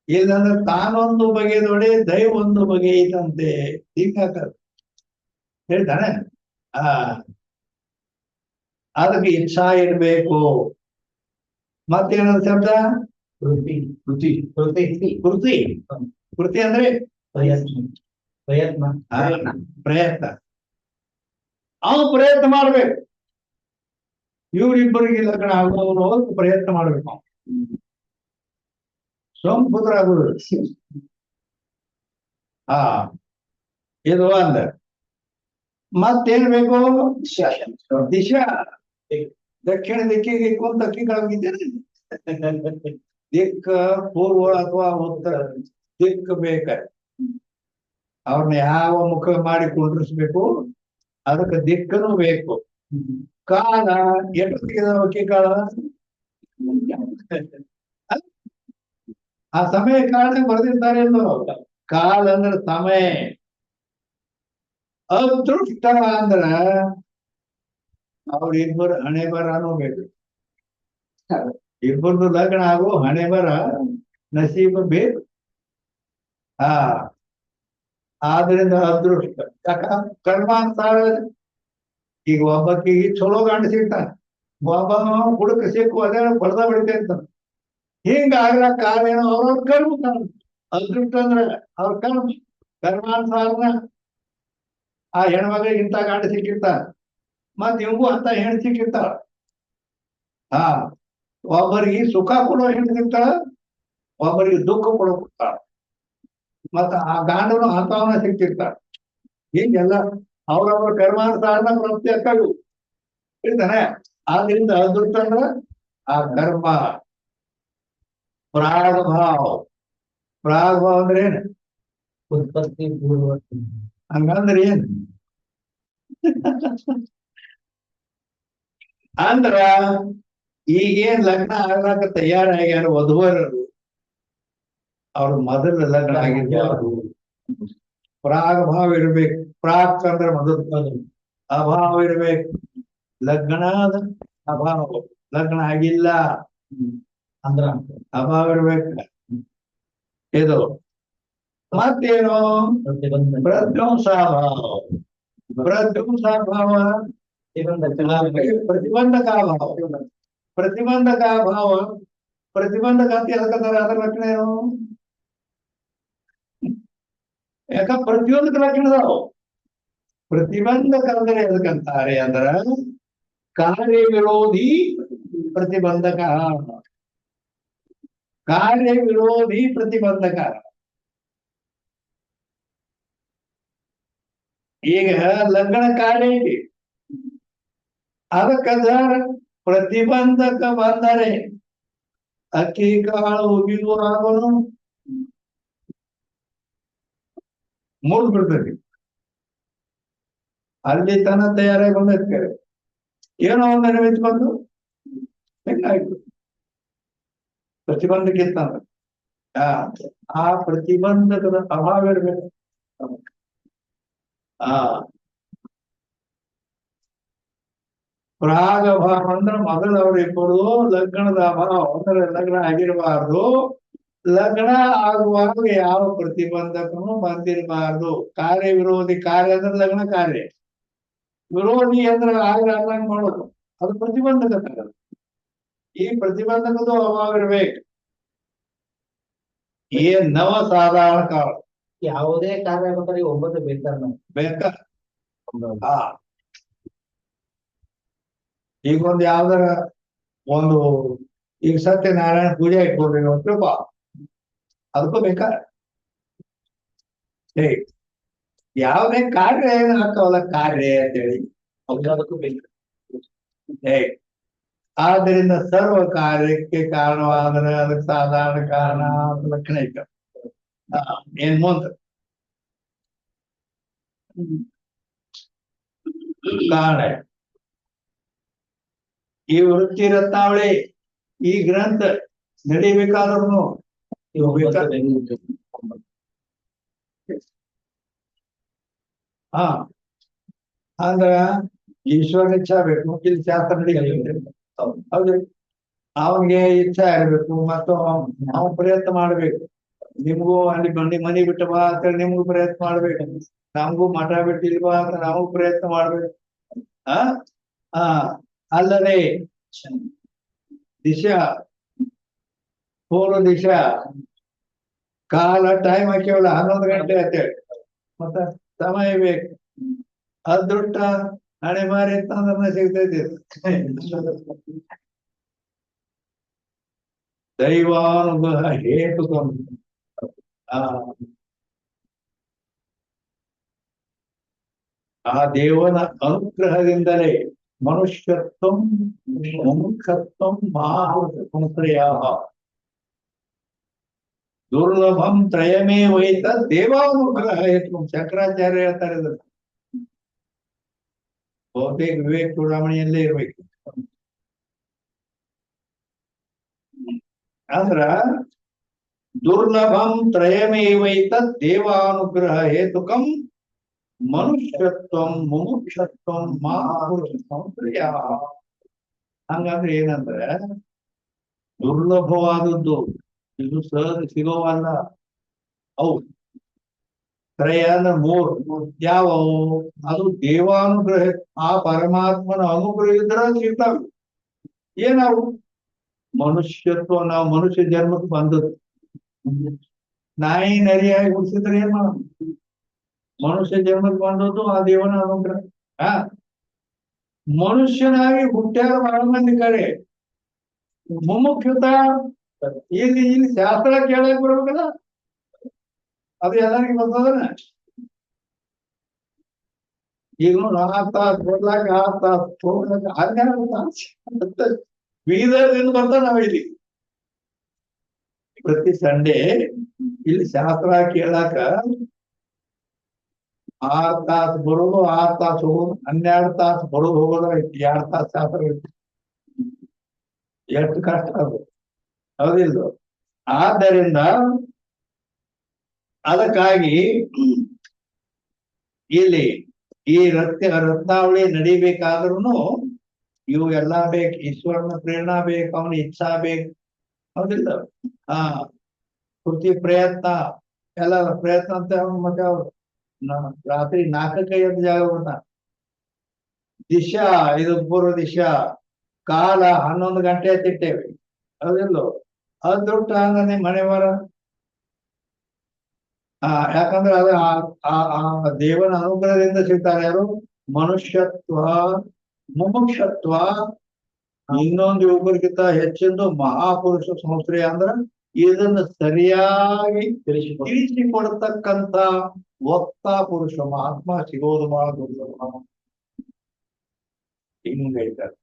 ಇಲ್ಲಂದ್ರೆ ತಾನೊಂದು ಬಗೆ ನೋಡಿ ದೈವ ಒಂದು ಬಗೆ ಐತಂತೆ ಹಿಂಗಾಕ ಹೇಳ್ತಾನೆ. ಅದಕ್ಕೆ ಇಚ್ಛಾ ಇರ್ಬೇಕು. ಮತ್ತೇನಂತ ಶಬ್ದ? ಕೃತಿ ಅಂದ್ರೆ ಪ್ರಯತ್ನ. ಅವ್ನು ಪ್ರಯತ್ನ ಮಾಡ್ಬೇಕು. ಇವ್ರಿಬ್ಬರಿಗೆ ಲಗ್ನ ಆಗುವವರು ಪ್ರಯತ್ನ ಮಾಡ್ಬೇಕು. ಸೋಮಪುತ್ರ ಆಗುದು ಇದು ಅಂದ. ಮತ್ತೇನ್ ಬೇಕು? ದಿಶಾ. ದಕ್ಷಿಣ ದಿಕ್ಕಿಗೆ ಕುಂತ ಅಕ್ಕಿಗಳಾಗಿದ್ದೇನೆ. ದಿಕ್ಕ ಪೂರ್ವ ಅಥವಾ ಉತ್ತರ ದಿಕ್ಕು ಬೇಕ. ಅವ್ರನ್ನ ಯಾವ ಮುಖ ಮಾಡಿ ಕುಂಡ್ರಿಸ್ಬೇಕು, ಅದಕ್ಕೆ ದಿಕ್ಕನು ಬೇಕು. ಕಾಲ ಎಷ್ಟು ಅಕ್ಕಿ ಕಾಲ ಆ ಸಮಯ ಕಾಲ ಬರೆದಿರ್ತಾರೆ ಎಲ್ಲೋ. ಕಾಲ ಅಂದ್ರೆ ಸಮಯ. ಅದೃಷ್ಟ ಅಂದ್ರ ಅವ್ರಿಬ್ಬರು ಹಣೆ ಬರನೂ ಬೇಕು. ಇಬ್ಬರದು ಲಗ್ನ ಆಗು ಹಣೆ ಬರ ನಸೀಬ ಬೇಕು. ಆದ್ರಿಂದ ಅದೃಷ್ಟ. ಯಾಕ ಕರ್ಮಾಂತರ. ಈಗ ಒಬ್ಬಕ್ಕಿಗೆ ಚಲೋ ಗಂಡ ಸಿಗ್ತಾನ, ಒಬ್ಬ ಹುಡುಕ ಸಿಕ್ಕು ಅದೇ ಬಡ್ದ ಬಿಡ್ತೇಂತ. ಹಿಂಗ ಆಗ್ಲಕ್ಕ ಕಾರಣ ಅವ್ರವ್ರ ಕರ್ಮ. ಅದೃಷ್ಟ ಅಂದ್ರೆ ಅವ್ರ ಕರ್ಮಾನುಸಾರನ ಆ ಹೆಣ್ಮಗಳಿಗೆ ಇಂಥ ಗಂಡ ಸಿಕ್ಕಿರ್ತಾರ, ಮತ್ ಇವಂಗೂ ಅಂತ ಹೆಣ್ಣು ಸಿಕ್ಕಿರ್ತಾಳ. ಒಬ್ಬರಿಗೆ ಸುಖ ಕೊಡೋ ಹೆಣ್ಣು ಸಿಗ್ತಾಳ, ಒಬ್ಬರಿಗೆ ದುಃಖ ಕೊಡ್ತಾಳ. ಮತ್ತ ಆ ಗಾಂಡನು ಅಂತವನ್ನ ಸಿಕ್ತಿರ್ತಾಳ. ಹಿಂಗೆಲ್ಲ ಅವ್ರವ್ರ ಕರ್ಮಾನುಸಾರನ ಪ್ರತ್ಯೇಕ ಹೇಳ್ತಾನೆ. ಆದ್ರಿಂದ ಅದೃಷ್ಟ ಅಂದ್ರ ಆ ಕರ್ಮ. ಪ್ರಾಗಭಾವ ಅಂದ್ರೆ ಏನ್? ಉತ್ಪತ್ತಿ ಪೂರ್ವ. ಹಂಗಂದ್ರೆ ಏನ್? ಅಂದ್ರ ಈಗೇನ್ ಲಗ್ನ ಆಗ್ಲಾಕ ತಯಾರಾಗ್ಯಾರ ವಧುವರರು, ಅವ್ರ ಮೊದಲ ಲಗ್ನ ಆಗಿದ್ದು. ಪ್ರಾಗಭಾವ ಇರ್ಬೇಕು. ಪ್ರಾಕ್ ಅಂದ್ರೆ ಮೊದಲು. ಅಭಾವ ಇರ್ಬೇಕು. ಲಗ್ನದ ಅಭಾವ. ಲಗ್ನ ಆಗಿಲ್ಲ ಅಂದ್ರ ಅಭಾವ ಇರ್ಬೇಕು. ಇದು ಮತ್ತೇನು ಪ್ರತಿಬಂಧ ಪ್ರಧ್ವಂಸಾಭಾವ. ಪ್ರಧ್ವಂಸಾಭಾವ ಪ್ರತಿಬಂಧಕಾಭಾವ. ಪ್ರತಿಬಂಧಕಾಭಾವ ಪ್ರತಿಬಂಧಕ ಅಂತ ಎದಕ್ಕಂತಾರೆ? ಅದರ ಲಕ್ಷಣ ಏನು? ಯಾಕ ಪ್ರತಿಯೊಂದಕ್ಕೆ ಲಕ್ಷಣ ಅದಾವ. ಪ್ರತಿಬಂಧಕ ಅಂದ್ರೆ ಎದಕ್ಕಂತಾರೆ ಅಂದ್ರ ಕಾರ್ಯ ವಿರೋಧಿ ಪ್ರತಿಬಂಧಕ. ಕಾರ್ಯ ವಿರೋಧಿ ಪ್ರತಿಬಂಧಕ. ಈಗ ಲಗ್ನ ಕಾರ್ಯ ಐತಿ, ಅದಕ್ಕದ ಪ್ರತಿಬಂಧಕ ಬಂದರೆ ಅಕ್ಕಿ ಕಾಳು ಉಗಿದು ಆಗೋನು ಮುರಿದು ಬಿಡ್ತದೆ. ಅಲ್ಲಿ ತನ ತಯಾರಾಗಿ ಬಂದೈತೆ, ಏನೋ ಒಂದು ನೆನಪಿಟ್ಟು ಬಂದು ಹೆಂಗಾಯ್ತು ಪ್ರತಿಬಂಧಕ ಇತ್ತಂದ್ರೆ ಆ ಪ್ರತಿಬಂಧಕದ ಅಭಾವ ಇರ್ಬೇಕು. ಪ್ರಾಗ ಅಭಾವ ಅಂದ್ರೆ ಮೊದಲವರಿಬ್ಬರು ಲಗ್ನದ ಅಭಾವ ಅಂದ್ರೆ ಲಗ್ನ ಆಗಿರಬಾರ್ದು. ಲಗ್ನ ಆಗುವಾಗ ಯಾವ ಪ್ರತಿಬಂಧಕನು ಬಂದಿರಬಾರ್ದು. ಕಾರ್ಯ ವಿರೋಧಿ. ಕಾರ್ಯ ಅಂದ್ರೆ ಲಗ್ನ ಕಾರ್ಯ, ವಿರೋಧಿ ಅಂದ್ರೆ ಆಗ್ಲಾರ್ದಂಗ್ ಮಾಡೋದು, ಅದು ಪ್ರತಿಬಂಧಕ. ಈ ಪ್ರತಿಬಂಧಕದ ಅಭಾವ ಇರ್ಬೇಕು. ಏನ್ ನವ ಸಾಧಾರಣ ಕಾಲ ಯಾವುದೇ ಕಾರ್ಯ ಬೇಕಾದ್ರೆ ಒಬ್ಬತ್ತು ಬೇಕ. ಈಗ ಒಂದು ಯಾವ್ದಾರ ಒಂದು ಈಗ ಸತ್ಯನಾರಾಯಣ ಪೂಜೆ ಇಟ್ಕೊಳ್ಬೇಕು ಅಂತ ಅದಕ್ಕೂ ಬೇಕಾ? ಯಾವುದೇ ಕಾರ್ಯ ಏನು ಹಾಕವಲ್ಲ ಕಾರ್ಯ ಅಂತೇಳಿ ಅದಕ್ಕೂ ಬೇಕು. ಆದ್ದರಿಂದ ಸರ್ವ ಕಾರ್ಯಕ್ಕೆ ಕಾರಣವಾದರೆ ಅದಕ್ಕೆ ಸಾಧಾರಣ ಕಾರಣ ಲಕ್ಷಣ ಐತೆ. ಏನ್ ಮುಂದೆ ಕಾರಣ ಈ ವೃತ್ತಿ ರತ್ನಾವಳಿ ಈ ಗ್ರಂಥ ನಡಿಬೇಕಾದ್ರೂ ಅಂದ್ರ ಈಶ್ವರನ ಇಚ್ಛಾ ಬೇಕು. ಇಲ್ಲಿ ಶಾಸ್ತ್ರ ನಡಿಬೇಕು. ಹೌದ್ರಿ, ಅವನಿಗೆ ಇಚ್ಛಾ ಇರ್ಬೇಕು ಮತ್ತು ನಾವು ಪ್ರಯತ್ನ ಮಾಡ್ಬೇಕು. ನಿಮ್ಗೂ ಅಲ್ಲಿ ಮನಿ ಬಿಟ್ಟು ಬಾ ಅಂತ ನಿಮ್ಗೂ ಪ್ರಯತ್ನ ಮಾಡ್ಬೇಕು. ನಮಗೂ ಮಠ ಬಿಟ್ಟಿಲ್ವಾ ಅಂತ ನಾವು ಪ್ರಯತ್ನ ಮಾಡ್ಬೇಕು. ಅಲ್ಲದೆ ದಿಶಾ ಪೂರ್ವ ದಿಶಾ ಕಾಲ ಟೈಮ್ ಹಾಕ್ಯವಲ್ಲ 11 ಗಂಟೆ ಅಂತೇಳಿ ಮತ್ತ ಸಮಯ ಬೇಕು. ಅದೃಷ್ಟ ಹಣೆ ಮಾರಿ ಅಂತಂದ್ರೆ ಸಿಗ್ತೈತಿ. ದೈವಾನುಗ್ರಹ ಹೇತು ಆ ದೇವನ ಅನುಗ್ರಹದಿಂದಲೇ ಮನುಷ್ಯತ್ವ ಮುಮುಕ್ಷತ್ವ ಮಾಹುತ್ರಿಯ ದುರ್ಲಭಂ ತ್ರಯಮೇ ವೈತ ದೇವಾನುಗ್ರಹ ಹೇತು. ಶಂಕರಾಚಾರ್ಯ ಹೇಳ್ತಾರೆ ಇದನ್ನು. ಬಹುತೇಕ ವಿವೇಕ ಚೂಡಾಮಣಿಯಲ್ಲೇ ಇರ್ಬೇಕು. ಅಂದ್ರ ದುರ್ಲಭಂ ತ್ರಯಮೇವೈತ ದೇವಾನುಗ್ರಹ ಹೇತುಕಂ ಮನುಷ್ಯತ್ವಂ ಮುಮುಕ್ಷತ್ವಂ ಮಾಹುತ್ರಿಯ. ಹಂಗಂದ್ರೆ ಏನಂದ್ರೆ ದುರ್ಲಭವಾದದ್ದು, ಇದು ಸಹಜ ಸಿಗೋವಲ್ಲ. ಅವು ತ್ರಯ ಅಂದ್ರೆ 3 ಯಾವವು? ಅದು ದೇವಾನುಗ್ರಹ, ಆ ಪರಮಾತ್ಮನ ಅನುಗ್ರಹ ಇದ್ರ ಸಿಗ್ತಾವೆ. ಏನವು? ಮನುಷ್ಯತ್ವ. ನಾವು ಮನುಷ್ಯ ಜನ್ಮಕ್ಕೆ ಬಂದದ್ದು. ನಾಯಿ ನರಿಯಾಗಿ ಹುಟ್ಟಿಸಿದ್ರೆ ಏನ್ ಮಾಡೋದು? ಮನುಷ್ಯ ಜನ್ಮಕ್ಕೆ ಬಂದದ್ದು ಆ ದೇವನ ಅನುಗ್ರಹ. ಮನುಷ್ಯನಾಗಿ ಹುಟ್ಟ್ಯಾರ ಬಹಳ ಮಂದಿ ಕಡೆ. ಮುಮುಕ್ಷತ ಇಲ್ಲಿ ಶಾಸ್ತ್ರ ಕೇಳಕ್ ಬರ್ಬೇಕಲ್ಲ, ಅದು ಎಲ್ಲರಿಗೂ ಬರ್ತದನ. ಈಗ 4 ತಾಸು ಕೊಡ್ಲಾಕ 6 ತಾಸು ಹೋಗ್ಲಾಕ 12 ತಾಸು ಬೀದರ್ದಿಂದ ಬರ್ತಾರ. ನಾವ್ ಇಲ್ಲಿ ಪ್ರತಿ ಸಂಡೇ ಇಲ್ಲಿ ಶಾಸ್ತ್ರ ಕೇಳಾಕ 6 ತಾಸು ಬರೋದು, 6 ತಾಸು ಹೋಗೋದು, 12 ತಾಸು ಬರೋದು ಹೋಗೋದು, 2 ತಾಸು ಶಾಸ್ತ್ರ ಇತ್ತು. ಎಷ್ಟು ಕಷ್ಟ ಅದು, ಹೌದಿಲ್ಲ? ಆದ್ದರಿಂದ ಅದಕ್ಕಾಗಿ ಇಲ್ಲಿ ಈ ರತ್ನಾವಳಿ ನಡಿಬೇಕಾದ್ರೂ ಇವು ಎಲ್ಲಾ ಬೇಕು. ಈಶ್ವರನ ಪ್ರೇರಣಾ ಬೇಕು, ಅವನ ಇಚ್ಛಾ ಬೇಕು, ಹೌದಿಲ್ಲ? ಕೃತಿ ಪ್ರಯತ್ನ ಎಲ್ಲ ಪ್ರಯತ್ನ ಅಂತ ಅವ್ನು ಮತ್ತೆ ಅವ್ರು ರಾತ್ರಿ 4ಕ್ಕೆ ಎದ್ದು ಜಾಗ ಬರ್ತಾನ. ದಿಶಾ ಇದು ಪೂರ್ವ ದಿಶಾ, ಕಾಲ 11 ಗಂಟೆ ತಿಟ್ಟೇವಿ ಅದಿಲ್ಲೋ ಅದುಟ್ಟ ಹಂಗನೆ ಮನೆ ಮರ. ಯಾಕಂದ್ರೆ ಅದು ಆ ದೇವನ ಅನುಗ್ರಹದಿಂದ ಸಿಗ್ತಾರೆ ಯಾರು? ಮನುಷ್ಯತ್ವ, ಮುಮುಕ್ಷತ್ವ, ಇನ್ನೊಂದು ಯುಗಕ್ಕಿಂತ ಹೆಚ್ಚಿಂದು ಮಹಾಪುರುಷ ಸಂಶ್ರಯ ಅಂದ್ರ ಇದನ್ನು ಸರಿಯಾಗಿ ತಿಳಿಸಿಕೊಡ್ತಕ್ಕಂತ ವಕ್ತಾ ಪುರುಷ ಮಹಾತ್ಮ ಸಿಗೋದು ಬಹಳ ದುರ್ಲಭ. ಹಿಂಗೈತಾರೆ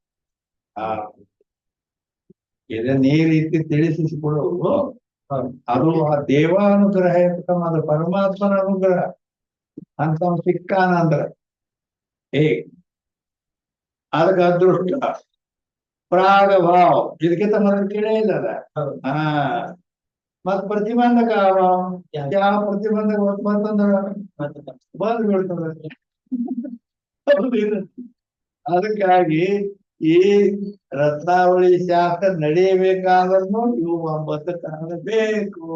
ಇದನ್ನ ಈ ರೀತಿ ತಿಳಿಸಿಕೊಡೋದು ಅದು ಆ ದೇವಾನುಗ್ರಹ ಇರ್ತಕ್ಕಂಥ ಅದು ಪರಮಾತ್ಮನ ಅನುಗ್ರಹ ಅಂತ ಸಿಕ್ಕಾನ ಅಂದ್ರ ಅದಕ್ಕೆ ಅದೃಷ್ಟ ಪ್ರಾಗ ಭಾವ ಇದಕ್ಕಿಂತ ಮೊದಲು ಕೇಳೇ ಇಲ್ಲದ. ಮತ್ ಪ್ರತಿಬಂಧಕ ಯಾವ ಪ್ರತಿಬಂಧಕ ಬಂತಂದ್ರ ಬಂದ್ ಬೀಳ್ತದೆ. ಅದಕ್ಕಾಗಿ ಈ ರತ್ನಾವಳಿ ಶಾಸ್ತ್ರ ನಡೆಯಬೇಕಾದ್ರೂ ಇವು 9 ಕಾರಣ ಬೇಕು.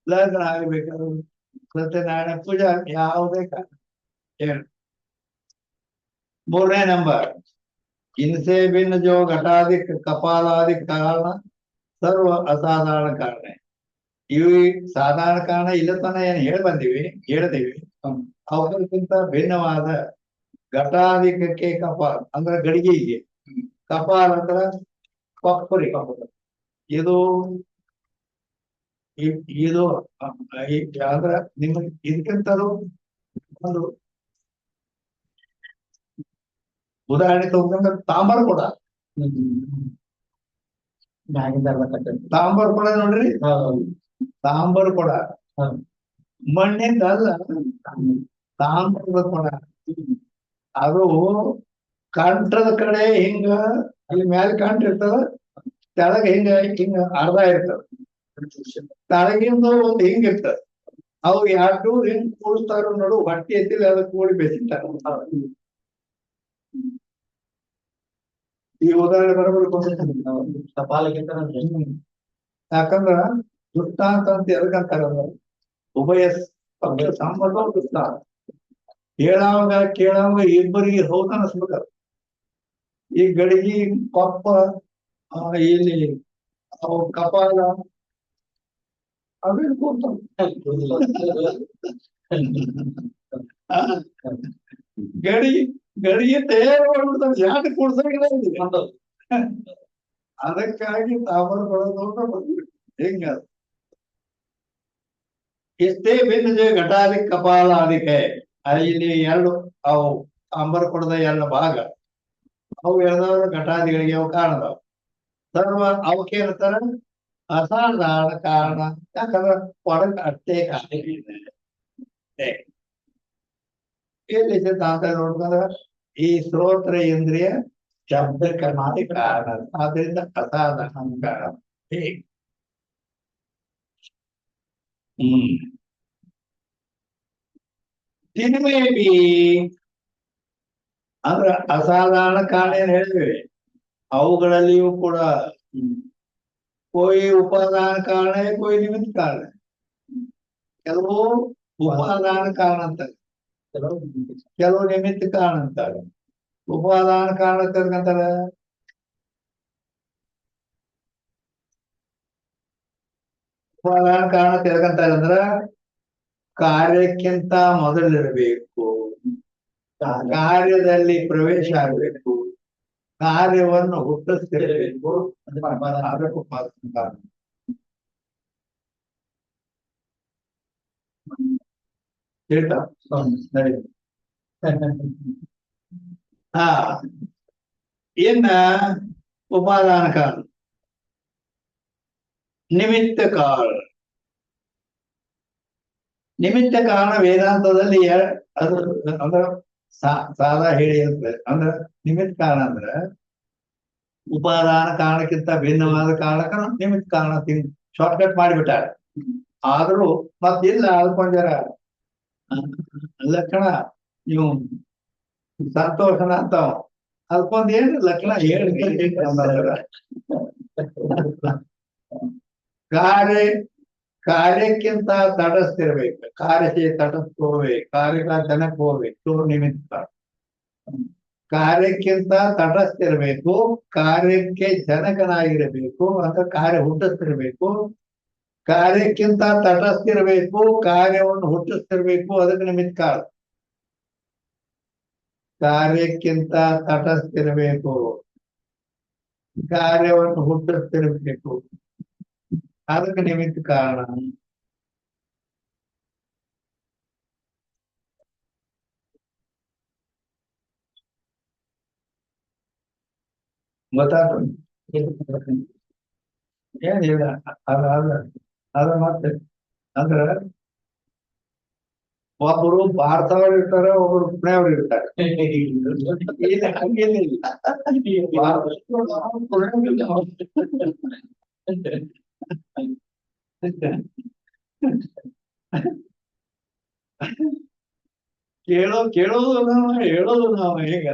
ಲಗ್ನ ಆಗ್ಬೇಕಾದ್ರು ಸತ್ಯನಾರಾಯಣ ಪೂಜಾ ಯಾವುದೇ ಕಾರಣ. 3ನೇ ನಂಬರ್, इनसे भिन्न जो घटाधिक कपालाधिक कारण सर्व असाधारण कारण है. ಇವು ಸಾಧಾರಣ ಕಾರಣ ಇಲ್ಲ ತನ ಏನ್ ಹೇಳ್ತೀವಿ ಅವಕ್ಕಿಂತ ಭಿನ್ನವಾದ ಘಟಾಧಿಕಕ್ಕೆ ಕಪಾಲ ಅಂದ್ರೆ ಗಡಿಗೆಗೆ, ಕಪಾಲ ಅಂದ್ರ ಕೊಪ್ಪರಿ, ಇದು ಇದು ಅಂದ್ರ ನಿಮ್ಗೆ ಇದಕ್ಕಿಂತಲೂ ಒಂದು ಉದಾಹರಣೆ ತಗೊಂಡ್ರೆ ತಾಮ್ರ ಕೊಡ. ತಾಂಬರ್ ಕೊಡ ನೋಡ್ರಿ, ತಾಂಬರ್ ಕೊಡ ಮಣ್ಣಿಂದ ಅಲ್ಲ, ತಾಮ್ರದ ಕೊಡ. ಅದು ಕಂಠದ ಕಡೆ ಹಿಂಗ ಅಲ್ಲಿ ಮ್ಯಾಲ ಕಂಠ ಇರ್ತದ, ತೆಳಗ ಹಿಂಗ ಅರ್ಧ ಇರ್ತದ, ತೆಳಗಿಂದು ಒಂದು ಹಿಂಗ ಇರ್ತದ. ಅವು ಎರಡು ಹಿಂಗ್ ಕೂಡಿಸ್ತಾರ ನೋಡು, ಹೊಟ್ಟಿ ಎತ್ತಿಲ್ಲ ಅದ ಕೂಡಿ ಬೆಸಿತಾರ. ಈ ಉದಾಹರಣೆ ಬರೋಬರಿ ಸಪಾಲಕ್ಕಿಂತ ಯಾಕಂದ್ರ ದುಷ್ಟಾಂತ ಅಂತ ಎದಕ್ಕಂತಾರ ಉಭಯ ಪಕ್ಷ ಸಂಬಂಧ ದುಷ್ಟಾಂತ. ಕೇಳಾವಾಗ ಇಬ್ಬರಿಗೆ ಹೌದ ಅನಿಸ್ಬೇಕ. ಈ ಗಡಿಗೆ ಕೊಪ್ಪ ಇಲ್ಲಿ ಕಪಾಲ ಅವೇನು ಕೂಡ್ತಾವ. ಗಡಿಗೆ ತಯಾರು ಮಾಡ್ಬಿಡ್ತಾವ, ಯಾಕೆ ಕೂಡ್ಸಂಗಿಲ್ಲ. ಅದಕ್ಕಾಗಿ ತಾಮ್ರ ಕೊಡೋದು ಹೆಂಗ ಎಷ್ಟೇ ಭಿನ್ನ ಘಟಾಧಿಕ ಕಪಾಲ ಅದಕ್ಕೆ ಇಲ್ಲಿ ಎರಡು ಅವು ತಾಮ್ರ ಕೊಡದ 2 ಭಾಗ ಅವು ಎಳ್ದವ್ರ ಘಟಾದಿಗಳಿಗೆ ಅವು ಕಾರಣದವು. ಸರ್ವ ಅವಕ್ಕೇನಂತಾರ ಅಸಾಧಾರಣ ಕಾರಣ. ಯಾಕಂದ್ರ ಕೊಡಕ್ ಅಷ್ಟೇ ಕಾರಣ ಇಲ್ಲಿ ಸಿದ್ಧಾಂತ ನೋಡ್ಕೊಂಡ್ರ ಈ ಶ್ರೋತ್ರ ಇಂದ್ರಿಯ ಶಬ್ದಕ್ಕೆ ಮಾತ್ರ ಕಾರಣ, ಆದ್ರಿಂದ ಅಸಾಧಾರಣ ಕಾರಣ. ತಿನ್ಮೇಬಿ ಅಂದ್ರ ಅಸಾಧಾರಣ ಕಾರಣ ಏನ್ ಹೇಳಿದ್ವಿ, ಅವುಗಳಲ್ಲಿಯೂ ಕೂಡ कोई उपादान कारण है, कोई निमित्त कारण है. ಕೆಲವು ಉಪಾದಾನ ಕಾರಣ ಅಂತಾರೆ, ಕೆಲವು ನಿಮಿತ್ತ ಕಾರಣ ಅಂತಾರೆ. ಉಪಾದಾನ ಕಾರಣ ತಿಳ್ಕೊಂತಾರೆ ಉಪಾದಾನ ಕಾರಣ ತಿಳ್ಕೊಂತಾರೆ ಅಂದ್ರ ಕಾರ್ಯಕ್ಕಿಂತ ಮೊದಲಿರಬೇಕು, ಕಾರ್ಯದಲ್ಲಿ ಪ್ರವೇಶ ಆಗಬೇಕು, ಕಾರ್ಯವನ್ನು ಹುಟ್ಟಿಸ್ತಿರಬೇಕು. ಅದಕ್ಕೂ ಕಾರಣ ಇನ್ನ ಉಪಾದಾನ ಕಾರಣ, ನಿಮಿತ್ತ ಕಾರಣ. ನಿಮಿತ್ತ ಕಾರಣ ವೇದಾಂತದಲ್ಲಿ ಅದು ಅಂದ್ರ ಸಾದಾ ಹೇಳಿ ಇರ್ತದೆ. ಅಂದ್ರ ನಿಮಿತ್ತ ಕಾರಣ ಅಂದ್ರ ಉಪಾದಾನ ಕಾರಣಕ್ಕಿಂತ ಭಿನ್ನವಾದ ಕಾರಣಕ್ಕ ನಿಮಿತ್ತ ಕಾರಣ ಶಾರ್ಟ್ಕಟ್ ಮಾಡಿಬಿಟ್ಟಾರೆ. ಆದ್ರೂ ಮತ್ತಿಲ್ಲ ಅದಕ್ಕೊಂಜರ ಲಕ್ಷಣ ನೀವು ಸಂತೋಷನ ಅಂತಾವ, ಅದಕ್ಕೊಂದ್ ಏನ್ ಲಕ್ಷಣ ಹೇಳಿ ಕಾರ್ಯ ಕಾರ್ಯಕ್ಕಿಂತ ತಟಸ್ಥಿರ್ಬೇಕು. ಕಾರ್ಯಕ್ಕೆ ತಟಸ್ಥೋವೆ, ಕಾರ್ಯಕ ಜನಕೋವೆ ತೋ ನಿಮಿತ್ತ. ಕಾರ್ಯಕ್ಕಿಂತ ತಟಸ್ಥಿರ್ಬೇಕು, ಕಾರ್ಯಕ್ಕೆ ಜನಕನಾಗಿರಬೇಕು ಅಂತ ಕಾರ್ಯ ಹುಟ್ಟಿಸ್ತಿರ್ಬೇಕು. ಕಾರ್ಯಕ್ಕಿಂತ ತಟಸ್ಥಿರ್ಬೇಕು, ಕಾರ್ಯವನ್ನು ಹುಟ್ಟಿಸ್ತಿರ್ಬೇಕು, ಅದಕ್ಕೆ ನಿಮಿತ್ತ ಕಾರಣ. ಕಾರ್ಯಕ್ಕಿಂತ ತಟಸ್ಥಿರ್ಬೇಕು, ಕಾರ್ಯವನ್ನು ಹುಟ್ಟಿಸ್ತಿರ್ಬೇಕು, ಅದಕ್ಕೆ ನಿಮಿತ್ತ ಕಾರಣ. ಗೊತ್ತಾಯ್ತು ಏನಿಲ್ಲ. ಅದ ಮತ್ತೆ ಅಂದ್ರ ಒಬ್ಬರು ಭಾರತವ್ರು ಇರ್ತಾರೆ, ಒಬ್ರು ಪುಣೆಯವ್ರು ಇರ್ತಾರೆ. ಇಲ್ಲಿ ಹಂಗೇನಿಲ್ಲ. ಕೇಳೋದು ನಾವು, ಹೇಳೋದು ನಾವು. ಹೇಗ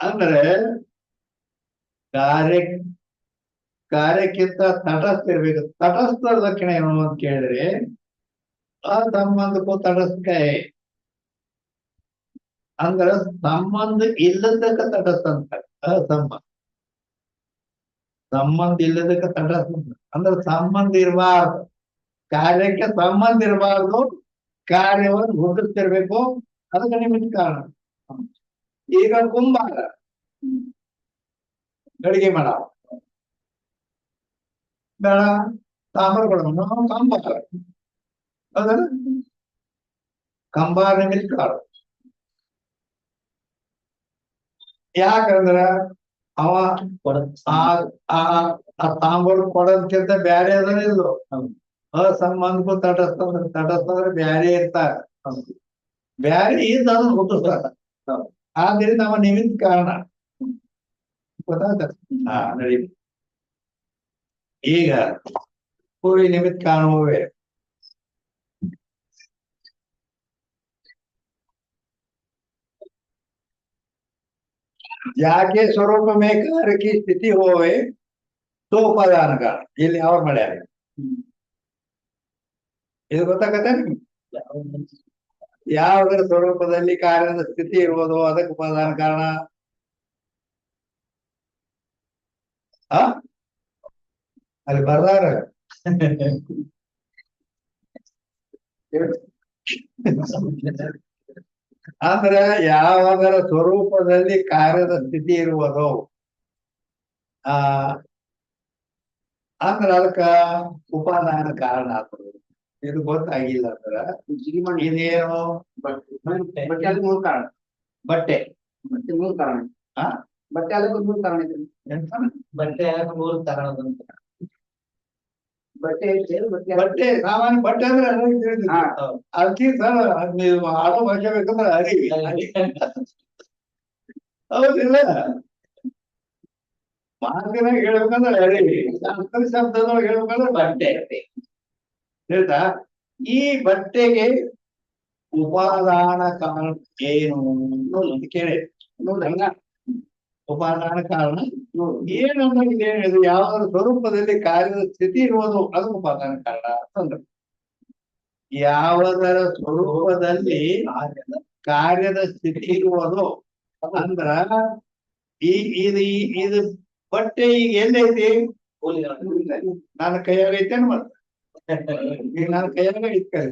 ಅಂದ್ರೆ ಕಾರ್ಯಕ್ಕಿಂತ ತಟಸ್ಥ ಇರ್ಬೇಕು. ತಟಸ್ಥ ಲಕ್ಷಣ ಏನು ಅಂತ ಕೇಳಿದ್ರೆ ಸಂಬಂಧಕ್ಕೂ ತಟಸ್ಥ ಅಂದ್ರ ಸಂಬಂಧ ಇಲ್ಲದಕ್ಕ ತಟಸ್ಥ ಅಂತ. ಸಂಬಂಧ ಇಲ್ಲದಕ್ಕ ತಟಸ್ಥ ಅಂದ್ರ ಸಂಬಂಧ ಇರಬಾರ್ದು, ಕಾರ್ಯಕ್ಕೆ ಸಂಬಂಧ ಇರಬಾರ್ದು, ಕಾರ್ಯವನ್ನು ಹುಟ್ಟಿಸ್ತಿರ್ಬೇಕು, ಅದಕ್ಕೆ ನಿಮಿತ್ತ ಕಾರಣ. ಈಗ ಕುಂಬಾರ ಅಡಿಗೆ ಮಾಡ ಬೇಡ, ಸಾಂಬಾರು ಕೊಡೋಣ, ಕಂಬಾರ ಹೌದಲ್ಲ, ಕಂಬಾರ ನಿಮಿತ್ತ ಕಾರಣ. ಯಾಕಂದ್ರ ಅವ ಆ ಸಾಂಬಾರು ಕೊಡೋದಕ್ಕಿಂತ ಬ್ಯಾರೆ ಅದನ್ನ ಇಲ್ಲು. ಅಸಂಬಂಧಕ್ಕೂ ತಟಸ್ಥ ಅಂದ್ರೆ ಬ್ಯಾರೆ ಇರ್ತಾರ, ಬ್ಯಾರೆ ಇದ್ದ ಅದನ್ನ ಹುಟ್ಟಿಸ್ತಾರ. ಆದ್ರಿಂದ ಅವ ನಿಮಿತ್ತ ಕಾರಣ. ಗೊತ್ತಾಯ್ತ? ನಡಿ. ಈಗ ಪೂರ್ವಿ ನಿಮಿತ್ತ ಕಾರಣವೇ. ಯಾಕೆ ಸ್ವರೂಪ में कार्य की स्थिति होवे तो उपादान कारण. ಇಲ್ಲಿ ಅವ್ರ ಮಳೆ ಇದು ಗೊತ್ತಾಗತ್ತೆ ನಿಮ್ಗೆ? ಯಾವುದರ ಸ್ವರೂಪದಲ್ಲಿ ಕಾರ್ಯದ ಸ್ಥಿತಿ ಇರುವುದು ಅದಕ್ಕೆ ಉಪಾದಾನ ಕಾರಣ. ಅಲ್ಲಿ ಬರ್ದಾರ ಅಂದ್ರೆ ಯಾವುದರ ಸ್ವರೂಪದಲ್ಲಿ ಕಾರ್ಯದ ಸ್ಥಿತಿ ಇರುವುದು ಅಂದ್ರೆ ಅದಕ್ಕ ಉಪಾದಾನ ಕಾರಣ ಆಗ್ತದೆ. ಇದು ಗೊತ್ತಾಗಿಲ್ಲ ಅಂದ್ರ ಇದೇನು ಬಟ್ಟೆ ಅದು ಮೂಲ ಕಾರಣ. ಬಟ್ಟೆ ಮೂಲ ಕಾರಣ. ಬಟ್ಟೆ ಅದಕ್ಕೆ ಮೂಲ ಕಾರಣ ಇದೆ. ಬಟ್ಟೆ ಮೂಲ ಕಾರಣ. ಬಟ್ಟೆ ಸಾಮಾನ್ಯ ಬಟ್ಟೆ ಅಂದ್ರೆ ಅದಕ್ಕೆ ಸರ್ ನೀವು ಆಡೋ ಭಾಷೆ ಬೇಕಂದ್ರೆ ಅರಿವಿ. ಹೌದಿಲ್ಲ, ಮಾತಿನಾಗ ಹೇಳ್ಬೇಕಂದ್ರೆ ಅರಿವಿ, ಶಬ್ದದೊಳಗೆ ಹೇಳ್ಬೇಕಂದ್ರೆ ಬಟ್ಟೆ. ಹೇಳ್ತಾ ಈ ಬಟ್ಟೆಗೆ ಉಪಾದಾನ ಕಾರಣ ಏನು ಅಂತ ಕೇಳಿ. ಉಪಾದಾನ ಕಾರಣ ಏನಂದ್ರೆ ಇದೇನಿದೆ, ಯಾವುದರ ಸ್ವರೂಪದಲ್ಲಿ ಕಾರ್ಯದ ಸ್ಥಿತಿ ಇರುವುದು ಅದು ಉಪಾದಾನ ಕಾರಣ ಅಂತಂದ್ರೆ. ಯಾವುದರ ಸ್ವರೂಪದಲ್ಲಿ ಕಾರ್ಯದ ಸ್ಥಿತಿ ಇರುವುದು ಅಂದ್ರ ಇದು ಬಟ್ಟೆ ಈಗ ಎಲ್ಲೈತಿ? ನನ್ನ ಕೈಯಾಗ ಐತೇನು? ಮತ್ತೆ ಈಗ ನನ್ನ ಕೈಯಾಗ ಐತೆ,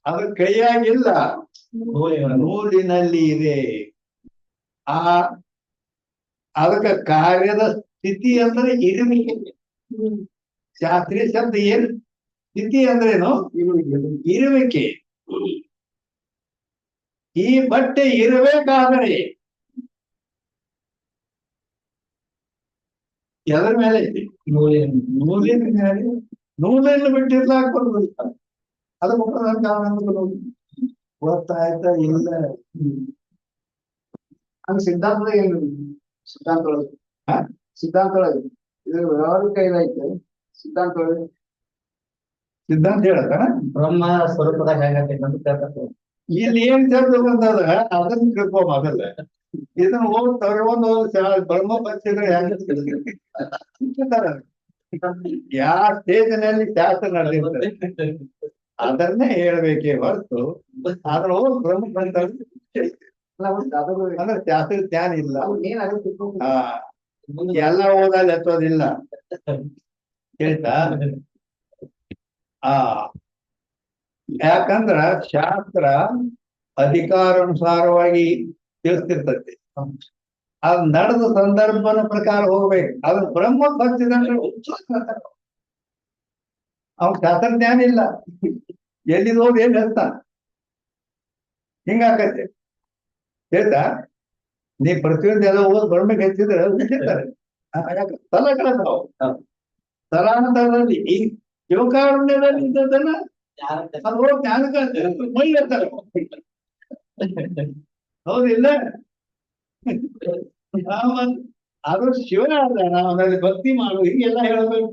ಅದು ಕೈಯಾಗಿಲ್ಲ, ನೂಲಿನಲ್ಲಿ ಇದೆ. ಅದಕ್ಕ ಕಾರ್ಯದ ಸ್ಥಿತಿ ಅಂದ್ರೆ ಇರುವಿಕೆ. ಶಾಸ್ತ್ರೀಯ ಶಬ್ದ ಏನ್? ಸ್ಥಿತಿ ಅಂದ್ರೇನು? ಇರುವಿಕೆ. ಈ ಬಟ್ಟೆ ಇರಬೇಕಾದರೆ ಎದರ ಮೇಲೆ ಐತಿ? ನೂಲಿನ ಮೇಲೆ. ನೂಲನ್ನು ಬಿಟ್ಟಿರ್ಲಾಕ ಬರುದಿಲ್ಲ, ಅದು ಗೊತ್ತಾಯ್ತಾ? ಇಲ್ಲ ಹಂಗ ಸಿದ್ಧಾಂತದ ಏನು? ಸಿದ್ಧಾಂತೊಳಗೆ ಇದು ವ್ಯವಹಾರಿಕ ಇದೈತೆ. ಸಿದ್ಧಾಂತೊಳಗೆ ಸಿದ್ಧಾಂತ ಹೇಳತ್ತಾನ ಬ್ರಹ್ಮ ಸ್ವರೂಪದಾಗ ಹೇಗೈತೆ ಅಂತ ಕೇಳ್ತಾರೆ. ಇಲ್ಲಿ ಏನ್ ಶಬ್ದ ಬಂದದ ಅದನ್ನ ತಿಳ್ಕೊ ಮೊದಲ. ಇದನ್ನ ಹೋಗ್ತಾರೆ ಒಂದು ಬ್ರಹ್ಮ ಪಂಚಿದ್ರೆ ಯಾವ ಸ್ಟೇಜ್ನಲ್ಲಿ ಶಾಸ್ತ್ರ ನಡೆದಿರ್ತದೆ ಅದನ್ನೇ ಹೇಳ್ಬೇಕೇ ಹೊರತು ಅದ್ರ ಬ್ರಹ್ಮ ಅಂದ್ರೆ ಶಾಸ್ತ್ರ ಜ್ಞಾನ ಇಲ್ಲ. ಹಾ, ಎಲ್ಲ ಓದಲ್ಲ ಎತ್ತೋದಿಲ್ಲ. ಹೇಳ್ತಾ ಆ ಯಾಕಂದ್ರ ಶಾಸ್ತ್ರ ಅಧಿಕಾರಾನುಸಾರವಾಗಿ ತಿಳಿಸ್ತಿರ್ತೈತಿ. ಅದ್ ನಡೆದ ಸಂದರ್ಭನ ಪ್ರಕಾರ ಹೋಗ್ಬೇಕು. ಅದು ಬ್ರಹ್ಮ ಭಕ್ತಿದಂದ್ರೆ ಅವ್ನ ಶಾಸ್ತ್ರಜ್ಞಾನ ಇಲ್ಲ, ಎಲ್ಲಿದ್ ಹೋದ್ ಏನ್ ಹೇಳ್ತಾನ, ಹಿಂಗಾಕತ್ತೆ. ಹೇಳ್ತಾ ನೀ ಪ್ರತಿಯೊಂದು ಎಲ್ಲ ಓದ್ ಬ್ರಹ್ಮಕ್ಕೆ ಹೆಚ್ಚಿದ್ರೆ ಬಿಟ್ಟಿರ್ತಾರೆ. ಸ್ಥಳ ಕಳತಾವ್ ಸ್ಥಳಾಂತರದಲ್ಲಿ ಈ ಶಿವಕಾರುಣ್ಯದಲ್ಲಿ ಇದ್ದದನ್ನ ಅದು ಹೋಗಿ ಜ್ಞಾನಕ್ಕೆ ಮೈಲಿರ್ತಾರೆ. ಹೌದಿಲ್ಲ? ಅದು ಶಿವ ನಾವಲ್ಲಿ ಭಕ್ತಿ ಮಾಡು ಹೀಗೆಲ್ಲ ಹೇಳಬೇಕು.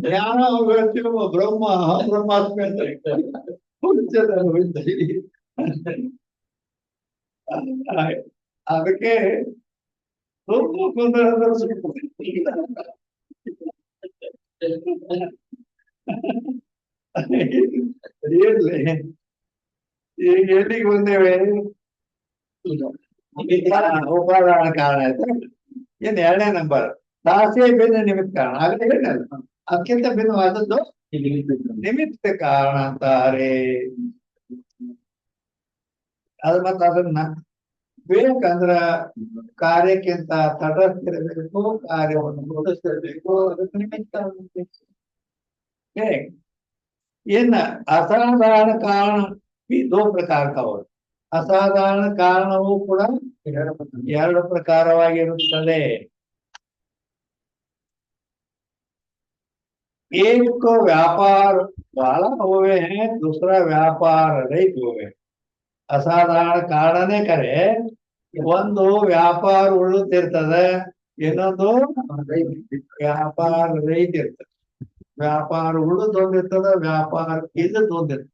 ಜ್ಞಾನ ಅವ್ರು ಬ್ರಹ್ಮ ಬ್ರಹ್ಮಾಸ್ಮಿ ಅಂತ ಅದಕ್ಕೆ ಇರ್ಲಿ, ಈಗ ಎಲ್ಲಿಗೆ ಬಂದೇವೆ? ಉಪಾದಾನ ಕಾರಣ ಆಯ್ತು. ಏನ್ ಎರಡನೇ ನಂಬರ್ ದಾಸೆ ಭಿನ್ನ ನಿಮಿತ್ತ ಕಾರಣ. ಆಗಲೇ ಹೇಳಲ್ಲ, ಅದಕ್ಕಿಂತ ಭಿನ್ನವಾದದ್ದು ನಿಮಿತ್ತ ಕಾರಣ ಅಂತಾರೆ. ಅದು ಮತ್ತೆ ಅದನ್ನ ಬೇಕಂದ್ರ ಕಾರ್ಯಕ್ಕಿಂತ ತಟಸ್ಥಿರಬೇಕು, ಕಾರ್ಯವನ್ನು ಗುರುತಿಸಿರಬೇಕು. ಅದಕ್ಕೆ ನಿಮಿತ್ತ ಏನ ಅಸಾಧಾರಣ ಕಾರಣ ಈ ದೋ ಪ್ರಕಾರ ಕವರು. ಅಸಾಧಾರಣ ಕಾರಣವೂ ಕೂಡ ಎರಡು ಪ್ರಕಾರವಾಗಿರುತ್ತದೆ. एक व्यापार वाला होवे हैं, दूसरा व्यापार रहित होवे. ಅಸಾಧಾರಣ ಕಾರಣನೇ ಕರೆ ಒಂದು ವ್ಯಾಪಾರ ಉಳಿದಿರ್ತದೆ, ಇನ್ನೊಂದು ವ್ಯಾಪಾರ ರಹಿತ ಇರ್ತದೆ. ವ್ಯಾಪಾರ ಉಳಿದೊಂದಿರ್ತದ, ವ್ಯಾಪಾರ ಇಲ್ಲದೊಂದಿರ್ತದೆ.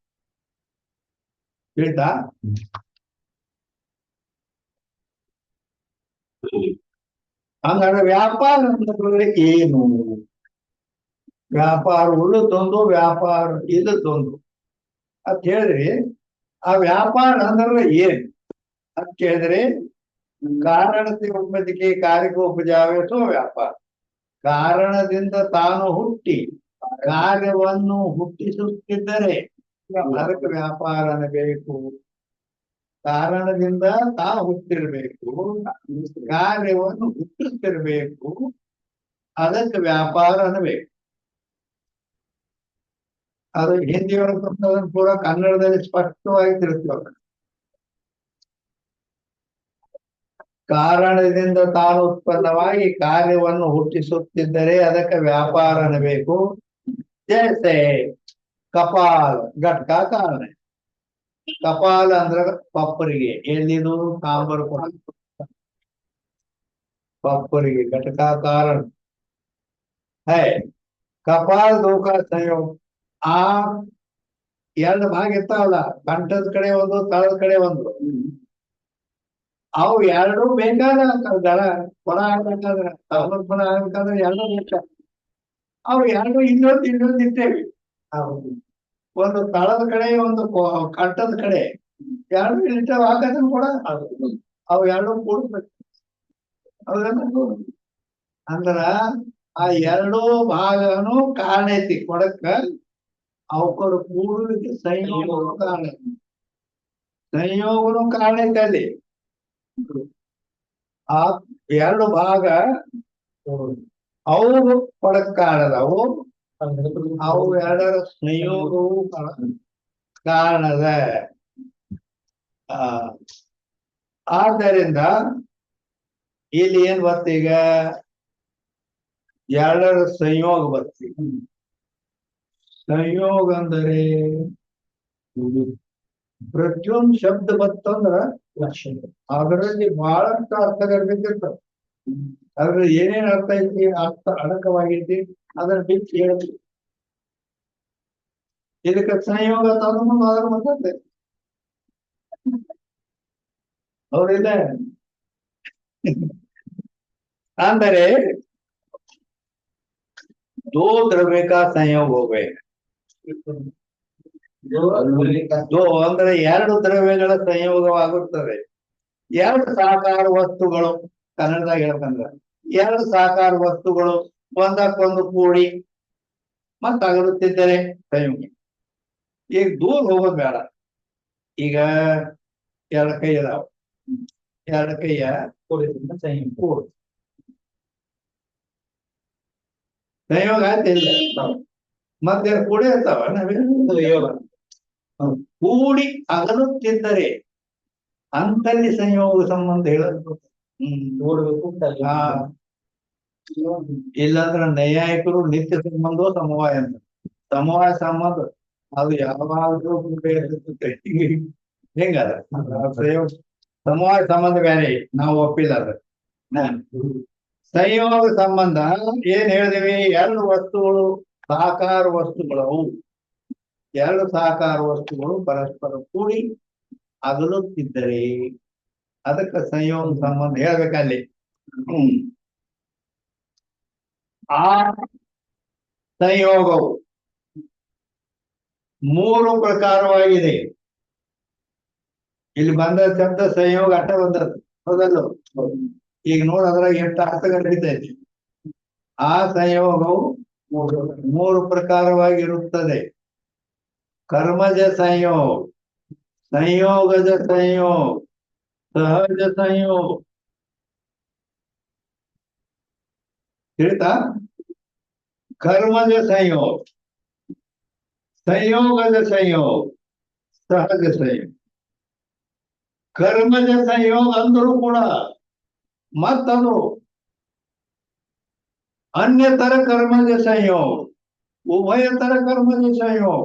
ಹೇಳ್ತಾ ಹಂಗಾದ್ರೆ ವ್ಯಾಪಾರ ಅಂತಂದ್ರೆ ಏನು? ವ್ಯಾಪಾರ ಉಳಿದೊಂದು, ವ್ಯಾಪಾರ ಇಲ್ಲದೊಂದು ಅಂತ ಹೇಳಿದ್ರಿ. ಆ ವ್ಯಾಪಾರ ಅಂದ್ರೆ ಏನ್ ಅಂತ ಕೇಳಿದ್ರೆ, ಕಾರಣತೆ ಉಪದಿಗೆ ಕಾರ್ಯಕೋಪಜಾವೇತೋ ವ್ಯಾಪಾರ. ಕಾರಣದಿಂದ ತಾನು ಹುಟ್ಟಿ ಕಾರ್ಯವನ್ನು ಹುಟ್ಟಿಸುತ್ತಿದ್ದರೆ ಅದಕ್ಕೆ ವ್ಯಾಪಾರ ಅನ್ನಬೇಕು. ಕಾರಣದಿಂದ ತಾ ಹುಟ್ಟಿರ್ಬೇಕು, ಕಾರ್ಯವನ್ನು ಹುಟ್ಟಿಸ್ತಿರ್ಬೇಕು, ಅದಕ್ಕೆ ವ್ಯಾಪಾರ ಅನ್ನಬೇಕು. ಅದು ಹಿಂದಿಯೊಳಗೆ ಪೂರ ಕನ್ನಡದಲ್ಲಿ ಸ್ಪಷ್ಟವಾಗಿ ತಿಳಿಸ್ತೇವೆ. ಕಾರಣದಿಂದ ತಾನು ಉತ್ಪನ್ನವಾಗಿ ಕಾರ್ಯವನ್ನು ಹುಟ್ಟಿಸುತ್ತಿದ್ದರೆ ಅದಕ್ಕೆ ವ್ಯಾಪಾರ ಅನ್ನಬೇಕು. ಜೈಸೆ ಕಪಾಲ ಘಟಕ ಕಾರಣ. ಕಪಾಲ ಅಂದ್ರೆ ಪಪ್ಪರಿಗೆ, ಎಲ್ಲಿದು ಕಾಂಬರು ಕೊಡ ಪಪ್ಪರಿಗೆ ಘಟಕ ಕಾರಣ ಹೇ. ಕಪಾಲ್ ದೋಖ ಸಂಯೋಗ. ಆ ಎರಡು ಭಾಗ ಇರ್ತಾವಲ್ಲ, ಕಂಠದ ಕಡೆ ಒಂದು, ತಳದ ಕಡೆ ಒಂದು. ಅವು ಎರಡು ಬೇಕಾದ ದಳ ಕೊಡ ಆಗ್ಬೇಕಾದ್ರೆ, ಕೊಡ ಆಗ್ಬೇಕಾದ್ರೆ ಎರಡು ಬೇಕ. ಅವು ಎರಡು ಇನ್ನೊಂದು ಇರ್ತೇವೆ. ಒಂದು ತಳದ ಕಡೆ, ಒಂದು ಕಂಠದ ಕಡೆ, ಎರಡು ಇರ್ತೇವೆ. ಹಾಕಂದ್ರೆ ಕೂಡ ಅವು ಎರಡು ಕೂಡ್ಬೇಕು. ಅಂದ್ರ ಆ ಎರಡೂ ಭಾಗನು ಕಾರಣ ಐತಿ ಕೊಡಕ್ಕ. ಅವಕ್ಕರು ಕೂಡಲಿಕ್ಕೆ ಸಂಯೋಗನು ಕಾರಣ, ಸಂಯೋಗನು ಕಾರಣ ಐತೆ ಅಲ್ಲಿ. ಆ ಎರಡು ಭಾಗ ಅವು ಕೊಡಕ್ ಕಾರಣದವು, ಅವು ಎರಡರ ಸಂಯೋಗವು ಕಾರಣದ. ಆದ್ದರಿಂದ ಇಲ್ಲಿ ಏನ್ ಬರ್ತೀಗ, ಎರಡರ ಸಂಯೋಗ ಬರ್ತೀವಿ. ಸಂಯೋಗ ಅಂದರೆ ಪ್ರತಿಯೊಂದು ಶಬ್ದ ಬರ್ತಂದ್ರ ಅದರಲ್ಲಿ ಬಹಳಷ್ಟು ಅರ್ಥಗಳಿರ್ತಿರ್ತಾವ. ಅದ್ರಲ್ಲಿ ಏನೇನ್ ಅರ್ಥ ಐತಿ, ಅರ್ಥ ಅಡಕವಾಗೈತಿ, ಅದನ್ನ ಬಿಟ್ಟು ಹೇಳಿ ಇದಕ್ಕೆ ಸಂಯೋಗ ತಂದು ಅದರ ಬರ್ತದೆ. ಹೌದಿಲ್ಲ? ಅಂದರೆ दो द्रव्य का संयोग हो गए ದೋ ಅಂದ್ರೆ ಎರಡು ದ್ರವ್ಯಗಳ ಸಂಯೋಗವಾಗುತ್ತದೆ. ಎರಡು ಸಾಕಾರ ವಸ್ತುಗಳು, ಕನ್ನಡದಾಗ ಹೇಳ್ಬೇಕಂದ್ರ ಎರಡು ಸಾಕಾರ ವಸ್ತುಗಳು ಒಂದಕ್ಕೊಂದು ಕೂಡಿ ಮತ್ತಾಗಿರುತ್ತಿದ್ದರೆ ಸಂಯೋಗ. ಈಗ ದೂರ ಹೋಗೋದು ಬೇಡ. ಈಗ ಎರಡು ಕೈ ಇದಾವ, ಎರಡು ಕೈಯ ಕೂಡಿದ್ರಿಂದ ಸಂಯೋಗ. ಕೂಡು ಸಂಯೋಗ ಆಯ್ತಿಲ್ಲ, ಮತ್ತೆ ಕೂಡೇ ಇರ್ತಾವ. ಯೋಗ. ಕೂಡಿ ಅಗಲುತ್ತಿದ್ದರೆ ಅಂತಲ್ಲಿ ಸಂಯೋಗ ಸಂಬಂಧ ಹೇಳೋದು. ಕೂಡಬೇಕು ಹಾ, ಇಲ್ಲಾಂದ್ರೆ ನೈಯಾಯಿಕರು ನಿತ್ಯ ಸಂಬಂಧವೋ ಸಮವಾಯ ಅಂತ. ಸಮವಾಯ ಸಂಬಂಧ ಅದು ಯಾವಾಗಲೂ ಹೆಂಗದ ಸಂಯೋಗ ಸಮವಾಯ ಸಂಬಂಧ ಬೇರೆ, ನಾವು ಒಪ್ಪಿಲ್ಲ ಅದ. ಸಂಯೋಗ ಸಂಬಂಧ ಏನ್ ಹೇಳಿದೀವಿ? ಎರಡು ವಸ್ತುಗಳು ಸಾಕಾರ ವಸ್ತುಗಳು, ಎರಡು ಸಾಕಾರ ವಸ್ತುಗಳು ಪರಸ್ಪರ ಕೂಡಿ ಅಗಲುತ್ತಿದ್ದರೆ ಅದಕ್ಕೆ ಸಂಯೋಗ ಸಂಬಂಧ ಹೇಳ್ಬೇಕಲ್ಲಿ. ಆ ಸಂಯೋಗವು ಮೂರು ಪ್ರಕಾರವಾಗಿದೆ. ಇಲ್ಲಿ ಬಂದ ಶಬ್ದ ಸಂಯೋಗ ಅಟ್ಟ ಬಂದದ್ದು, ಹೌದಲ್ಲ? ಈಗ ನೋಡ ಅದ್ರಾಗ ಎಷ್ಟು ಅರ್ಥಗಳು ನಡೀತೈತಿ. ಆ ಸಂಯೋಗವು ಮೂರು ಪ್ರಕಾರವಾಗಿರುತ್ತದೆ. ಕರ್ಮಜ ಸಂಯೋಗ, ಸಂಯೋಗದ ಸಂಯೋಗ, ಸಹಜ ಸಂಯೋಗ. ತಿಳಿತಾ? ಕರ್ಮಜ ಸಂಯೋಗ, ಸಂಯೋಗದ ಸಂಯೋಗ, ಸಹಜ ಸಂಯೋಗ. ಕರ್ಮಜ ಸಂಯೋಗ ಅಂದರೂ ಕೂಡ ಮತ್ತದು ಅನ್ಯತರ ಕರ್ಮಜ ಸಂಯೋಗ, ಉಭಯತರ ಕರ್ಮಜ ಸಂಯೋಗ.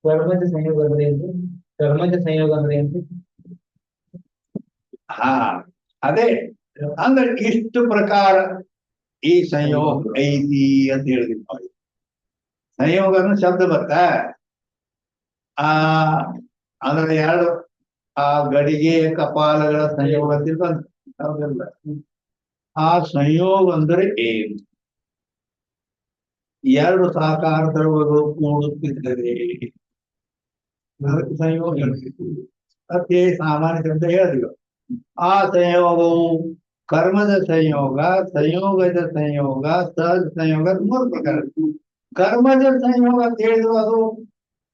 ಕರ್ಮಜ ಸಂಯೋಗ ಅಂದ್ರೆ ಏನ್ರಿ? ಕರ್ಮಜ ಸಂಯೋಗ ಅಂದ್ರೆ ಏನ್ರಿ? ಹಾ, ಅದೇ ಅಂದ್ರೆ ಇಷ್ಟು ಪ್ರಕಾರ ಈ ಸಂಯೋಗ ಐತಿ ಅಂತ ಹೇಳಿದ್ವಿ ನೋಡಿ. ಸಂಯೋಗ ಶಬ್ದ ಬರ್ತಾ ಅಂದ್ರೆ ಎರಡು ಆ ಗಡಿಗೆ ಕಪಾಲಗಳ ಸಂಯೋಗ ಅಂತ ಬಂತು, ಹೌದಲ್ಲ? ಆ ಸಂಯೋಗ ಅಂದ್ರೆ ಏನು? ಎರಡು ಸಾಕಾರ ದ್ರವ್ಯಗಳು ಕೂಡುತ್ತಿದ್ದರೆ ಅದಕ್ಕೆ ಸಂಯೋಗ ಅತಿ ಸಾಮಾನ್ಯ ಅಂತ ಹೇಳಿದ್ವಿ. ಆ ಸಂಯೋಗವು ಕರ್ಮದ ಸಂಯೋಗ, ಸಂಯೋಗದ ಸಂಯೋಗ, ಸಹಜ ಸಂಯೋಗ, ಮೂರು ಪ್ರಕಾರ. ಕರ್ಮಜ ಸಂಯೋಗ ಅಂತ ಹೇಳಿದ್ರು ಅದು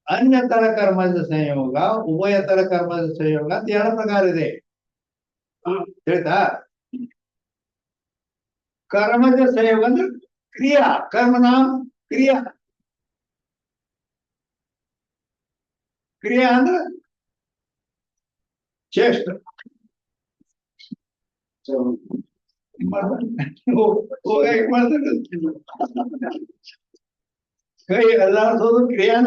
ಅನ್ಯತರ ಕರ್ಮಜ ಸಂಯೋಗ, ಉಭಯತರ ಕರ್ಮಜ ಸಂಯೋಗ ಅಂತ ಎರಡು ಪ್ರಕಾರ ಇದೆ. ಹೇಳ್ತಾ? ಕರ್ಮಜ ಸಂಯೋಗ ಅಂದ್ರೆ ಕ್ರಿಯಾ, ಕರ್ಮನ ಕ್ರಿಯಾ. ಕ್ರಿಯಾ ಅಂದ್ರೆ ಚೇಷ್ಟ. ಕೈ ಅಲ್ಲಾಡ್ಸೋದು ಕ್ರಿಯಾನ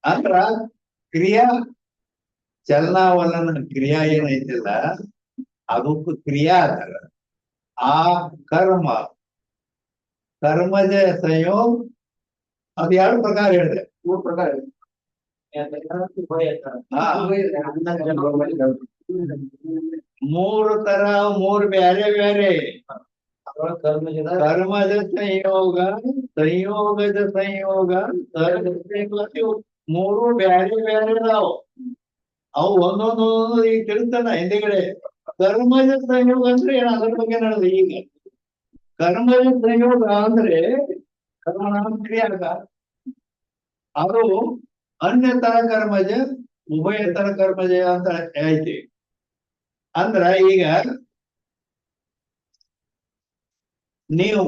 ಅಂದ್ರ ಕ್ರಿಯಾ ಚಲನಾವಲನ ಕ್ರಿಯಾ ಏನೈತಿಲ್ಲ ಅದಕ್ಕೂ ಕ್ರಿಯಾ ಅಂತಾರ. ಆ ಕರ್ಮ ಕರ್ಮಜ ಸಂಯೋಗ ಅದು ಎರಡು ಪ್ರಕಾರ ಹೇಳಿದೆ, ಮೂರು ಪ್ರಕಾರ. ಮೂರು ತರ, ಮೂರು ಬ್ಯಾರೆ ಬ್ಯಾರೆ. ಕರ್ಮದ ಸಂಯೋಗ, ಸಂಯೋಗದ ಸಂಯೋಗ, ಮೂರು ಬ್ಯಾರೆ ಬ್ಯಾರೆ ಅದಾವು. ಅವು ಒಂದೊಂದು ಈಗ ತಿಳಿತಾನ ಹಿಂದೆಗಡೆ. ಕರ್ಮದ ಸಂಯೋಗ ಅಂದ್ರೆ ಏನ ಅದ್ರ ಬಗ್ಗೆ ನಡೆದ. ಈಗ ಕರ್ಮದ ಸಂಯೋಗ ಅಂದ್ರೆ ಕ್ರಿಯಾಗ ಅದು ಅನ್ಯತರ ಕರ್ಮಜ, ಉಭಯತರ ಕರ್ಮಜ ಅಂತ ಐತಿ. ಅಂದ್ರ ಈಗ ನೀನು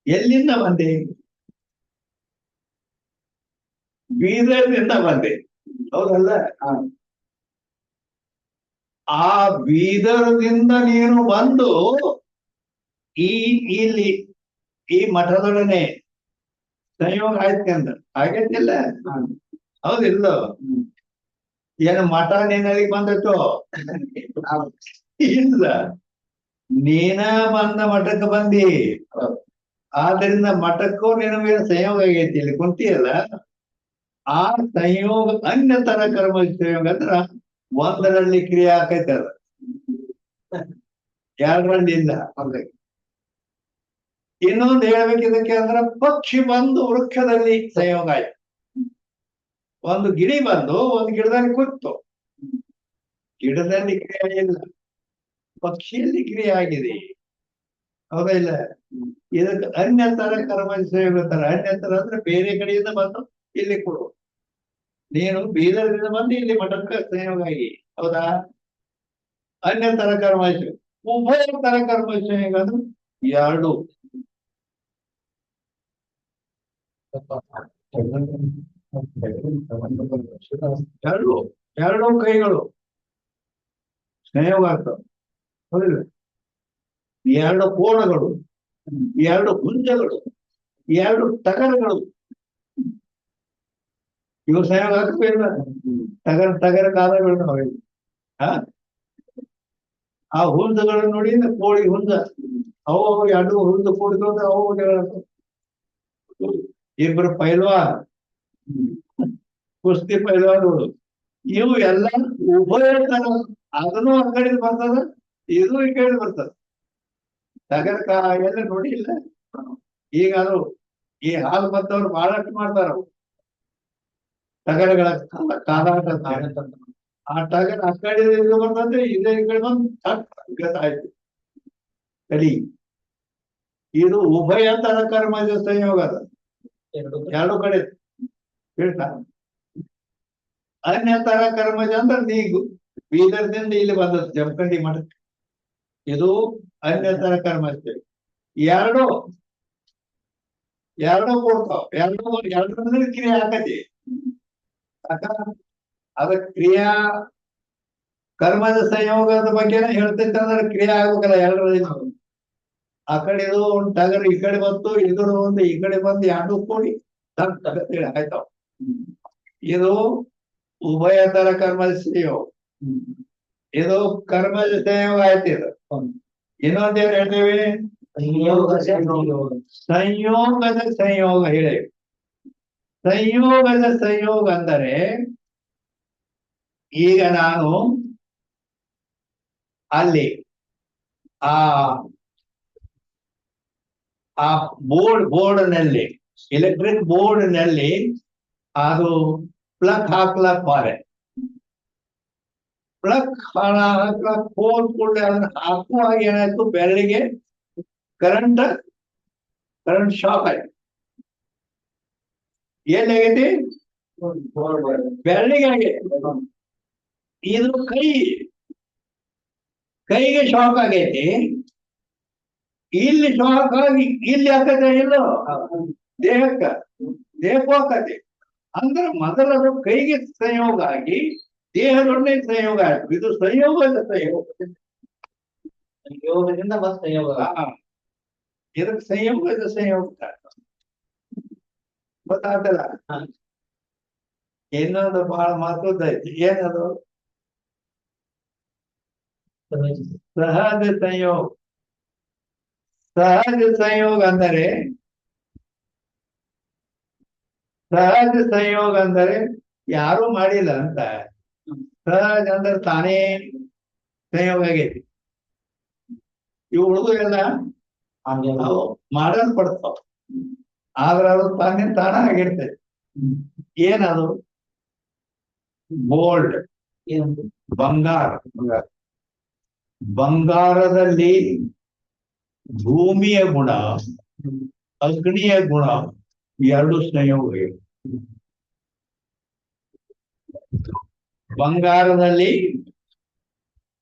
ಎಲ್ಲಿಂದ ಬಂದೆ? ಬೀದರ್ನಿಂದ ಬಂದೆ, ಹೌದಲ್ಲ? ಆ ಬೀದರ್ದಿಂದ ನೀನು ಬಂದು ಇಲ್ಲಿ ಈ ಮಠದೊಡನೆ ಸಂಯೋಗ ಆಯ್ತು ಅಂದ ಆಗೈತಿಲ್ಲ? ಹೌದಿಲ್ಲ? ಏನು ಮಠ ನಿನ್ನಲ್ಲಿ ಬಂದಿತ್ತು? ಇಲ್ಲ. ನೀನ ಬಂದ ಮಠಕ್ಕೆ ಬಂದಿ. ಆದ್ರಿಂದ ಮಠಕ್ಕೂ ನಿನಗೆ ಸಂಯೋಗ ಆಗೈತಿ. ಇಲ್ಲಿ ಕುಂತಿಯಲ್ಲ, ಆ ಸಂಯೋಗ ಅನ್ಯತರ ಕರ್ಮ ಸಂಯೋಗ ಅಂದ್ರ ಒಂದರಲ್ಲಿ ಕ್ರಿಯೆ ಆಕೈತೆ ಅದ, ಎರಡರಲ್ಲಿ ಇಲ್ಲ. ಇನ್ನೊಂದು ಹೇಳ್ಬೇಕಿದಕ್ಕೆ ಅಂದ್ರ ಪಕ್ಷಿ ಬಂದು ವೃಕ್ಷದಲ್ಲಿ ಸಂಯೋಗ ಆಯ್ತು. ಒಂದು ಗಿಳಿ ಬಂದು ಒಂದು ಗಿಡದಲ್ಲಿ ಕೂತು, ಗಿಡದಲ್ಲಿ ಕ್ರಿಯೆ ಇಲ್ಲ, ಪಕ್ಷಿಯಲ್ಲಿ ಕ್ರಿಯೆ ಆಗಿದೆ. ಹೌದಾ ಇಲ್ಲ? ಇದಕ್ಕೆ ಅನ್ಯತರ ಕರ್ಮ ಸಂಯೋಗ ಅಂತಾರೆ. ಅನ್ಯತರ ಅಂದ್ರೆ ಬೇರೆ ಕಡೆಯಿಂದ ಬಂದು ಇಲ್ಲಿ ಕೊಡು. ನೀನು ಬೀದರ್ದಿಂದ ಬಂದು ಇಲ್ಲಿ ಮಠಕ್ಕೆ ಸಂಯೋಗ ಆಗಿ, ಹೌದಾ? ಅನ್ಯತರ ಕರ್ಮ ಉಭಯ ತರ ಕರ್ಮ ಸಂಯೋಗ ಅಂದ್ರೆ ಎರಡು. ಎರಡು ಎರಡು ಕೈಗಳು ಸಂಯೋಗ ಆಗ್ತವೆ, ಹೌದಿಲ್ಲ? ಎರಡು ಕೋಣಗಳು, ಎರಡು ಹುಂಜಗಳು, ಎರಡು ಟಗರುಗಳು, ಇವು ಸಂಯೋಗ ಆಗ್ಬೇಕಿಲ್ಲ? ಟಗರ ಕಾಲಗಳು ನಾವು ಆ ಹುಂಜಗಳನ್ನು ನೋಡಿ, ಕೋಳಿ ಹುಂಜ, ಅವು ಎರಡು ಹುಂಜ ಕೂಡಿಕೊಂಡು ಅವು ಇಬ್ಬರು ಪೈಲ್ವಾನ್, ಕುಸ್ತಿ ಪೈಲ್ವಾನ್ಗಳು, ಇವು ಎಲ್ಲ ಉಭಯ ತರ. ಅದನ್ನು ಆ ಕಡೆ ಬರ್ತದ, ಇದು ಈ ಕಡೆ ಬರ್ತದ. ಟಗರ್ ಎಲ್ಲ ನೋಡಿ ಇಲ್ಲ? ಈಗ ಅದು ಈ ಹಾಲು ಬಂದವ್ರು ಬಹಳಷ್ಟು ಮಾಡ್ತಾರ. ಟಗರುಗಳ ಕಾಲಾಟ. ಆ ಟಗರ್ ಆ ಕಡೆ ಬರ್ತಂದ್ರೆ ಇದೇ ಈ ಕಡೆ ಬಂದು ಆಯ್ತು ಕಲಿ. ಇದು ಉಭಯ ತರ ಕರ್ಮಜ ಸಂಯೋಗ ಅದ, ಎರಡು ಕಡೆ ಹೇಳ್ತಾ. ಅನ್ಯತರ ಕರ್ಮಜ ಅಂದ್ರೆ ನೀ ಬೀದರ್ದಿಂದ ಇಲ್ಲಿ ಬಂದದ್ದು ಜಮಖಂಡಿ ಮಠಕ್ಕೆ, ಇದು ಅನ್ಯತರ ಕರ್ಮಜ. ಎರಡು ಕೊಡ್ತಾವ, ಎರಡರಲ್ಲಿ ಕ್ರಿಯೆ ಆಕತಿ. ಅದ ಕ್ರಿಯಾ ಕರ್ಮದ ಸಂಯೋಗದ ಬಗ್ಗೆನೇ ಹೇಳ್ತೈತೆ ಅಂದ್ರೆ ಕ್ರಿಯೆ ಆಗ್ಬೇಕಲ್ಲ ಎರಡರಲ್ಲಿ. ಆ ಕಡೆ ಇದು ಒಂದು ಟಗರ್ ಈ ಕಡೆ ಬಂತು, ಇದ್ರ ಒಂದು ಈ ಕಡೆ ಬಂದು ಎರಡು ಕೂಡಿ ಆಯ್ತಾವ. ಇದು ಉಭಯ ತರ ಕರ್ಮದ ಸಂಯೋಗ, ಇದು ಕರ್ಮದ ಸಂಯೋಗ ಆಯ್ತು. ಇದು ಇನ್ನೊಂದೇನ್ ಹೇಳ್ತೇವೆ? ಸಂಯೋಗದ ಸಂಯೋಗ ಹೇಳಿ. ಸಂಯೋಗದ ಸಂಯೋಗ ಅಂದರೆ ಈಗ ನಾನು ಅಲ್ಲಿ ಆ ಬೋರ್ಡ್ನಲ್ಲಿ, ಎಲೆಕ್ಟ್ರಿಕ್ ಬೋರ್ಡ್ನಲ್ಲಿ ಅದು ಪ್ಲಗ್ ಹಾಕ್ಲಕ್ ಮಾರೆ, ಪ್ಲಗ್ ಹಾಕ್ಲಕ್ ಹೋದ್ಕೂಡಲೇ ಅದನ್ನ ಹಾಕುವಾಗ ಏನಾಯ್ತು? ಬೆರಳಿಗೆ ಕರೆಂಟ್ ಶಾಕ್ ಆಯ್ತು. ಏನಾಗೈತಿ? ಬೆರಳಿಗೆ ಆಗೈತಿ. ಇದು ಕೈಗೆ ಶಾಕ್ ಆಗೈತಿ. ಇಲ್ಲಿ ಶಾಕ್ ಆಗಿ ಇಲ್ಲಿ ಹಾಕತ್ತೆ ಇಲ್ಲೋ ದೇಹಕ್ಕೂ ಹಾಕತ್ತೆ. ಅಂದ್ರೆ ಮೊದಲದು ಕೈಗೆ ಸಂಯೋಗ ಆಗಿ ದೇಹದೊಡನೆ ಸಂಯೋಗ ಆಯ್ತು. ಇದು ಸಂಯೋಗದ ಸಂಯೋಗ. ಸಂಯೋಗದಿಂದ ಮತ್ತೆ ಸಂಯೋಗ. ಇದಕ್ಕೆ ಸಂಯೋಗದ ಸಂಯೋಗ ಗೊತ್ತಾಗ್ತಲ್ಲ. ಇನ್ನೊಂದು ಬಹಳ ಮಹತ್ವದೈತಿ. ಏನದು? ಸಹಜ ಸಂಯೋಗ. ಸಹಜ ಸಂಯೋಗ ಅಂದರೆ ಯಾರು ಮಾಡಿಲ್ಲ ಅಂತ. ಸಹಜ ಅಂದ್ರೆ ತಾನೇ ಸಂಯೋಗ ಆಗೈತಿ. ಇವು ಹುಡುಗರೆಲ್ಲ ಮಾಡಲ್ಪಡ್ತಾವ, ಆದ್ರೆ ಅದು ತಾನ ಆಗಿರ್ತೈತಿ. ಏನದು? ಗೋಲ್ಡ್, ಬಂಗಾರದಲ್ಲಿ ಭೂಮಿಯ ಗುಣ, ಅಗ್ನಿಯ ಗುಣ ಎರಡು ಸಂಯೋಗ. ಬಂಗಾರದಲ್ಲಿ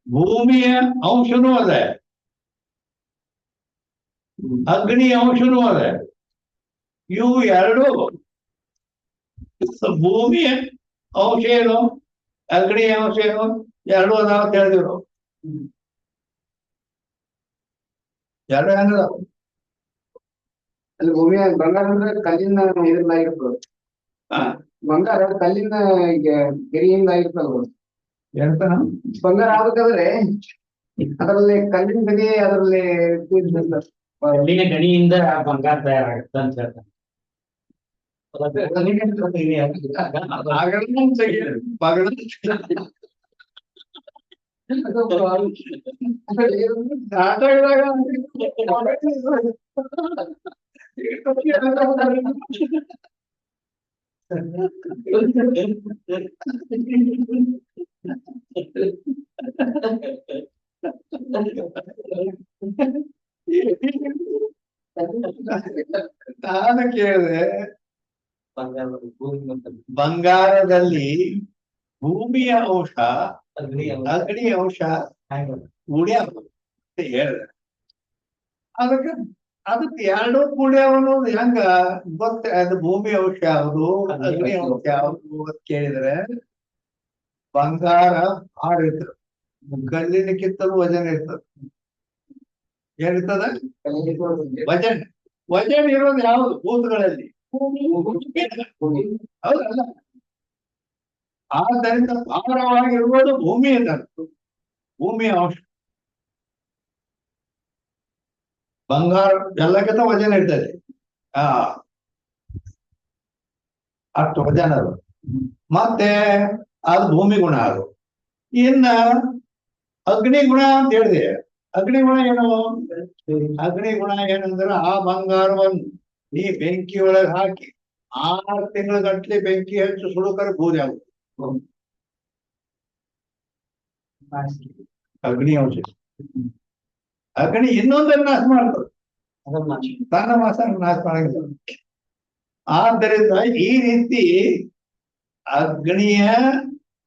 ಭೂಮಿಯ ಅಂಶನೂ ಅದ, ಅಗ್ನಿ ಅಂಶನೂ ಅದ. ಇವು ಎರಡು, ಭೂಮಿಯ ಅಂಶ ಏನು, ಅಗ್ನಿ ಅಂಶ ಏನು, ಎರಡು ಅದಾವ ಅಂತ ಹೇಳಿದ್ರು. ಎರಡು ಹೆಂಗದ? ಅಲ್ಲಿ ಭೂಮಿಯ ಬಂಗಾರ ಅಂದ್ರೆ ಕಲ್ಲಿನ ಇದರಿಂದ ಆಗಿರ್ತದೆ. ಬಂಗಾರ ಕಲ್ಲಿನ ಗೆರಿಯಿಂದ ಆಗಿರ್ತದ. ಹೇಳ್ತಾನ ಬಂಗಾರ ಆಗ್ಬೇಕಾದ್ರೆ ಅದರಲ್ಲಿ ಕಲ್ಲಿನ ಬಗ್ಗೆ ಅದರಲ್ಲಿ ಕಲ್ಲಿನ ಗಣಿಯಿಂದ ಬಂಗಾರ ತಯಾರಾಗುತ್ತೆ ಅಂತ ಹೇಳ್ತಾರೆ. ನಾನು ಕೇಳಿದೆ, ಬಂಗಾರ ಭೂಮಿ ಮತ್ತು ಬಂಗಾರದಲ್ಲಿ ಭೂಮಿಯ ಅಂಶ ಅಗ್ನಿ ಅಗ್ನಿ ಅಂಶ ಹ್ಯಾಂಗ ಕೂಡ್ಯಾವ ಅಂತ ಹೇಳಿದೆ. ಅದಕ್ಕೆ ಎರಡು ಕೂಡ್ಯಾವ ಅನ್ನೋದು ಹೆಂಗ ಗೊತ್ತ? ಅದು ಭೂಮಿ ಅಂಶ ಯಾವುದು, ಅಗ್ನಿ ಅಂಶ ಯಾವುದು ಅಂತ ಕೇಳಿದ್ರೆ ಬಂಗಾರ ಭಾರ ಇರ್ತದೆ, ಕಲ್ಲಿನಕ್ಕಿಂತಲೂ ವಜನ ಇರ್ತದೆ. ಏನಿರ್ತದ? ವಜನ್. ವಜನ್ ಇರೋದು ಯಾವುದು? ಭೂತಗಳಲ್ಲಿ. ಹೌದಲ್ಲ? ಆದ್ದರಿಂದ ಭಾರವಾಗಿರುವುದು ಭೂಮಿ ಅಂತ, ಭೂಮಿಯ ಅಂಶ. ಬಂಗಾರ ಎಲ್ಲಕ್ಕಿಂತ ವಜನ ಇರ್ತದೆ. ಆ ಅಷ್ಟು ವಜನ ಅದು. ಮತ್ತೆ ಅದು ಭೂಮಿ ಗುಣ ಅದು. ಇನ್ನ ಅಗ್ನಿ ಗುಣ ಅಂತ ಹೇಳಿದೆ. ಅಗ್ನಿ ಗುಣ ಏನು? ಅಗ್ನಿ ಗುಣ ಏನಂದ್ರೆ ಆ ಬಂಗಾರವನ್ನು ನೀ ಬೆಂಕಿ ಒಳಗೆ ಹಾಕಿ 6 ತಿಂಗಳ ಗಟ್ಲೆ ಬೆಂಕಿ ಹಚ್ಚಿ ಸುಡುಕರ ಬೂದಿ ಆಗುತ್ತೆ. ಅಗ್ನಿ ಅಂಶ. ಅಗ್ನಿ ಇನ್ನೊಂದನ್ನು ನಾಶ ಮಾಡ್ತದೆ, ತನ್ನ ಮಾಸ ನಾಶ ಮಾಡಂಗಿಲ್ಲ. ಆದ್ದರಿಂದ ಈ ರೀತಿ ಅಗ್ನಿಯ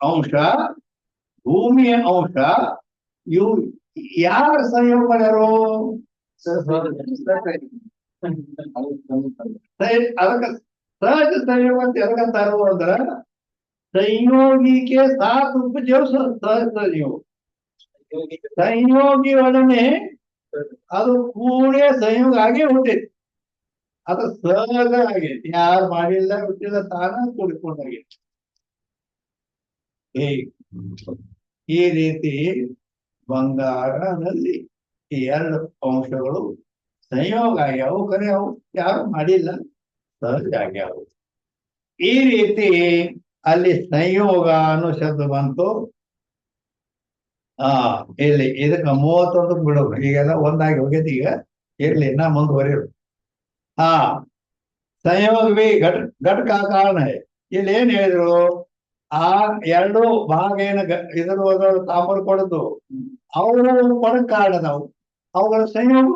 ಅಂಶ, ಭೂಮಿಯ ಅಂಶ, ಇವು ಯಾರ ಸಂಯೋಗ ಮಾಡ್ಯಾರೋ? ಅದಕ್ಕೆ ಸಹಜ ಸಂಯೋಗ ಅಂತ ಎದಕ್ಕಂತಾರೋ ಅಂದ್ರ ಸಂಯೋಗಿಗೆ ಸಾಥ್ ಉಪಜೀವ ಸಹಜ ಸಂಯೋಗ. ಸಂಯೋಗಿ ಒಡನೆ ಅದು ಕೂಡೇ ಸಂಯೋಗ ಆಗೇ ಹುಟ್ಟೈತಿ. ಅದು ಸಹಜ ಆಗೈತಿ, ಯಾರು ಮಾಡಿಲ್ಲ ಬಿಟ್ಟಿಲ್ಲ, ತಾನ ಕೂಡಿಕೊಂಡಾಗೈತಿ. ಈ ರೀತಿ ಬಂಗಾರದಲ್ಲಿ ಈ 2 ಅಂಶಗಳು ಸಂಯೋಗ ಆಗ್ಯಾವು, ಖರೆ ಅವು ಯಾರು ಮಾಡಿಲ್ಲ, ಸಹಜ ಆಗ್ಯಾವು. ಈ ರೀತಿ ಅಲ್ಲಿ ಸಂಯೋಗ ಅನ್ನೋ ಶಬ್ದ ಬಂತು. ಇಲ್ಲಿ ಇದಕ್ಕೆ 31 ಬಿಡೋದು. ಈಗೆಲ್ಲ ಒಂದಾಗಿ ಹೋಗೈತಿ. ಈಗ ಇರ್ಲಿ, ನಾ ಮುಂದುವರಿಯೋದು. ಸಂಯೋಗವೇ ಘಟಕ ಕಾರಣ. ಇಲ್ಲಿ ಏನ್ ಹೇಳಿದ್ರು? ಆ 2 ಭಾಗ ಏನ ಇದ್ರ ತಾಮ್ರ ಕೊಡದು ಅವರು ಕೊಡಕ್ ಕಾರಣ ನಾವು, ಅವುಗಳ ಸಂಯೋಗ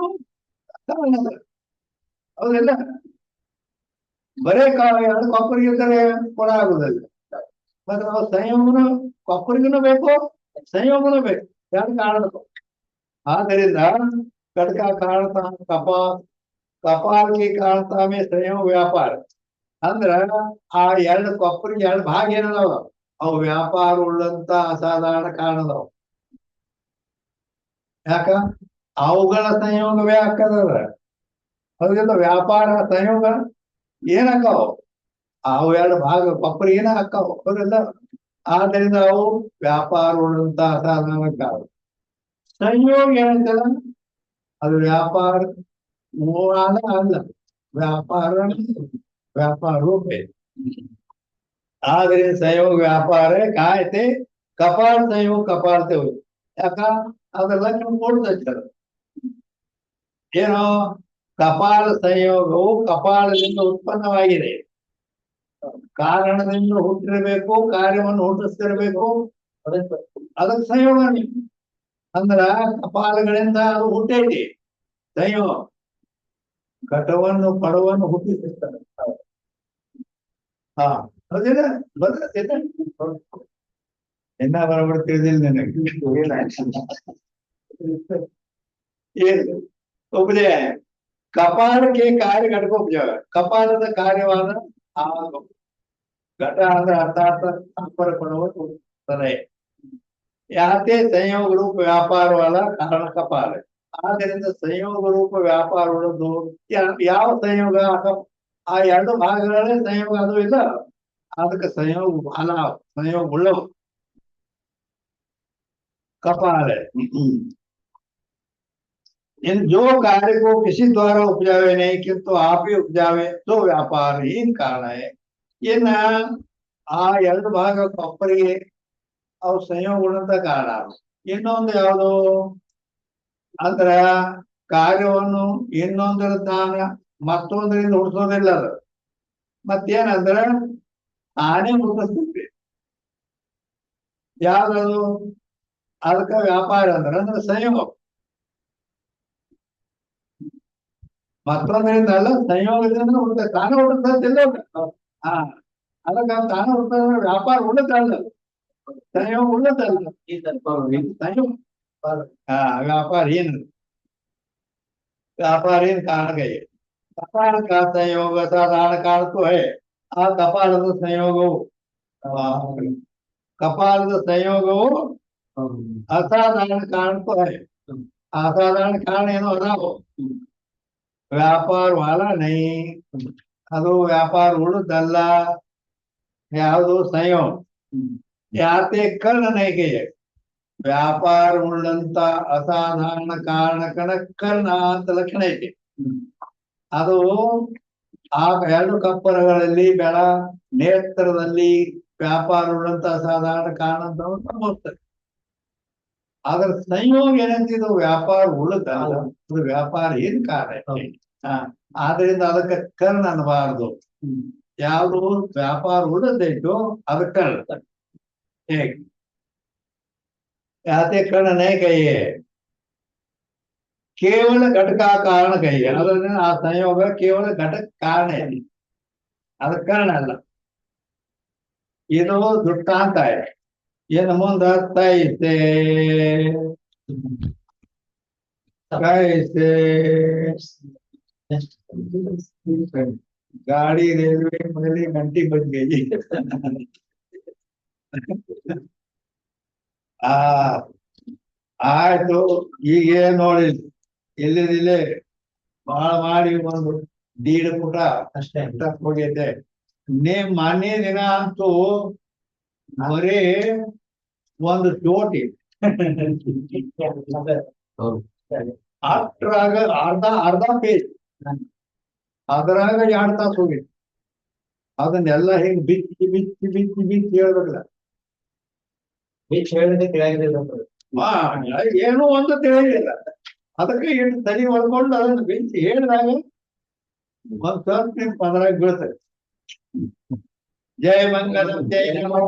ಕಾರಣ. ಹೌದಲ್ಲ? ಬರೇ 2 ಕೊಪ್ಪರಿಗಿದ್ದರೆ ಕೊಡ ಆಗುದಿಲ್ಲ. ಮತ್ತೆ ನಾವು ಸಂಯೋಗನು, ಕೊಪ್ಪರಿಗೂ ಬೇಕು, ಸಂಯೋಗನೂ ಬೇಕು, 2 ಕಾರಣ. ಆದ್ದರಿಂದ ಘಟಕ ಕಾರಣತ ಕಪಾಲ್ ಕಿ ಕಾರಣತಾ ಮೇ ಸಂಯೋಗ ವ್ಯಾಪಾರ ಅಂದ್ರ ಆ 2 ಕೊಪ್ಪರಿಗೆ 2 ಭಾಗ ಏನದಾವ, ಅವು ವ್ಯಾಪಾರ ಉಳ್ಳಂತ ಅಸಾಧಾರಣ ಕಾರಣದವು. ಯಾಕ? ಅವುಗಳ ಸಂಯೋಗವೇ ಹಾಕದವ. ಅದರಿಂದ ವ್ಯಾಪಾರ ಸಂಯೋಗ ಏನಾಕಾವು? ಅವು 2 ಭಾಗ ಕೊಪ್ಪರಿಗೆ ಏನ ಹಾಕಾವು, ಹೌದಲ್ಲ? ಆದ್ದರಿಂದ ಅವು ವ್ಯಾಪಾರ ಉಳ್ಳಂತ ಅಸಾಧಾರಣ ಕಾರಣ. ಸಂಯೋಗ ಏನಂತಲ್ಲ, ಅದು ವ್ಯಾಪಾರ ಮೂಲ ಅಲ್ಲ, व्यापार रूप है। आदि संयोग व्यापार है काय ते कपाल संयोग कपाल ते हुई ಯಾಕ ಅದೆಲ್ಲ ನೀವು ನೋಡ್ತಾರೆ. ಏನೋ ಕಪಾಲ ಸಂಯೋಗವು ಕಪಾಲದಿಂದ ಉತ್ಪನ್ನವಾಗಿದೆ, ಕಾರಣದಿಂದ ಹುಟ್ಟಿರಬೇಕು, ಕಾರ್ಯವನ್ನು ಹುಟ್ಟಿಸ್ತಿರ್ಬೇಕು, ಅದಕ್ಕೆ ಸಂಯೋಗ. ಅಂದ್ರ ಕಪಾಲಗಳಿಂದ ಅದು ಹುಟ್ಟೈತಿ ಸಂಯೋಗ. ಘಟವನ್ನು ಪಡವನ್ನು ಹುಟ್ಟಿಸಿರ್ತಾರೆ. ಹೌದಿಲ್ಲ? ಇನ್ನ ಬರಬರ್ ತಿಳಿದಿಲ್ಲ ನನಗೆ. ಏನು ಉಪಜಯ? ಕಪಾಲಕ್ಕೆ ಕಾರ್ಯ ಘಟಕ ಉಪಜಯ. ಕಪಾಲದ ಕಾರ್ಯವಾದ ಆ ಘಟ ಅಂದ್ರೆ ಅರ್ಥಾತ್ ಸಂಪರ್ಕ ಕೊಡುವುದು ಸಲಹೆ. ಯಾತೆ ಸಂಯೋಗ ರೂಪ ವ್ಯಾಪಾರವಾದ ಕಾರಣ ಕಪಾಲ. ಆದ್ದರಿಂದ ಸಂಯೋಗ ರೂಪ ವ್ಯಾಪಾರ ಉಳ್ಳದು ಯಾವ ಸಂಯೋಗ? ಆ 2 ಭಾಗಗಳೇ ಸಂಯೋಗ ಅದು ಇಲ್ಲ, ಅದಕ್ಕೆ ಸಂಯೋಗ ಸಂಯೋಗ ಉಳ್ಳವು ಕಪಾಲ. इन जो कार्य को किसी द्वारा उपजावे नहीं किंतु आप ही उपजावे तो व्यापार हीन ಕಾರಣ ಇನ್ನ ಆ ಎರಡು ಭಾಗ ಕೊಪ್ಪರಿಗೆ ಅವು ಸಂಯೋಗಗೊಳ್ಳಂತ ಕಾರಣ. ಇನ್ನೊಂದು ಯಾವುದು ಅಂದ್ರ ಕಾರ್ಯವನ್ನು ಇನ್ನೊಂದರ ತಾನ ಮತ್ತೊಂದರಿಂದ ಹುಡ್ಸೋದಿಲ್ಲ ಅದು. ಮತ್ತೇನಂದ್ರ ತಾನೇ ಹುಟ್ಟಿಸ್ತೈತಿ. ಯಾವ್ದದು ಅದಕ್ಕ ವ್ಯಾಪಾರ ಅಂದ್ರೆ ಸಂಯೋಗ. ಮತ್ತೊಂದರಿಂದ ಅಲ್ಲ, ಸಂಯೋಗದಿಂದ ಹುಡುಗ ತಾನೇ ಹುಡುಕ್ತಿಲ್ಲ. ಹಾ, ಅದಕ್ಕ ತಾನೇ ಹುಡುಕ ವ್ಯಾಪಾರ ಉಳ್ಳದಲ್ಲ, ಸಂಯೋಗ ಉಳ್ಳದಲ್ಲ. ಸಂಯೋಗ ಹಾ ವ್ಯಾಪಾರ ಏನು कारण है कपाल का संयोग असाधारण कारण तो है आ कपाल संयोग कपाल संयोग असाधारण कारण तो है असाधारण कारण ಏನು ಅದಾವ ವ್ಯಾಪಾರ ವಾಲ ನೈ ಅದು ವ್ಯಾಪಾರ ಉಳಿದಲ್ಲ ಯಾವುದು ಸಂಯೋಗ ಯಾತೆ ಕರ್ಣ ನೈಗೆ ವ್ಯಾಪಾರ ಉಳ್ಳಂತ ಅಸಾಧಾರಣ ಕಾರಣಕನ ಕರ್ಣ ಅಂತ ಲಕ್ಷಣ ಐತಿ. ಅದು ಆ ಎರಡು ಕಪ್ಪರಗಳಲ್ಲಿ ಬೆಳ ನೇತ್ರದಲ್ಲಿ ವ್ಯಾಪಾರ ಉಳ್ಳಂತ ಅಸಾಧಾರಣ ಕಾರಣ ಅಂತ ಸಂಭವಿಸ್ತದೆ. ಅದ್ರ ಸಂಯೋಗ ಏನಂತಿದ್ದು ವ್ಯಾಪಾರ ಉಳ್ಳದ ಅದು ವ್ಯಾಪಾರ ಏನ್ ಕಾರಣ. ಆದ್ರಿಂದ ಅದಕ್ಕೆ ಕರ್ಣ ಅನ್ನಬಾರದು. ಯಾವುದು ವ್ಯಾಪಾರ ಉಳ್ಳದೈತು ಅದಕ್ಕೆ ಕರ್ಣ. ಹೇಗೆ ಯಾತೆ ಕರ್ಣ नहीं कहिए ಕೇವಲ ಘಟಕ ಕಾರಣ ಕಹಿए ಅದರಿಂದ ಆ ಸಂಯೋಗ ಕೇವಲ ಘಟಕ ಕಾರಣ ಇದೆ, ಅದ ಕಾರಣ ಅಲ್ಲ. ಇದು ದೃಷ್ಟಾಂತ ಇದೆ. ಏನು ಮುಂದ ತೈಸೆ कैसे गाड़ी रेलवे मेरी घंटी बज गई. ಆ ಆಯ್ತು, ಈಗೇನ್ ನೋಡಿ ಇಲ್ಲಿದಿಲ್ಲೇ ಬಾಳ ಮಾಡಿ ಒಂದು ದೀಡ್ ಪುಟ ಅಷ್ಟೇ ಹೋಗೈತೆ. ಮೊನ್ನೆ ದಿನ ಅಂತೂ ಬರೀ ಒಂದು ಚೋಟಿ ಅಷ್ಟ್ರಾಗ ಅರ್ಧ ಪೇಜ್ ಅದ್ರಾಗ 2 ತಾಸು ಹೋಗಿತ್ತು. ಅದನ್ನೆಲ್ಲ ಹಿಂಗ್ ಬಿಚ್ಚಿ ಬಿಚ್ಚಿ ಬಿಚ್ಚಿ ಬಿಚ್ಚಿ ಹೇಳ್ಬೇಕಲ್ಲ. ಏನೋ ಒಂದು ತಿಳಿದಿಲ್ಲ, ಅದಕ್ಕೆ ಏನು ತಲೆ ಹೊಡ್ಕೊಂಡು ಅದನ್ನು ಬಿಚ್ಚಿ ಹೇಳಿದಾಗ ಒಂದ್ ಸ್ವಲ್ಪ ನಿಮ್ಗೆ ಅದ್ರಾಗ ಬೀಳ್ತದೆ. ಜಯ ಮಂಗಲಂ ಜಯ ನಮೋ